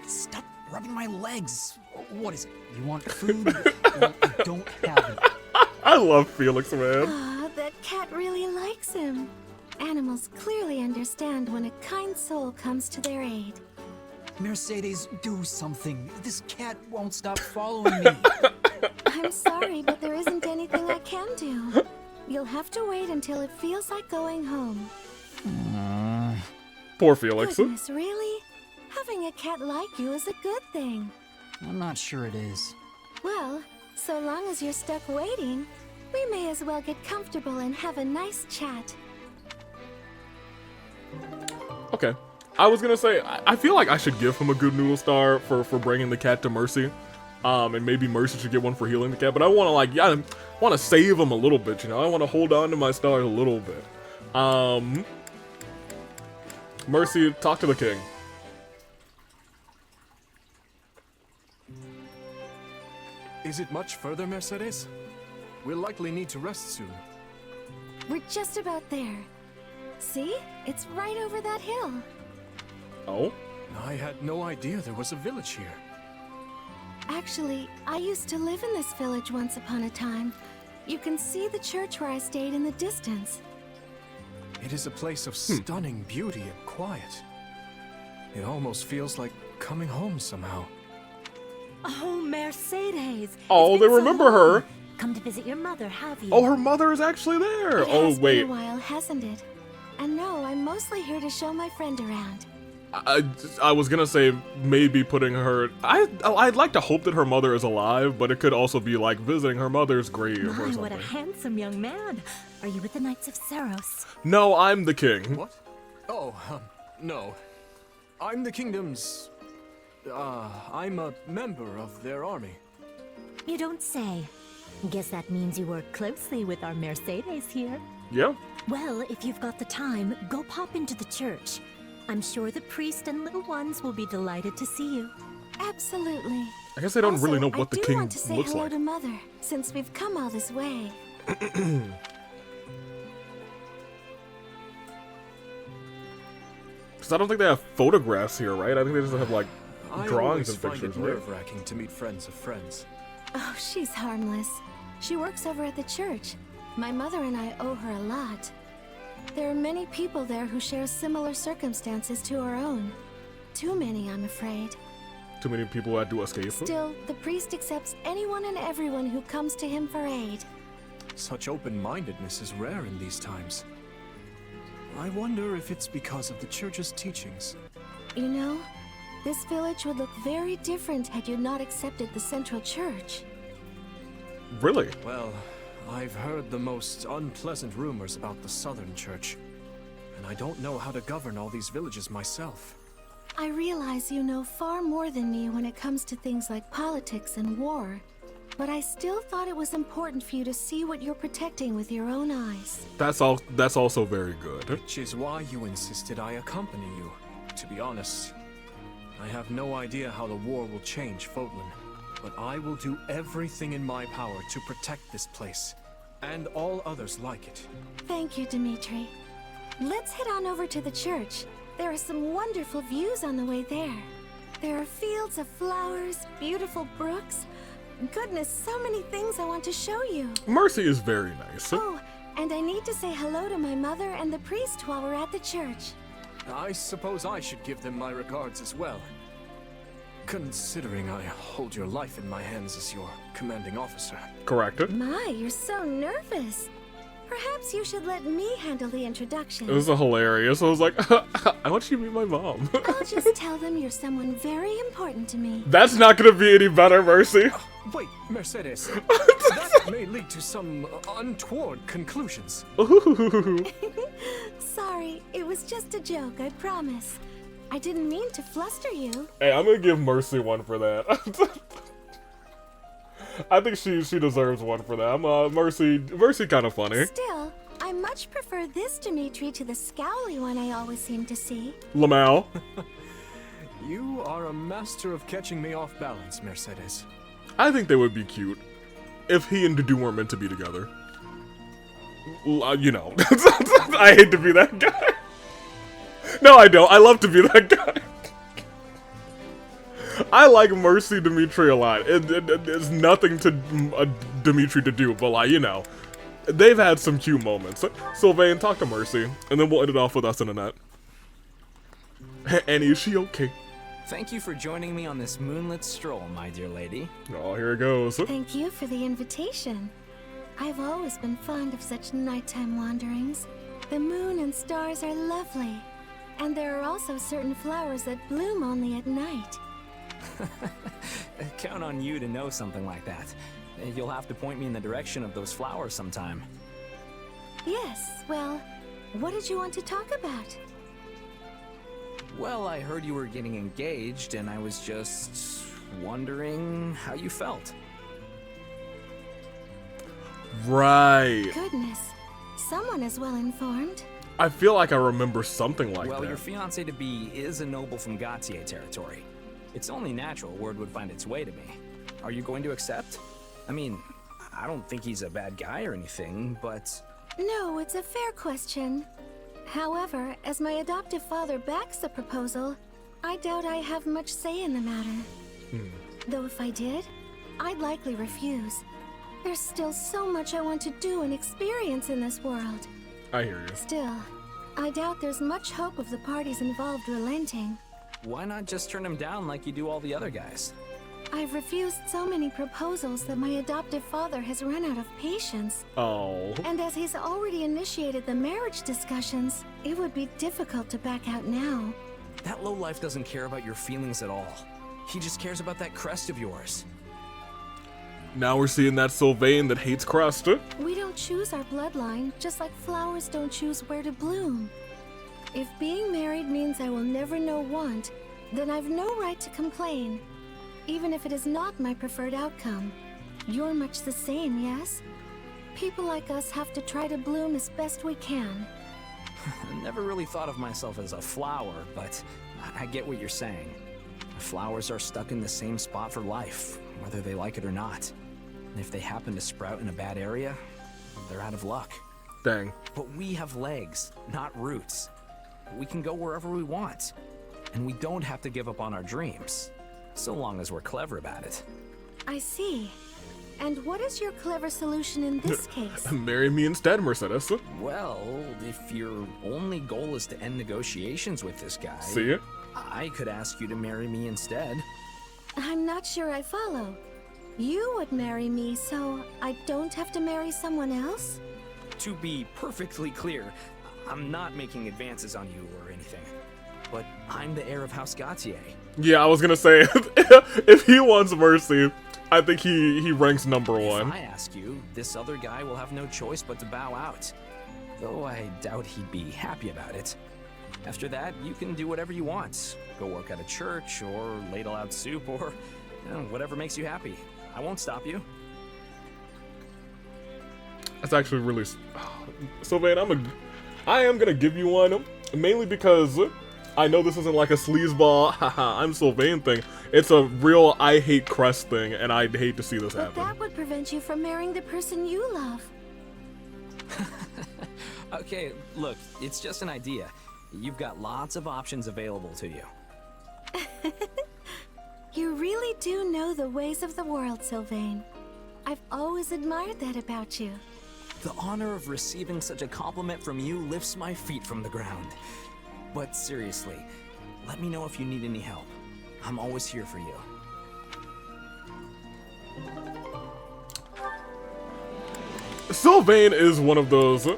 Stop rubbing my legs. What is it? You want food? Well, I don't have it. I love Felix, man. Ah, that cat really likes him. Animals clearly understand when a kind soul comes to their aid. Mercedes, do something. This cat won't stop following me. I'm sorry, but there isn't anything I can do. You'll have to wait until it feels like going home. Poor Felix. Goodness, really? Having a cat like you is a good thing. I'm not sure it is. Well, so long as you're stuck waiting, we may as well get comfortable and have a nice chat. Okay. I was gonna say, I feel like I should give him a good noodle star for bringing the cat to Mercy. And maybe Mercy should get one for healing the cat, but I want to, like, yeah, I want to save him a little bit, you know? I want to hold on to my stars a little bit. Mercy, talk to the king. Is it much further, Mercedes? We'll likely need to rest soon. We're just about there. See? It's right over that hill. Oh? I had no idea there was a village here. Actually, I used to live in this village once upon a time. You can see the church where I stayed in the distance. It is a place of stunning beauty and quiet. It almost feels like coming home somehow. Oh, Mercedes. Oh, they remember her. Come to visit your mother, have you? Oh, her mother is actually there. It Oh, has wait. been a while, hasn't it? And no, I'm mostly here to show my friend around. I was gonna say maybe putting her. I'd like to hope that her mother is alive, but it could also be like visiting her mother's grave or My, something. what a handsome young man. Are you with the Knights of Saros? No, I'm the king. What? Oh, no. I'm the kingdom's... I'm a member of their army. You don't say. Guess that means you work closely with our Mercedes here. Yeah. Well, if you've got the time, go pop into the church. I'm sure the priest and little ones will be delighted to see you. Absolutely. I guess they don't really know what the I do king want to say looks hello like. to Mother, since we've come all this way. Because I don't think they have photographs here, right? I think they just have like drawings and I always pictures, find it right? nerve-wracking to meet friends of friends. Oh, she's harmless. She works over at the church. My mother and I owe her a lot. There are many people there who share similar circumstances to our own. Too many, I'm afraid. Too many people had to escape. Still, the priest accepts anyone and everyone who comes to him for aid. Such open-mindedness is rare in these times. I wonder if it's because of the church's teachings. You know, this village would look very different had you not accepted the central church. Really? Well, I've heard the most unpleasant rumors about the southern church, and I don't know how to govern all these villages myself. I realize you know far more than me when it comes to things like politics and war, but I still thought it was important for you to see what you're protecting with your own eyes. That's also very good. Which is why you insisted I accompany you. To be honest, I have no idea how the war will change Fodlan, but I will do everything in my power to protect this place, and all others like it. Thank you, Dimitri. Let's head on over to the church. There are some wonderful views on the way there. There are fields of flowers, beautiful brooks. Goodness, so many things I want to show you. Mercy is very nice. Oh, and I need to say hello to my mother and the priest while we're at the church. I suppose I should give them my regards as well. Considering I hold your life in my hands as your commanding officer. Correct. My, you're so nervous. Perhaps you should let me handle the introduction. It was hilarious. I was like, I want you to meet my mom. I'll just tell them you're someone very important to me. That's not gonna be any better, Mercy. Wait, Mercedes. That may lead to some untoward conclusions. Sorry, it was just a joke, I promise. I didn't mean to fluster you. Hey, I'm gonna give Mercy one for that. I think she deserves one for that. Mercy kind of funny. Still, I much prefer this Dimitri to the scowly one I always seem to see. Lamau. You are a master of catching me off balance, Mercedes. I think they would be cute if he and Dudu weren't meant to be together. You know, I hate to be that guy. No, I don't. I love to be that guy. I like Mercy Dimitri a lot. It's nothing to Dimitri to do, but like, you know, they've had some cute moments. Sylvain, talk to Mercy, and then we'll end it off with us in a net. Annie, is she okay? Thank you for joining me on this moonlit stroll, my dear lady. Oh, here it goes. Thank you for the invitation. I've always been fond of such nighttime wanderings. The moon and stars are lovely, and there are also certain flowers that bloom only at night. Count on you to know something like that. You'll have to point me in the direction of those flowers sometime. Yes, well, what did you want to talk about? Well, I heard you were getting engaged, and I was just wondering how you felt. Right. Goodness, someone is well informed. I feel like I remember something like Well, that. your fiancé-to-be is a noble from Gautier territory. It's only natural word would find its way to me. Are you going to accept? I mean, I don't think he's a bad guy or anything, but... No, it's a fair question. However, as my adoptive father backs the proposal, I doubt I have much say in the matter. Though if I did, I'd likely refuse. There's still so much I want to do and experience in this world. I hear you. Still, I doubt there's much hope of the parties involved relenting. Why not just turn him down like you do all the other guys? I've refused so many proposals that my adoptive father has run out of patience. Oh. And as he's already initiated the marriage discussions, it would be difficult to back out now. That lowlife doesn't care about your feelings at all. He just cares about that crest of yours. Now we're seeing that Sylvain that hates crust. We don't choose our bloodline, just like flowers don't choose where to bloom. If being married means I will never know want, then I've no right to complain. Even if it is not my preferred outcome. You're much the same, yes? People like us have to try to bloom as best we can. I never really thought of myself as a flower, but I get what you're saying. Flowers are stuck in the same spot for life, whether they like it or not. And if they happen to sprout in a bad area, they're out of luck. Dang. But we have legs, not roots. We can go wherever we want. And we don't have to give up on our dreams, so long as we're clever about it. I see. And what is your clever solution in this case? Marry me instead, Mercedes. Well, if your only goal is to end negotiations with this guy... See? I could ask you to marry me instead. I'm not sure I follow. You would marry me, so I don't have to marry someone else? To be perfectly clear, I'm not making advances on you or anything. But I'm the heir of House Gautier. Yeah, I was gonna say, if he wants mercy, I think he ranks number one. If I ask you, this other guy will have no choice but to bow out. Though I doubt he'd be happy about it. After that, you can do whatever you want. Go work at a church, or ladle out soup, or whatever makes you happy. I won't stop you. That's actually really... Sylvain, I am gonna give you one, mainly because I know this isn't like a sleazeball, haha, I'm Sylvain thing. It's a real I hate crest thing, and I'd hate to see this happen. But that would prevent you from marrying the person you love. Okay, look, it's just an idea. You've got lots of options available to you. You really do know the ways of the world, Sylvain. I've always admired that about you. The honor of receiving such a compliment from you lifts my feet from the ground. But seriously, let me know if you need any help. I'm always here for you. Sylvain is one of those...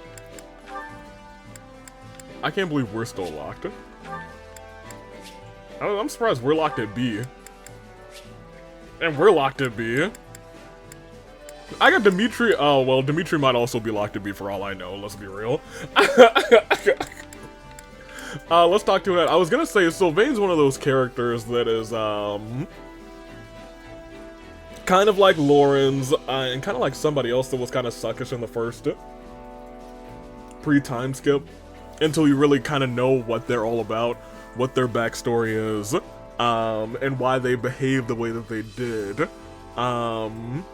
I can't believe we're still locked. I'm surprised we're locked at B. And we're locked at B. I got Dimitri. Oh, well, Dimitri might also be locked at B for all I know. Let's be real. Let's talk to it. I was gonna say, Sylvain's one of those characters that is, kind of like Lauren's, and kind of like somebody else that was kind of suckish in the first pre-time skip. Until you really kind of know what they're all about, what their backstory is, and why they behave the way that they did. And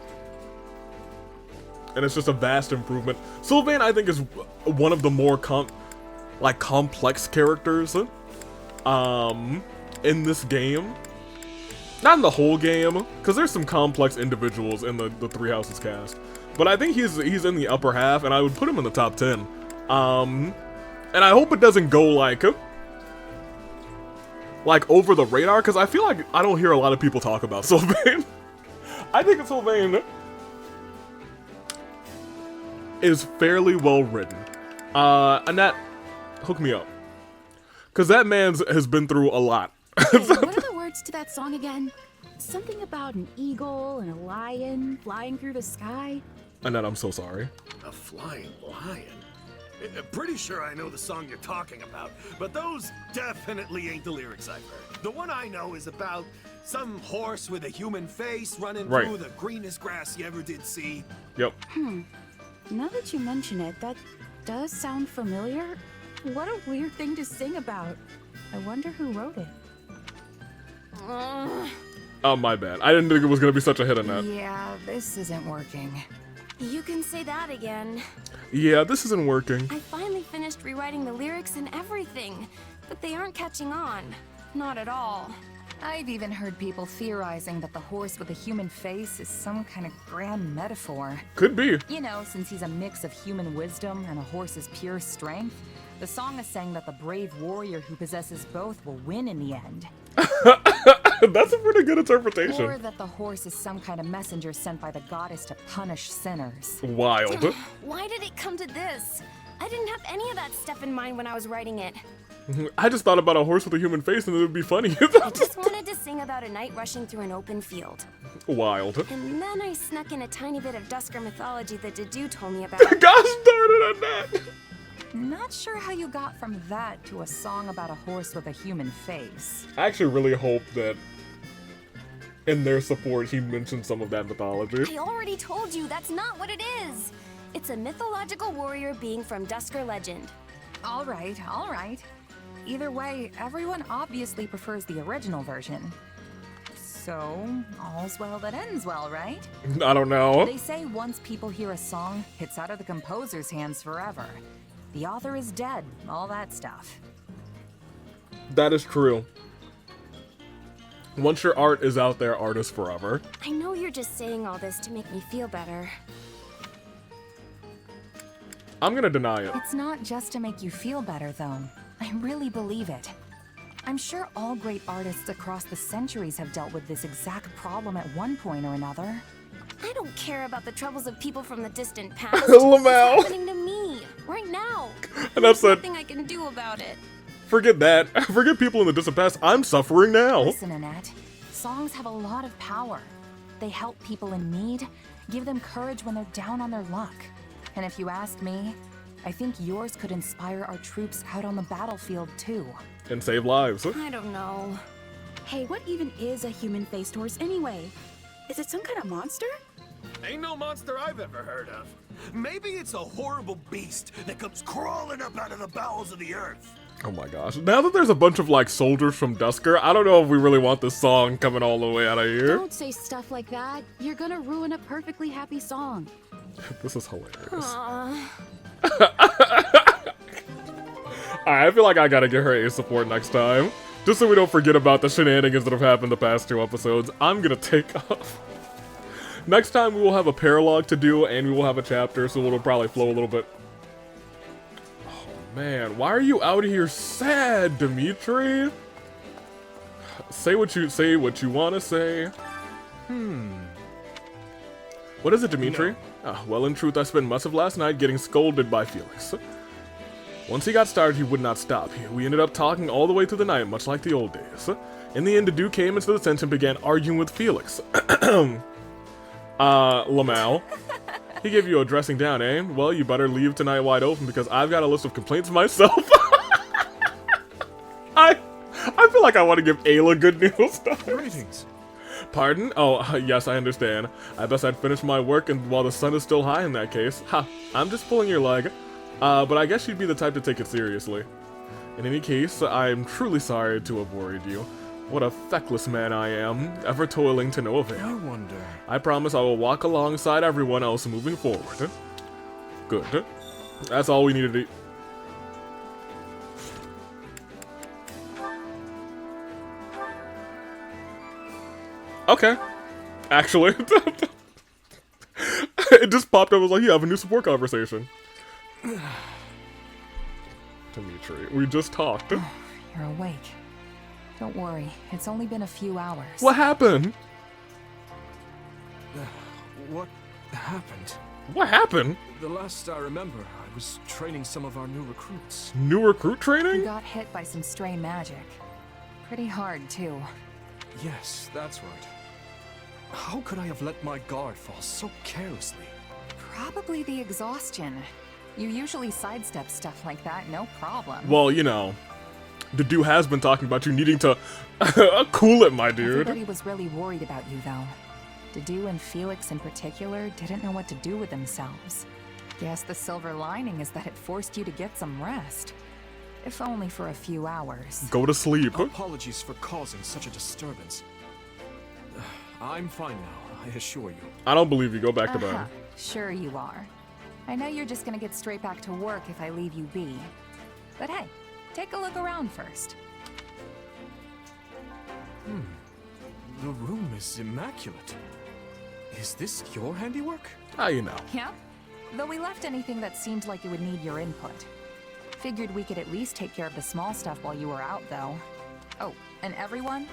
it's just a vast improvement. Sylvain, I think, is one of the more complex characters in this game. Not in the whole game, because there's some complex individuals in the Three Houses cast. But I think he's in the upper half, and I would put him in the top 10. And I hope it doesn't go like over the radar, because I feel like I don't hear a lot of people talk about Sylvain. I think Sylvain is fairly well written. Annette, hook me up. Because that man's has been through a lot. Hey, what are the words to that song again? Something about an eagle and a lion flying through the sky? Annette, I'm so sorry. A flying lion? Pretty sure I know the song you're talking about, but those definitely ain't the lyrics I've heard. The one I know is about some horse with a human face running through the greenest grass you ever did see. Yep. Now that you mention it, that does sound familiar. What a weird thing to sing about. I wonder who wrote it. Oh, my bad. I didn't think it was gonna be such a hit on that. Yeah, this isn't working. You can say that again. Yeah, this isn't working. I finally finished rewriting the lyrics and everything, but they aren't catching on. Not at all. I've even heard people theorizing that the horse with a human face is some kind of grand metaphor. Could be. You know, since he's a mix of human wisdom and a horse's pure strength, the song is saying that the brave warrior who possesses both will win in the end. That's a pretty good interpretation. Or that the horse is some kind of messenger sent by the goddess to punish sinners. Wild. Why did it come to this? I didn't have any of that stuff in mind when I was writing it. I just thought about a horse with a human face and it would be funny. I just wanted to sing about a knight rushing through an open field. Wild. And then I snuck in a tiny bit of Dusker mythology that Dedu told me about. Got started on that! Not sure how you got from that to a song about a horse with a human face. I actually really hope that in their support he mentioned some of that mythology. I already told you that's not what it is. It's a mythological warrior being from Dusker legend. All right, all right. Either way, everyone obviously prefers the original version. So, all's well that ends well, right? I don't know. They say once people hear a song, it's out of the composer's hands forever. The author is dead, all that stuff. That is true. Once your art is out there, art is forever. I know you're just saying all this to make me feel better. I'm gonna deny it. It's not just to make you feel better, though. I really believe it. I'm sure all great artists across the centuries have dealt with this exact problem at one point or another. I don't care about the troubles of people from the distant past. Lamau. It's happening to me, right now. And that's There's nothing I can do about it. Forget that. Forget people in the distant past. I'm suffering now. Listen, Annette. Songs have a lot of power. They help people in need, give them courage when they're down on their luck. And if you ask me, I think yours could inspire our troops out on the battlefield, too. And save lives. I don't know. Hey, what even is a human-faced horse anyway? Is it some kind of monster? Ain't no monster I've ever heard of. Maybe it's a horrible beast that comes crawling up out of the bowels of the earth. Oh my gosh. Now that there's a bunch of like soldiers from Dusker, I don't know if we really want this song coming all the way out of here. Don't say stuff like that. You're gonna ruin a perfectly happy song. This is hilarious. Aww. Alright, I feel like I gotta get her a support next time. Just so we don't forget about the shenanigans that have happened the past 2 episodes, I'm gonna take off. Next time we will have a paralogue to do, and we will have a chapter, so it'll probably flow a little bit. Oh man, why are you out here sad, Dimitri? Say what you wanna say. What is it, Dimitri? No. Well, in truth, I spent much of last night getting scolded by Felix. Once he got started, he would not stop. We ended up talking all the way through the night, much like the old days. In the end, Dedu came into the tent and began arguing with Felix. Lamau. He gave you a dressing down, eh? Well, you better leave tonight wide open because I've got a list of complaints myself. I feel like I want to give Ayla good news. Greetings. Pardon? Oh, yes, I understand. I best I'd finish my work and while the sun is still high in that case. Ha, I'm just pulling your leg. But I guess you'd be the type to take it seriously. In any case, I'm truly sorry to have worried you. What a feckless man I am, ever toiling to no avail. I wonder. I promise I will walk alongside everyone else moving forward. Good. That's all we needed to do. Okay. Actually. It just popped up. I was like, you have a new support conversation. Dimitri, we just talked. You're awake. Don't worry, it's only been a few hours. What happened? What happened? What happened? The last I remember, I was training some of our new recruits. New recruit training? You got hit by some stray magic. Pretty hard, too. Yes, that's right. How could I have let my guard fall so carelessly? Probably the exhaustion. You usually sidestep stuff like that, no problem. Well, you know, Dedu has been talking about you needing to cool it, my dude. Everybody was really worried about you, though. Dedu and Felix in particular didn't know what to do with themselves. Guess the silver lining is that it forced you to get some rest. If only for a few hours. Go to sleep. Apologies for causing such a disturbance. I'm fine now, I assure you. I don't believe you. Go back to bed. Sure you are. I know you're just gonna get straight back to work if I leave you be. But hey, take a look around first. The room is immaculate. Is this your handiwork? How you know? Yeah? Though we left anything that seemed like it would need your input. Figured we could at least take care of the small stuff while you were out, though. Oh, and everyone,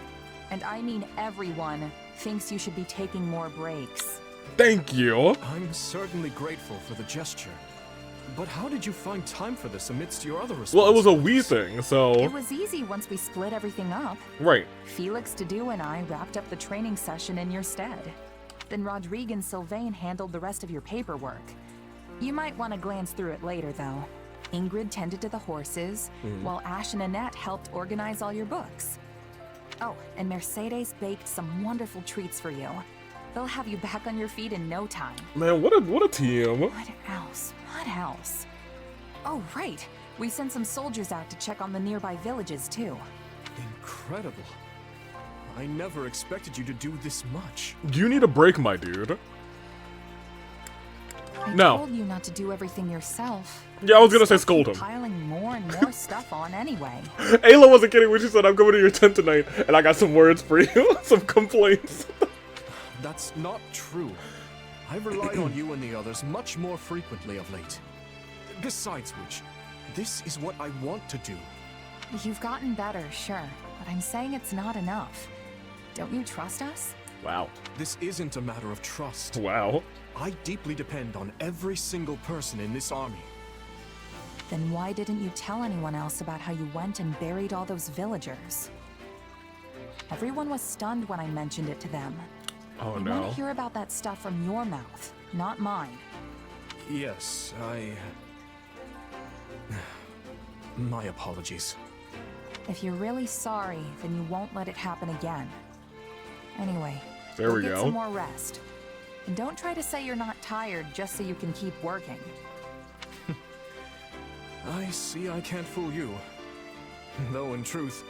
and I mean everyone, thinks you should be taking more breaks. Thank you. I'm certainly grateful for the gesture. But how did you find time for this amidst your other responsibilities? Well, it was a we thing, so... It was easy once we split everything up. Right. Felix Dedu and I wrapped up the training session in your stead. Then Rodrigue and Sylvain handled the rest of your paperwork. You might want to glance through it later, though. Ingrid tended to the horses, while Ash and Annette helped organize all your books. Oh, and Mercedes baked some wonderful treats for you. They'll have you back on your feet in no time. Man, what a team. What else? What else? Oh, right. We sent some soldiers out to check on the nearby villages, too. Incredible. I never expected you to do this much. You need a break, my dude. I No. told you not to do everything yourself. Yeah, I was gonna say scold him. Piling more and more stuff on anyway. Ayla wasn't kidding when she said, I'm coming to your tent tonight, and I got some words for you. Some complaints. That's not true. I've relied on you and the others much more frequently of late. Besides which, this is what I want to do. You've gotten better, sure, but I'm saying it's not enough. Don't you trust us? Wow. This isn't a matter of trust. Wow. I deeply depend on every single person in this army. Then why didn't you tell anyone else about how you went and buried all those villagers? Everyone was stunned when I mentioned it to them. Oh, I no. want to hear about that stuff from your mouth, not mine. Yes, My apologies. If you're really sorry, then you won't let it happen again. Anyway, There we get go. some more rest. And don't try to say you're not tired just so you can keep working. I see I can't fool you. Though in truth,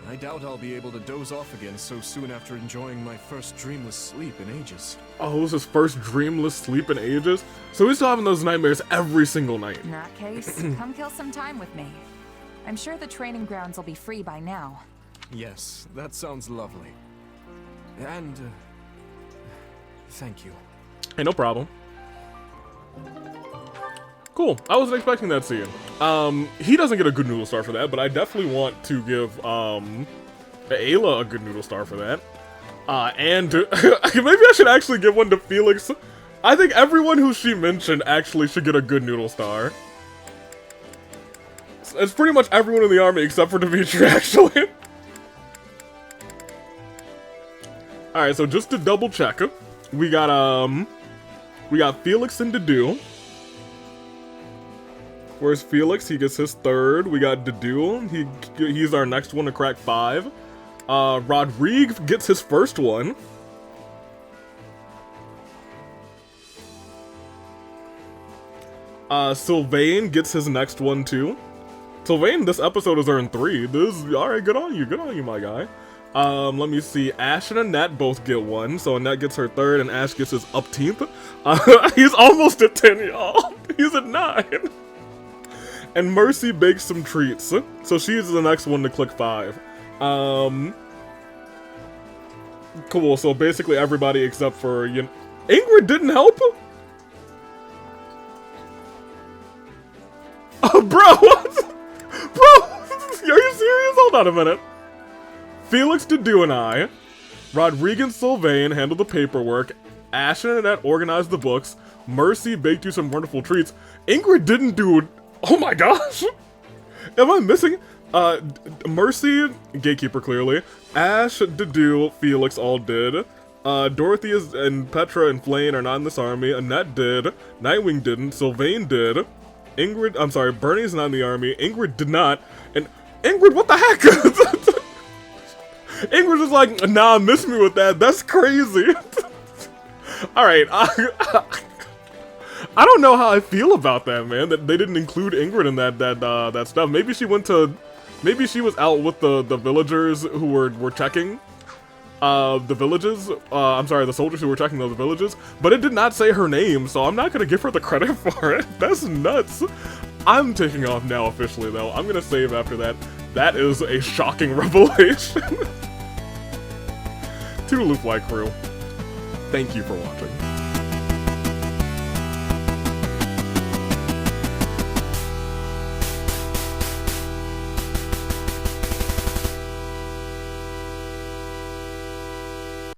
I doubt I'll be able to doze off again so soon after enjoying my first dreamless sleep in ages. Oh, it was his first dreamless sleep in ages? So he's still having those nightmares every single night. In that case, come kill some time with me. I'm sure the training grounds will be free by now. Yes, that sounds lovely. And, thank you. Hey, no problem. Cool. I wasn't expecting that scene. He doesn't get a good noodle star for that, but I definitely want to give, Ayla a good noodle star for that. And maybe I should actually give one to Felix. I think everyone who she mentioned actually should get a good noodle star. It's pretty much everyone in the army except for Dimitri, actually. Alright, so just to double check, we got Felix and Dedu. Where's Felix? He gets his third. We got Dedu. He's our next one to crack 5. Rodrigue gets his first one. Sylvain gets his next one too. Sylvain, this episode has earned 3. Alright, good on you, my guy. Let me see. Ash and Annette both get 1, so Annette gets her 3rd and Ash gets his upteenth. He's almost at 10, y'all. He's at 9. And Mercy bakes some treats, so she's the next one to click 5. Cool, so basically everybody except for, Ingrid didn't help? Oh, bro, what? Bro, are you serious? Hold on a minute. Felix, Dedu, and I, Rodrigue and Sylvain handled the paperwork, Ash and Annette organized the books, Mercy baked you some wonderful treats, Ingrid didn't do... Oh my gosh! Am I missing? Mercy, Gatekeeper clearly, Ash, Dedu, Felix all did, Dorothy and Petra and Flayn are not in this army, Annette did, Nightwing didn't, Sylvain did, Ingrid, I'm sorry, Bernie's not in the army, Ingrid did not, and Ingrid, what the heck? Ingrid is like, nah, miss me with that, that's crazy. Alright, I don't know how I feel about that, man, that they didn't include Ingrid in that stuff. Maybe she was out with the villagers who were checking. the villages, I'm sorry, the soldiers who were attacking those villages, but it did not say her name, so I'm not gonna give her the credit for it. That's nuts. I'm taking off now officially, though. I'm gonna save after that. That is a shocking revelation. Toodaloo, Fly Crew. Thank you for watching.